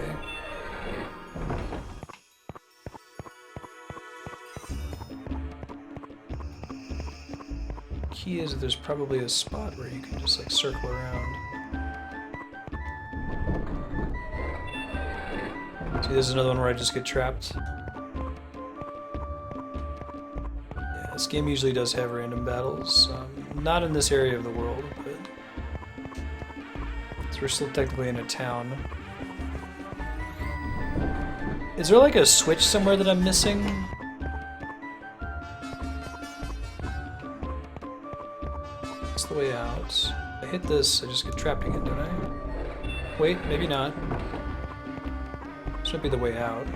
Key is that there's probably a spot where you can just like circle around. See, this is another one where I just get trapped. Yeah, this game usually does have random battles. Not in this area of the world, but so we're still technically in a town. Is there like a switch somewhere that I'm missing? That's the way out. I hit this, I just get trapped again, don't I? Wait, maybe not. This might be the way out.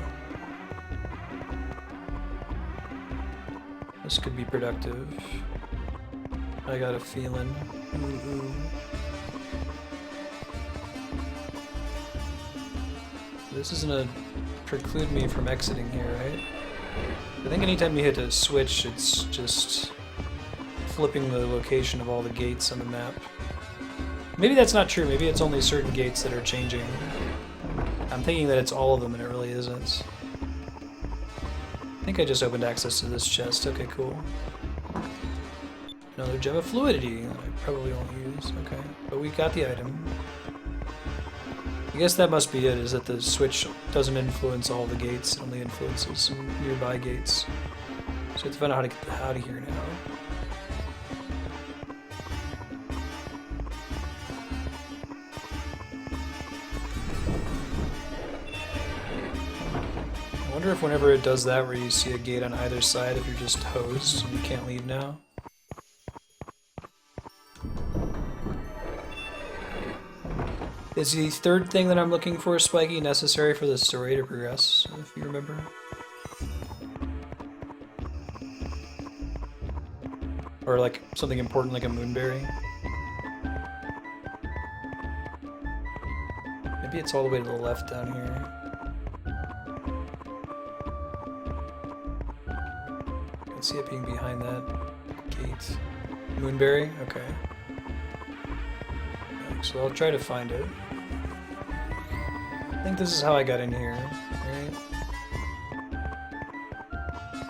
This could be productive. I got a feeling. This isn't gonna preclude me from exiting here, right? I think anytime you hit a switch, it's just flipping the location of all the gates on the map. Maybe that's not true. Maybe it's only certain gates that are changing. I'm thinking that it's all of them, and it really isn't. I think I just opened access to this chest. Okay, cool. Another gem of fluidity that I probably won't use. Okay, but we got the item. I guess that must be it, is that the switch doesn't influence all the gates, it only influences some nearby gates. So we have to find out how to get out of here now. wonder if whenever it does that where you see a gate on either side, if you're just hosed and you can't leave now. Is the third thing that I'm looking for, Spiky, necessary for the story to progress, if you remember? Or like something important like a moonberry? Maybe it's all the way to the left down here. I can see it being behind that gate. Moonberry? Okay. So I'll try to find it. I think this is how I got in here, right?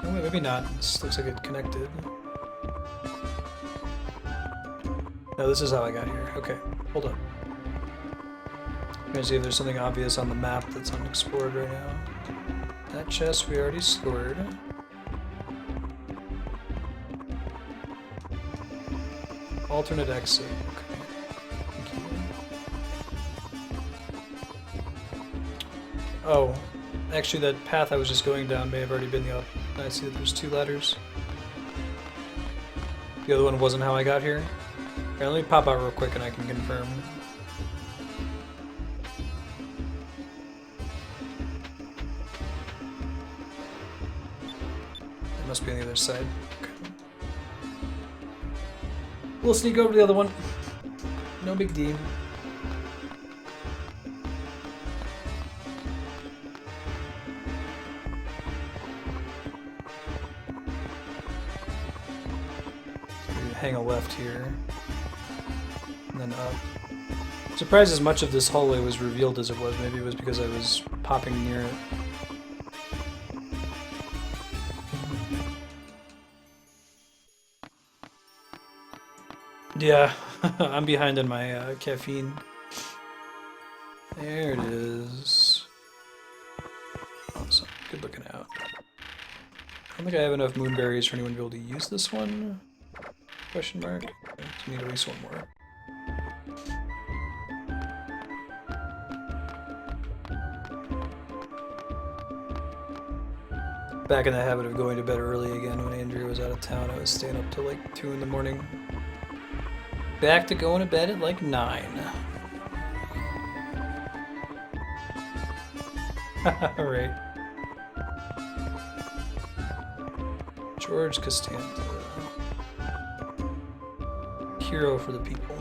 Oh wait, maybe not. This looks like it connected. No, this is how I got here. Okay, hold up. I'm gonna see if there's something obvious on the map that's unexplored right now. That chest we already scored. Alternate exit. Okay. Oh, actually that path I was just going down may have already been the other. I see that there's two ladders. The other one wasn't how I got here. Here, let me pop out real quick and I can confirm. It must be on the other side. Okay. We'll sneak over to the other one. No big deal. Hang a left here, and then up. I'm surprised as much of this hallway was revealed as it was. Maybe it was because I was popping near it. Yeah, I'm behind on my caffeine. There it is. Awesome. Good looking out. I don't think I have enough moonberries for anyone to be able to use this one. Question mark. I need at least one more. Back in the habit of going to bed early again when Andrea was out of town. I was staying up till like 2 in the morning. Back to going to bed at like 9. Alright. George Costanza. Hero for the people.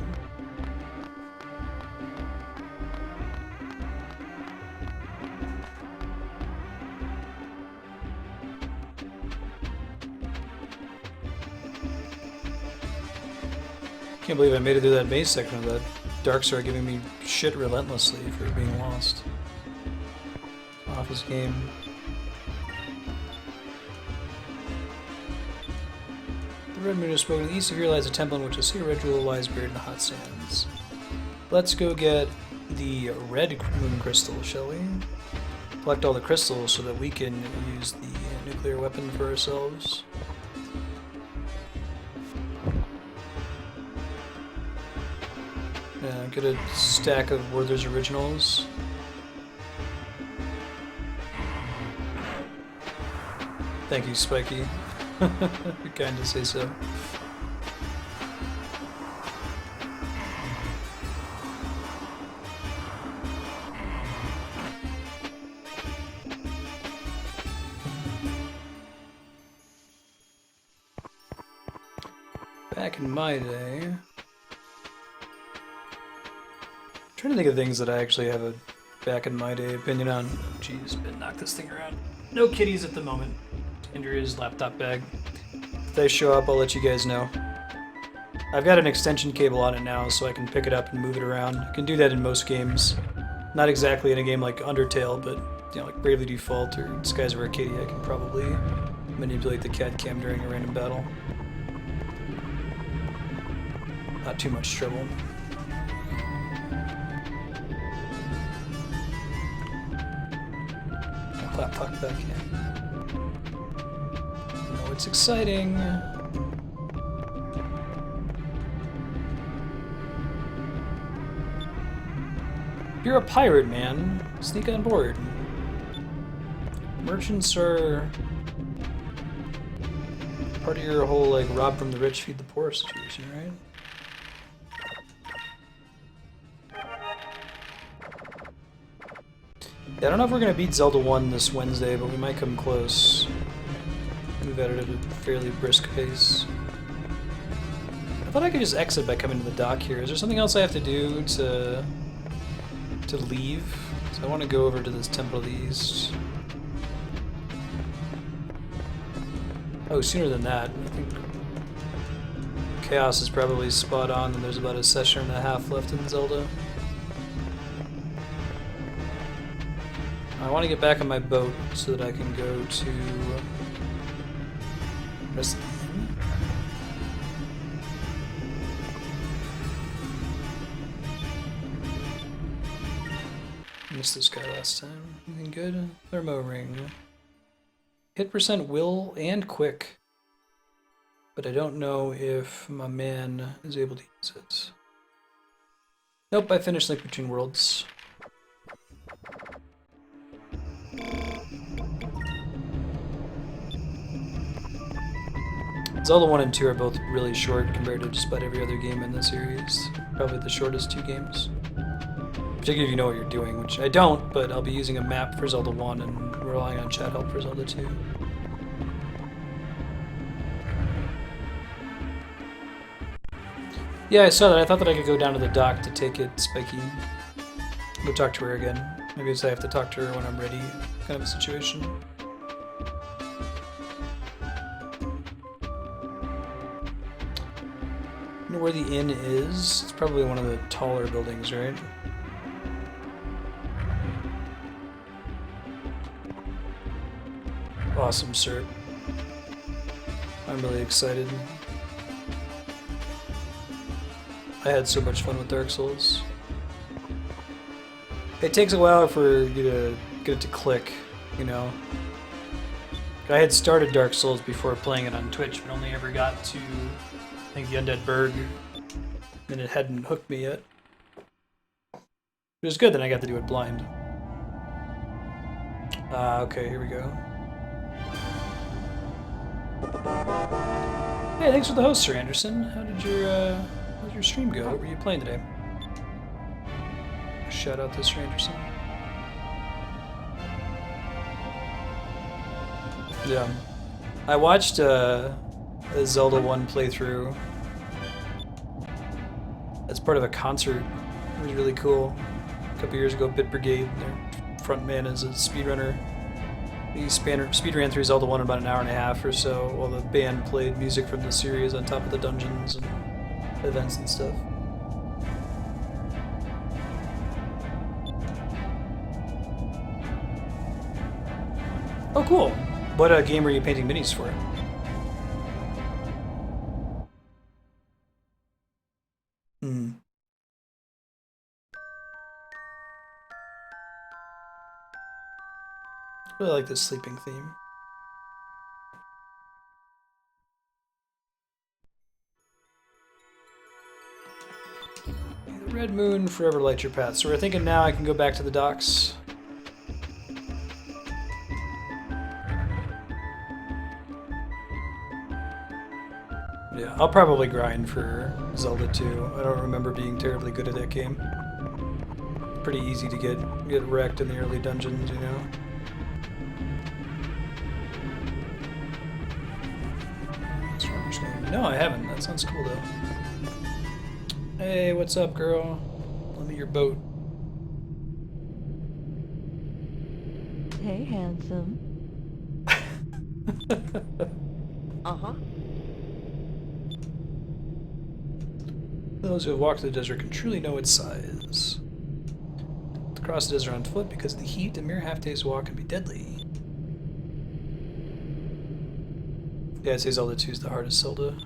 Can't believe I made it through that maze section of that. Darks are giving me shit relentlessly for being lost. Off his game. The Red Moon is spoken. To the east of here lies a temple in which a secret ritual lies buried in the hot sands. Let's go get the red moon crystal, shall we? Collect all the crystals so that we can use the nuclear weapon for ourselves. Get a stack of Werther's originals. Thank you, Spiky. You're kind to say so. Back in my day... I'm trying to think of things that I actually have a back in my day opinion on. Oh, jeez, been knock this thing around. No kitties at the moment. Andrea's laptop bag. If they show up, I'll let you guys know. I've got an extension cable on it now, so I can pick it up and move it around. I can do that in most games. Not exactly in a game like Undertale, but you know, like Bravely Default or Skies of Arcadia, I can probably manipulate the cat cam during a random battle. Not too much trouble. Laptop back in. Oh, it's exciting. You're a pirate, man. Sneak on board. Merchants are part of your whole like rob from the rich, feed the poor situation, right? Yeah, I don't know if we're gonna beat Zelda 1 this Wednesday, but we might come close. Move at it at a fairly brisk pace. I thought I could just exit by coming to the dock here. Is there something else I have to do to leave? So I want to go over to this Temple of the East. Oh, sooner than that. I think Chaos is probably spot on, and there's about a session and a half left in Zelda. I want to get back on my boat so that I can go to Marstead. Missed this guy last time. Anything good? Thermo ring. Hit percent will and quick, but I don't know if my man is able to use it. Nope, I finished Link Between Worlds. Zelda 1 and 2 are both really short compared to just about every other game in the series. Probably the shortest 2 games. Particularly if you know what you're doing, which I don't, but I'll be using a map for Zelda 1 and relying on chat help for Zelda 2. Yeah, I saw that. I thought that I could go down to the dock to take it, Spiky. Go talk to her again. Maybe it's I have to talk to her when I'm ready, kind of a situation. You know where the inn is? It's probably one of the taller buildings, right? Awesome, sir. I'm really excited. I had so much fun with Dark Souls. It takes a while for you to get it to click, you know. I had started Dark Souls before playing it on Twitch, but only ever got to, I think, the Undead Burg, and it hadn't hooked me yet. It was good that I got to do it blind. Okay, here we go. Hey, thanks for the host, Sir Anderson. How'd your stream go? What were you playing today? Shout out to Sir Anderson. Yeah. I watched a Zelda 1 playthrough as part of a concert. It was really cool. A couple years ago, Bit Brigade, their front man is a speedrunner. He speedran through Zelda 1 in about an hour and a half or so while the band played music from the series on top of the dungeons and events and stuff. Oh, cool. What game were you painting minis for? Hmm. I really like this sleeping theme. The red moon forever light your path. So we're thinking now I can go back to the docks. Yeah, I'll probably grind for Zelda 2. I don't remember being terribly good at that game. Pretty easy to get wrecked in the early dungeons, you know? No, I haven't. That sounds cool, though. Hey, what's up, girl? Lend me your boat. Hey, handsome. Uh-huh. Those who have walked the desert can truly know its size. To cross the desert on foot because of the heat, a mere half-day's walk can be deadly. Yeah, I'd say Zelda 2 is the hardest Zelda.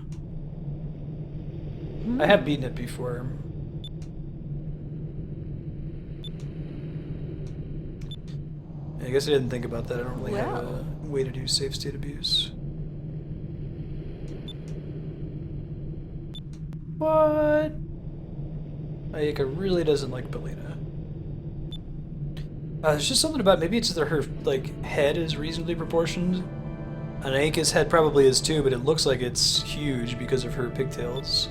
I have beaten it before. I guess I didn't think about that. I don't really have a way to do save state abuse. What? Ayaka really doesn't like Belina. There's just something about, maybe it's that her like head is reasonably proportioned. An Anka's head probably is too, but it looks like it's huge because of her pigtails.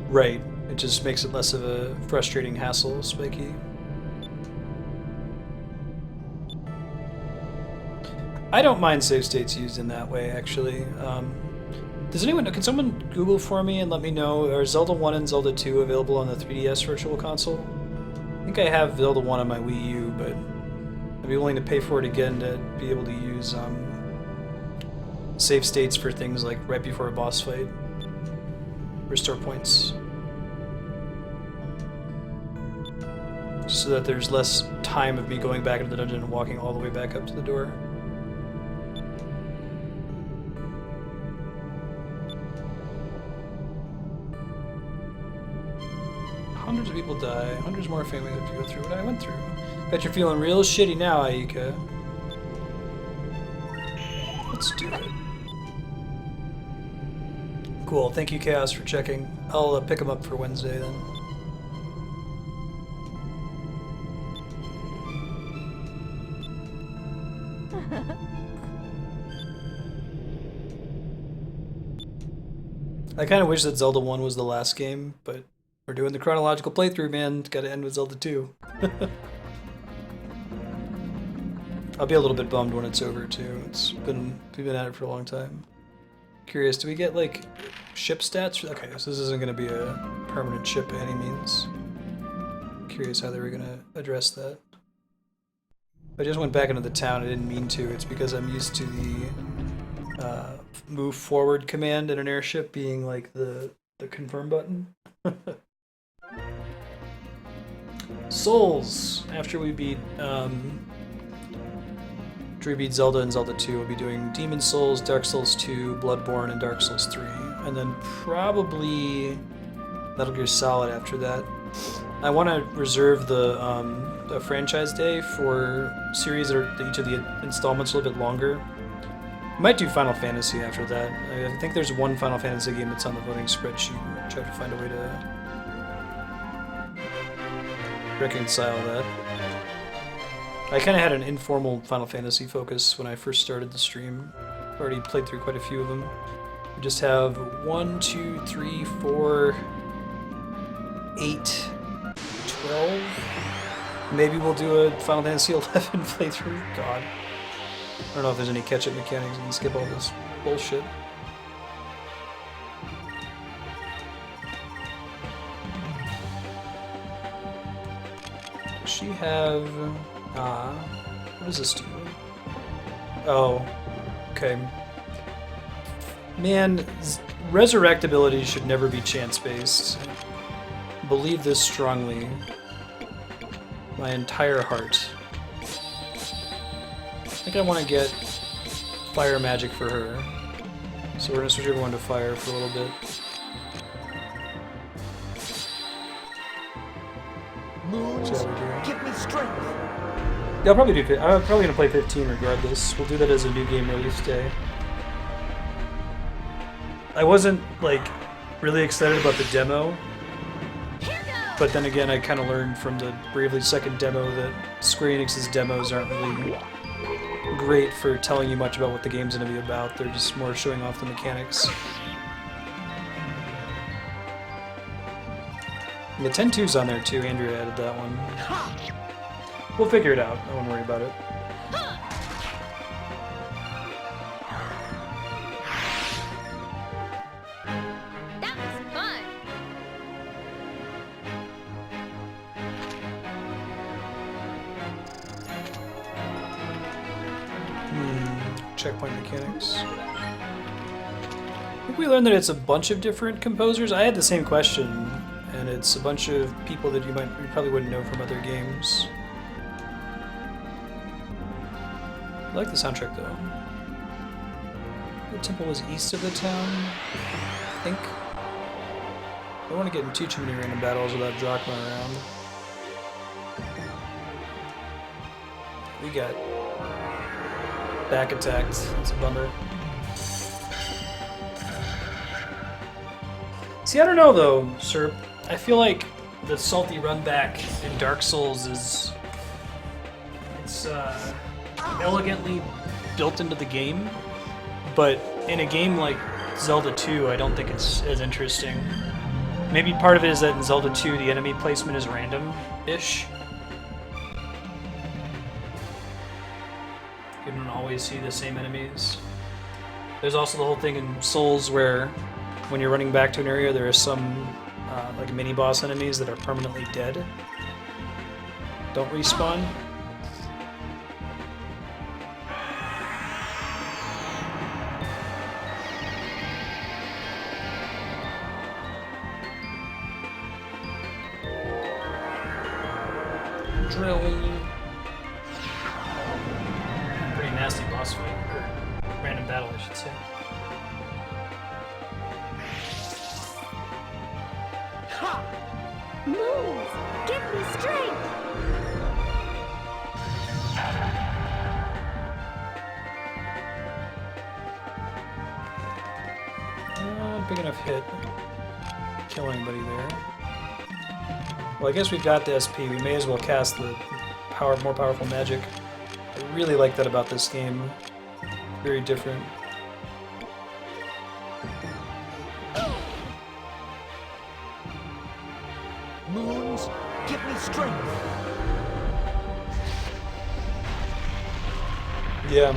Right. It just makes it less of a frustrating hassle, Spiky. I don't mind save states used in that way, actually. Does anyone know, can someone Google for me and let me know, are Zelda 1 and Zelda 2 available on the 3DS Virtual Console? I think I have Zelda 1 on my Wii U, but I'd be willing to pay for it again to be able to use save states for things like right before a boss fight. Restore points. So that there's less time of me going back into the dungeon and walking all the way back up to the door. Hundreds of people die, hundreds more families have to go through what I went through. Bet you're feeling real shitty now, Aika. Let's do it. Cool, thank you Chaos for checking. I'll pick them up for Wednesday then. I kind of wish that Zelda 1 was the last game, but we're doing the chronological playthrough, man. Gotta end with Zelda 2. I'll be a little bit bummed when it's over, too. We've been at it for a long time. Curious, do we get, like, ship stats? Okay, so this isn't going to be a permanent ship by any means. Curious how they were going to address that. I just went back into the town. I didn't mean to. It's because I'm used to the move forward command in an airship being, like, the confirm button. Souls! After we beat Zelda and Zelda 2, we'll be doing Demon Souls, Dark Souls 2, Bloodborne, and Dark Souls 3. And then probably Metal Gear Solid after that. I want to reserve the franchise day for series that each of the installments are a little bit longer. Might do Final Fantasy after that. I think there's one Final Fantasy game that's on the voting spreadsheet. I'll try to find a way to reconcile that. I kind of had an informal Final Fantasy focus when I first started the stream. I've already played through quite a few of them. We just have 1, 2, 3, 4, 8, 12. Maybe we'll do a Final Fantasy 11 playthrough. God. I don't know if there's any catch-up mechanics. You can skip all this bullshit. Does she have... what does this do? Oh, okay. Man, resurrect abilities should never be chance-based. Believe this strongly. My entire heart. I think I want to get fire magic for her. So we're going to switch everyone to fire for a little bit. Moons, give me strength. Yeah, I'll probably do. I'm probably gonna play 15 regardless. We'll do that as a new game release day. I wasn't like really excited about the demo, but then again, I kind of learned from the Bravely Second demo that Square Enix's demos aren't really great for telling you much about what the game's gonna be about. They're just more showing off the mechanics. And the 10-2's on there too. Andrea added that one. We'll figure it out. I won't worry about it. That was fun. Checkpoint mechanics. I think we learned that it's a bunch of different composers. I had the same question, and it's a bunch of people that you probably wouldn't know from other games. I like the soundtrack though. The temple was east of the town, I think. I don't want to get into too many random battles without Drachma around. We got back attacked. That's a bummer. See, I don't know though, Serp. I feel like the salty run back in Dark Souls is elegantly built into the game, but in a game like Zelda 2, I don't think it's as interesting. Maybe part of it is that in Zelda 2, the enemy placement is random-ish. You don't always see the same enemies. There's also the whole thing in Souls where when you're running back to an area, there are some like mini-boss enemies that are permanently dead. Don't respawn. Drill. Pretty nasty boss fight, or random battle, I should say. Move! Give me strength! Big enough hit. Kill anybody there. Well, I guess we've got the SP. We may as well cast the more powerful magic. I really like that about this game. Very different. Moons, give me strength. Yeah.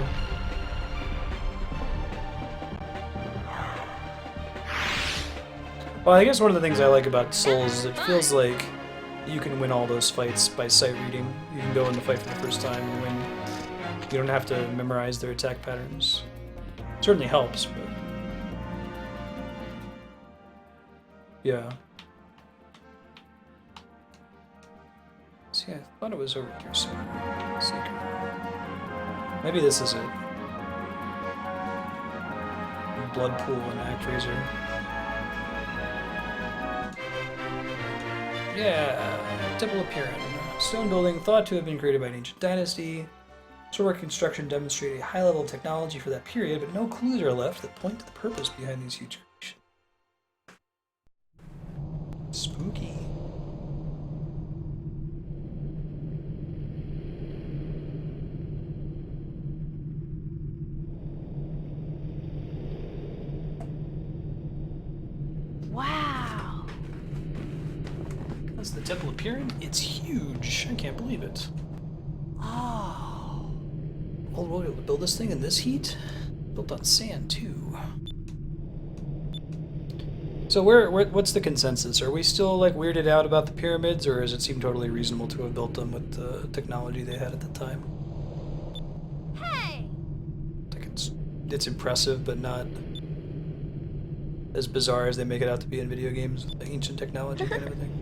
Well, I guess one of the things I like about Souls is it feels like you can win all those fights by sight reading. You can go in the fight for the first time and win. You don't have to memorize their attack patterns. It certainly helps, but... yeah. See, I thought it was over here somewhere. Secret. Maybe this is it. Blood pool and Actraiser. Yeah, Temple of Pyrynn. Stone building thought to have been created by an ancient dynasty. Stonework construction demonstrated a high level of technology for that period, but no clues are left that point to the purpose behind these huge creations. Spooky. Wow! That's the Temple of Pyrynn? It's huge. I can't believe it. Oh. Old world able to build this thing in this heat? Built on sand, too. So what's the consensus? Are we still like weirded out about the pyramids, or does it seem totally reasonable to have built them with the technology they had at the time? Hey! Like it's impressive, but not as bizarre as they make it out to be in video games, with the ancient technology and everything.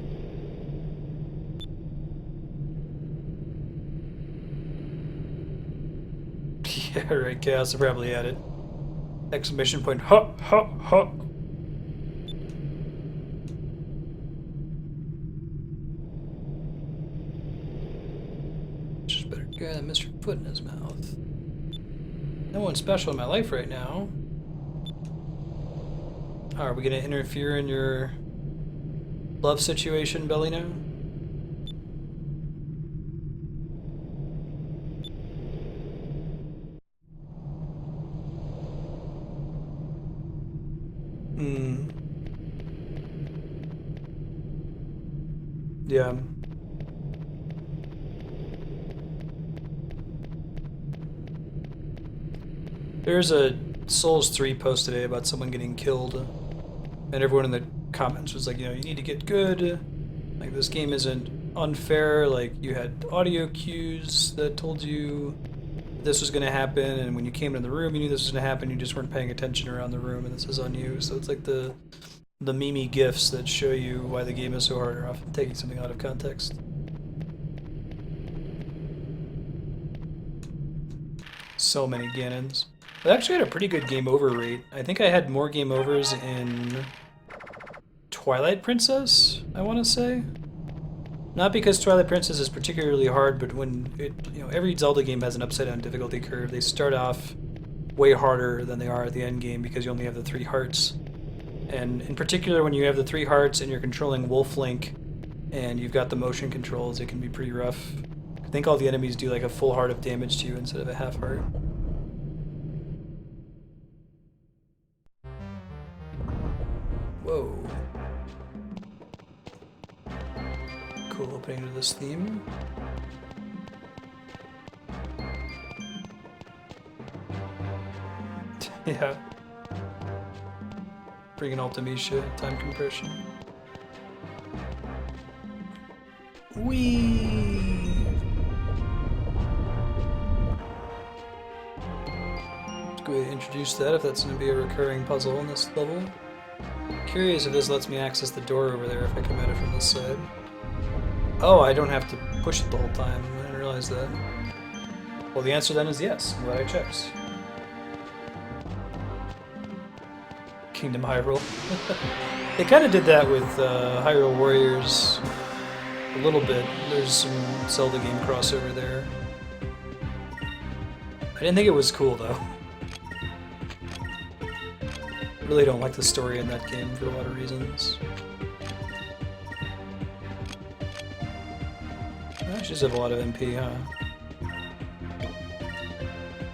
Yeah, right, Chaos are probably at it. Exclamation point, ha, ha, ha. Just better guy than Mr. Foot in his mouth. No one special in my life right now. Oh, are we gonna interfere in your love situation, Bellino? Yeah. There's a Souls 3 post today about someone getting killed, and everyone in the comments was like, you know, you need to get good. Like, this game isn't unfair. Like, you had audio cues that told you this was going to happen, and when you came in the room, you knew this was going to happen. You just weren't paying attention around the room, and this is on you. So it's like the meme gifs that show you why the game is so hard are often taking something out of context. So many Ganons. I actually had a pretty good game over rate. I think I had more game overs in Twilight Princess, I want to say. Not because Twilight Princess is particularly hard, but when it, you know, every Zelda game has an upside down difficulty curve. They start off way harder than they are at the end game because you only have the 3 hearts. And in particular, when you have the 3 hearts and you're controlling Wolf Link, and you've got the motion controls, it can be pretty rough. I think all the enemies do like a full heart of damage to you instead of a half heart. Whoa. Cool opening to this theme. Yeah. Bring in Ultimecia, time compression. Whee! Let's go ahead and introduce that if that's going to be a recurring puzzle in this level. Curious if this lets me access the door over there if I come at it from this side. Oh, I don't have to push it the whole time. I didn't realize that. Well, the answer then is yes. I'm glad I checked. Kingdom Hyrule. They kind of did that with Hyrule Warriors a little bit. There's some Zelda game crossover there. I didn't think it was cool though. I really don't like the story in that game for a lot of reasons. I just have a lot of MP, huh?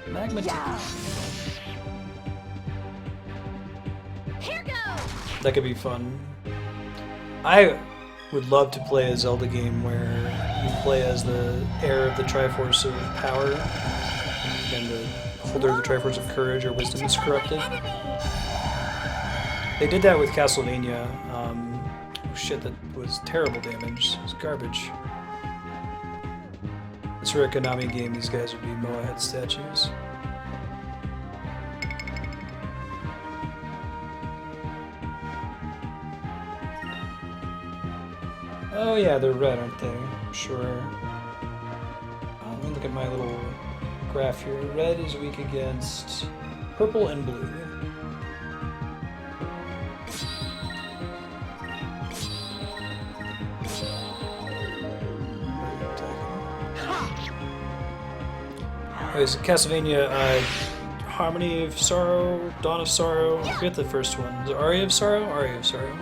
Magma. Yeah. Here goes. That could be fun. I would love to play a Zelda game where you play as the heir of the Triforce of Power and the holder of the Triforce of Courage or Wisdom is corrupted. They did that with Castlevania. Oh shit, that was terrible damage. It was garbage. This for a Konami game, these guys would be Moa head statues. Oh yeah, they're red, aren't they? Sure. Let me look at my little graph here. Red is weak against purple and blue. Okay, so Castlevania, Harmony of Sorrow, Dawn of Sorrow, I forget the first one. Is it Aria of Sorrow? Aria of Sorrow.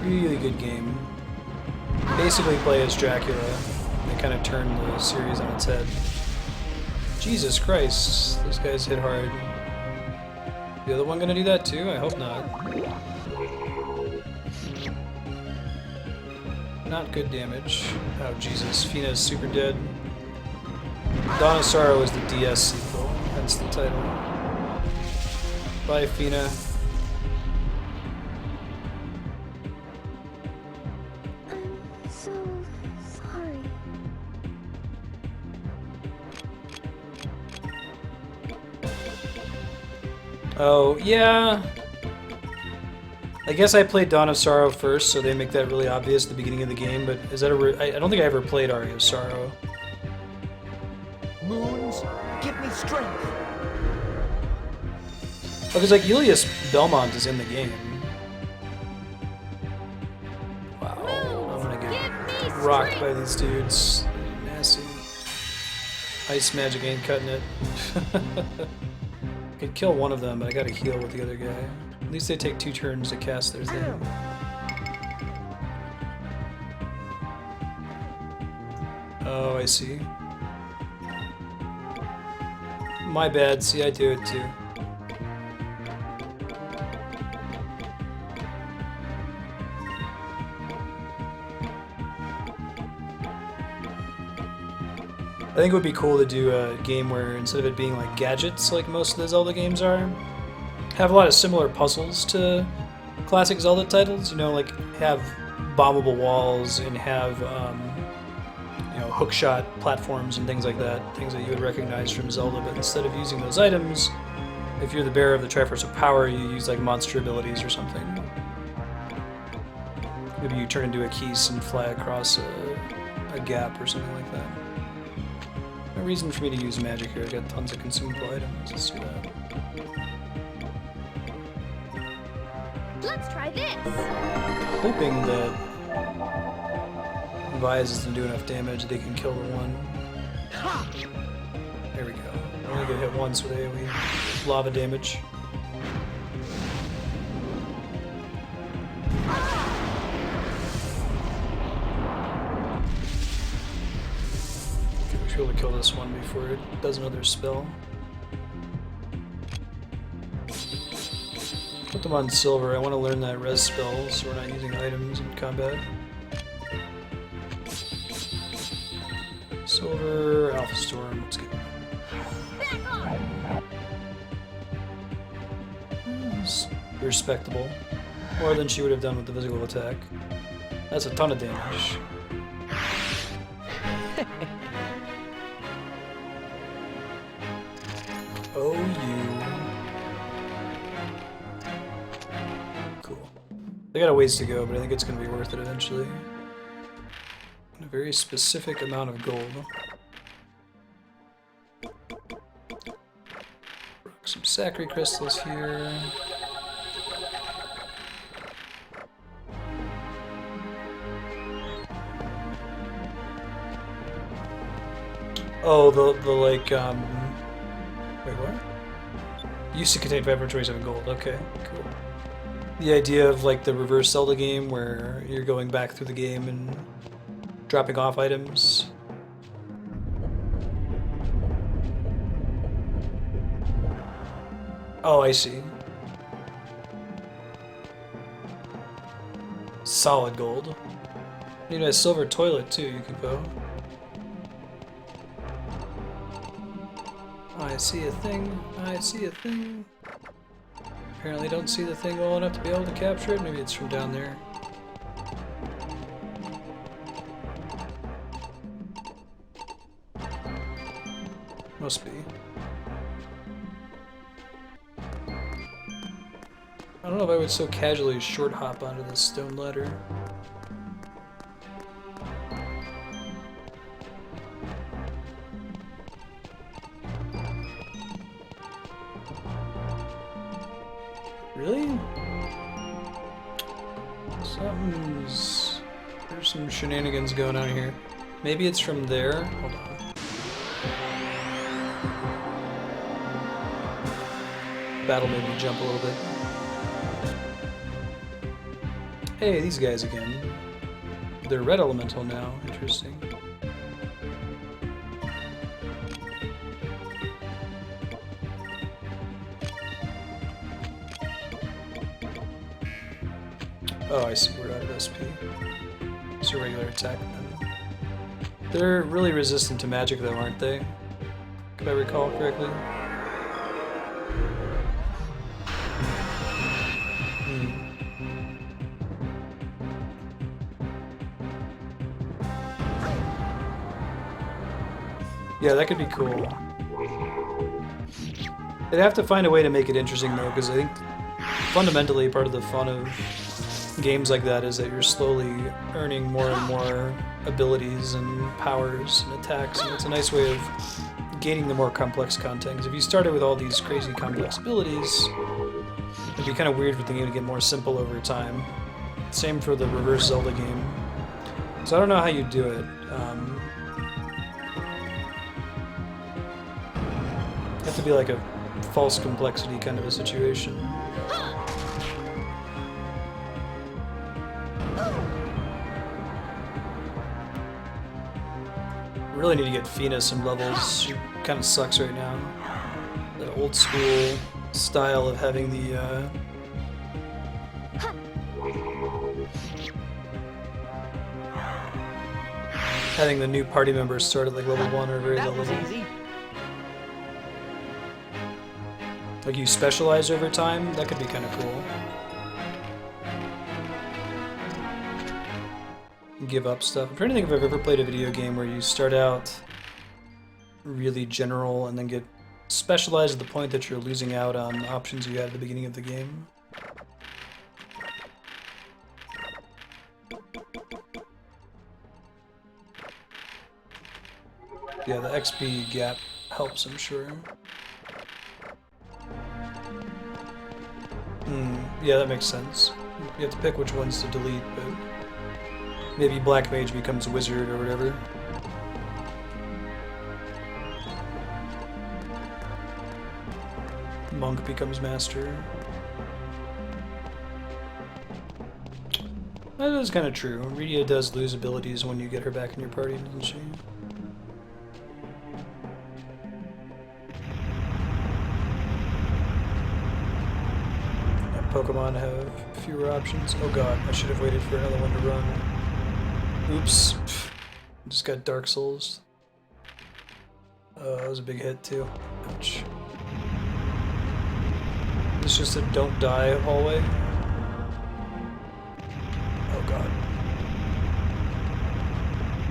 Really good game. Basically play as Dracula. They kind of turn the series on its head. Jesus Christ, those guys hit hard. The other one gonna do that too? I hope not. Not good damage. Oh Jesus, Fina's super dead. Dawn of Sorrow is the DS sequel, hence the title. Bye, Fina. I'm so sorry. Oh, yeah. I guess I played Dawn of Sorrow first, so they make that really obvious at the beginning of the game, but is that I don't think I ever played Aria of Sorrow. Moons, give me strength. Because like Julius Belmont is in the game. Wow, I'm gonna get rocked by these dudes. Nasty. Ice magic ain't cutting it. I could kill one of them, but I gotta heal with the other guy. At least they take 2 turns to cast their thing. Oh, I see. My bad, see, I do it too. I think it would be cool to do a game where instead of it being like gadgets like most of the Zelda games are, have a lot of similar puzzles to classic Zelda titles, you know, like have bombable walls and have hookshot platforms and things like that, things that you would recognize from Zelda, but instead of using those items, if you're the bearer of the Triforce of Power, you use like monster abilities or something. Maybe you turn into a Keese and fly across a gap or something like that. No reason for me to use magic here, I got tons of consumable items, let's do that. Let's try this. Hoping that Vyse doesn't do enough damage, they can kill the one. There we go. I only get hit once with AoE. Lava damage. cool to kill this one before it does another spell. Put them on silver. I want to learn that res spell so we're not using items in combat. Silver, Alpha Storm, let's go. Back off! It's respectable. More than she would have done with the physical attack. That's a ton of damage. Oh, you. Cool. They got a ways to go, but I think it's going to be worth it eventually. And a very specific amount of gold. Rock some Sacred Crystals here. Oh, the like, wait, what? Used to contain 527 gold, okay, cool. The idea of like the reverse Zelda game where you're going back through the game and dropping off items. Oh, I see. Solid gold. You need a silver toilet too, you could go. I see a thing. I see a thing. Apparently don't see the thing well enough to be able to capture it. Maybe it's from down there. Must be. I don't know if I would so casually short hop onto this stone ladder. Really? There's some shenanigans going on here. Maybe it's from there. Hold on. Battle made me jump a little bit. Hey, these guys again. They're red elemental now. Interesting. Oh, I see. We're out of SP. It's a regular attack then. They're really resistant to magic though, aren't they? If I recall correctly. Yeah, that could be cool. They'd have to find a way to make it interesting though, because I think fundamentally part of the fun of games like that is that you're slowly earning more and more abilities and powers and attacks, and it's a nice way of gaining the more complex content. Because if you started with all these crazy complex abilities, it'd be kind of weird for the game to get more simple over time. Same for the reverse Zelda game. So I don't know how you do it. Have to be like a false complexity kind of a situation. Really need to get Fina some levels. She kind of sucks right now. The old school style of having the having the new party members start at like level 1 or very low level. Easy. Like you specialize over time, that could be kind of cool. Give up stuff. I'm trying to think if I've ever played a video game where you start out really general and then get specialized at the point that you're losing out on options you had at the beginning of the game. Yeah, the XP gap helps, I'm sure. Yeah, that makes sense. You have to pick which ones to delete, but maybe Black Mage becomes Wizard or whatever. Monk becomes Master. That is kind of true. Redia does lose abilities when you get her back in your party, doesn't she? Pokemon have fewer options. Oh god, I should have waited for another one to run. Oops. Pfft. Just got Dark Souls. That was a big hit too. Ouch. It's just a don't die hallway. Oh god.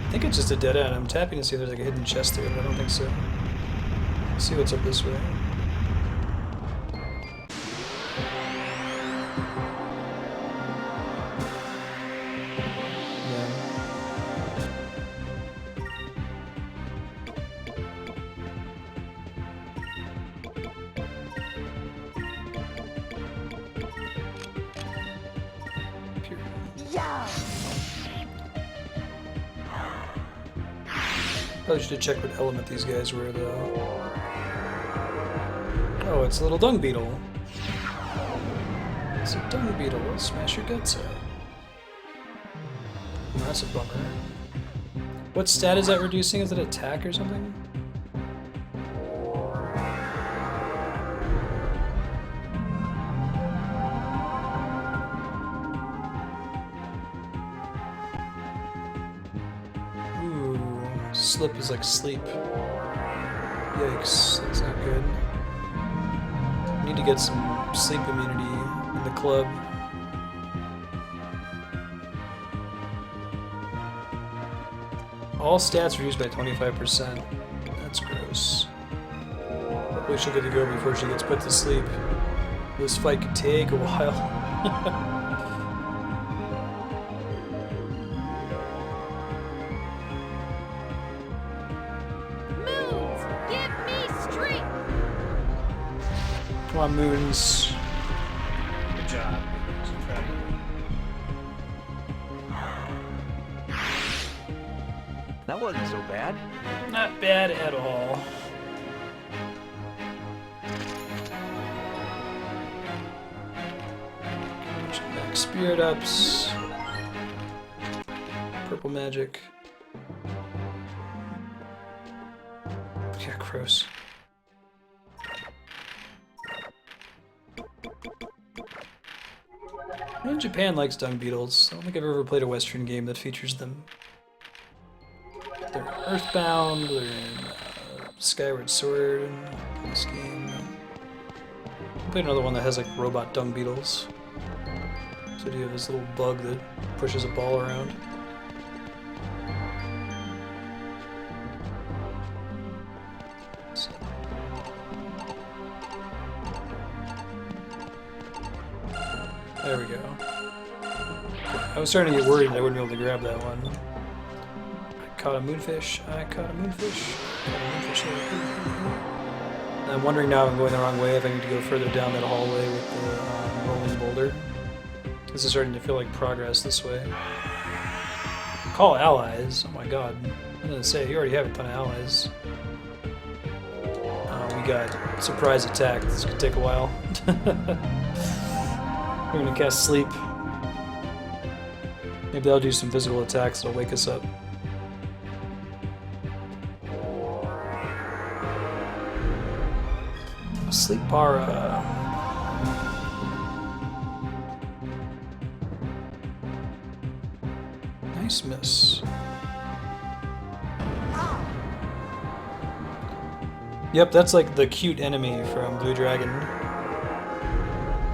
I think it's just a dead end. I'm tapping to see if there's like a hidden chest there, but I don't think so. Let's see what's up this way. Probably should have checked what element these guys were, though. Oh, it's a little dung beetle. It's a dung beetle. It'll smash your guts out. Oh, that's a bummer. What stat is that reducing? Is it attack or something? Slip is like sleep. Yikes, that's not good. Need to get some sleep immunity in the club. All stats reduced by 25%. That's gross. Hopefully she'll get to go before she gets put to sleep. This fight could take a while. Come on, Moons. Good job. That wasn't so bad. Not bad at all. Back spirit ups. Purple magic. Yeah, gross. I know Japan likes dung beetles. I don't think I've ever played a Western game that features them. They're Earthbound, they're in Skyward Sword in this game. I played another one that has like robot dung beetles. So you have this little bug that pushes a ball around. There we go. I was starting to get worried that I wouldn't be able to grab that one. I caught a moonfish. I caught a moonfish. And I'm wondering now if I'm going the wrong way, if I need to go further down that hallway with the rolling boulder. This is starting to feel like progress this way. Call allies. Oh my god. I was gonna say, you already have a ton of allies. We got surprise attack. This could take a while. We're gonna cast sleep. Maybe I'll do some physical attacks that'll wake us up. Sleep para. Nice miss. Yep, that's like the cute enemy from Blue Dragon.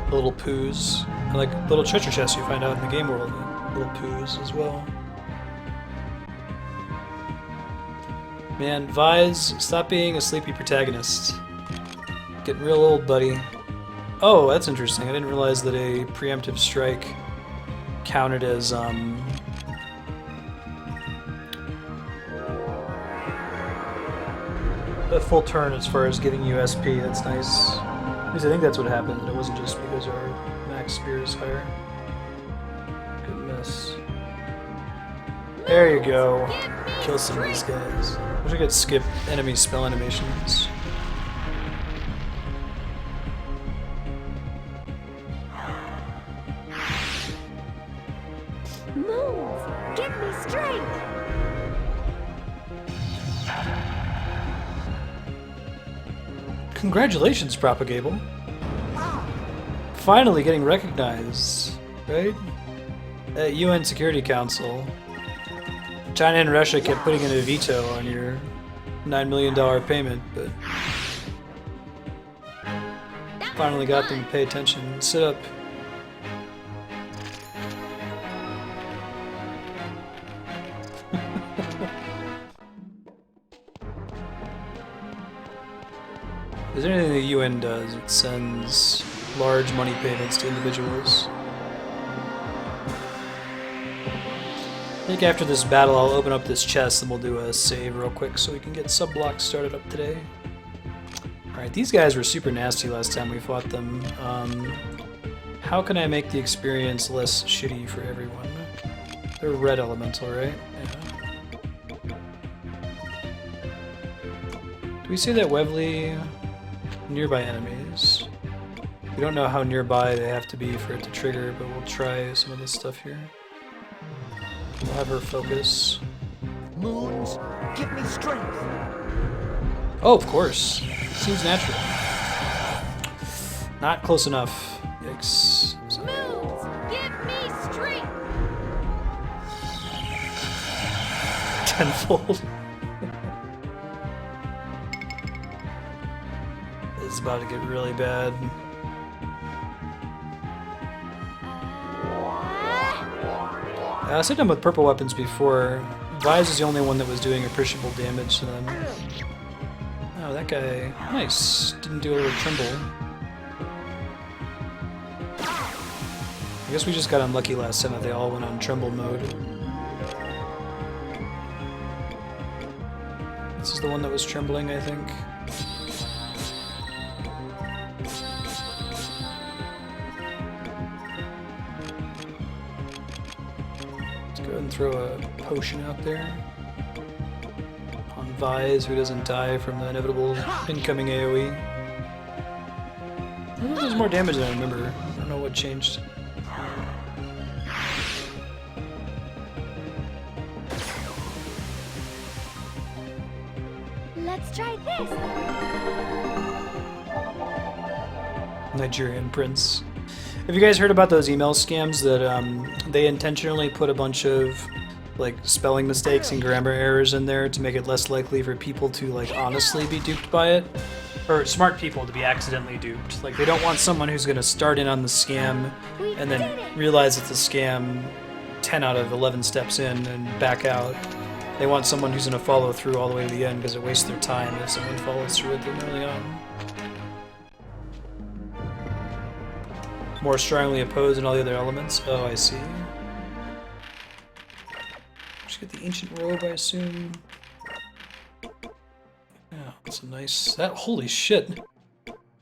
The little poos. And like little treasure chests you find out in the game world. Little poos as well. Man, Vise, stop being a sleepy protagonist. Getting real old, buddy. Oh, that's interesting. I didn't realize that a preemptive strike counted as, a full turn as far as giving you SP. That's nice. At least I think that's what happened. It wasn't just because our max spear is higher. Good miss. There you go. Kill some of these guys. Wish I could skip enemy spell animations. Move! Give me strength! Congratulations, Propagable. finally getting recognized, right? At UN Security Council, China and Russia kept putting in a veto on your $9 million payment, but finally got them to pay attention. Sit up. Is there anything the UN does? It sends large money payments to individuals. I think after this battle I'll open up this chest and we'll do a save real quick so we can get sub-blocks started up today. Alright, these guys were super nasty last time we fought them. How can I make the experience less shitty for everyone? They're red elemental, right? Yeah. Do we say that Webley... nearby enemies? We don't know how nearby they have to be for it to trigger, but we'll try some of this stuff here. We'll have her focus. Moons, give me strength. Oh, of course. Seems natural. Not close enough. Yikes. Moons, give me strength. Tenfold. This is about to get really bad. I said them with purple weapons before. Vise is the only one that was doing appreciable damage to them. Oh, that guy. Nice. Didn't do a little tremble. I guess we just got unlucky last time that they all went on tremble mode. This is the one that was trembling, I think. Let's go ahead and throw a potion out there. On Vise, who doesn't die from the inevitable incoming AoE. I think there's more damage than I remember. I don't know what changed. Let's try this. Nigerian prince. Have you guys heard about those email scams that they intentionally put a bunch of like spelling mistakes and grammar errors in there to make it less likely for people to like honestly be duped by it? Or smart people to be accidentally duped. Like they don't want someone who's going to start in on the scam and then realize it's a scam 10 out of 11 steps in and back out. They want someone who's going to follow through all the way to the end because it wastes their time if someone follows through with them early on. More strongly opposed than all the other elements. Oh, I see. Just get the ancient robe, I assume. Yeah, that's a nice... That, holy shit!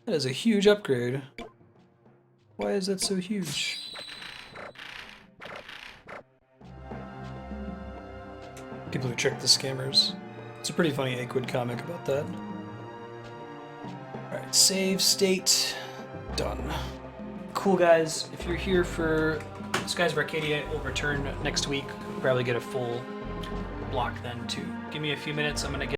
That is a huge upgrade. Why is that so huge? People who trick the scammers. It's a pretty funny Aquid comic about that. Alright, save state. Done. Cool, guys. If you're here for Skies of Arcadia, it will return next week. We'll probably get a full block then, too. Give me a few minutes. I'm gonna get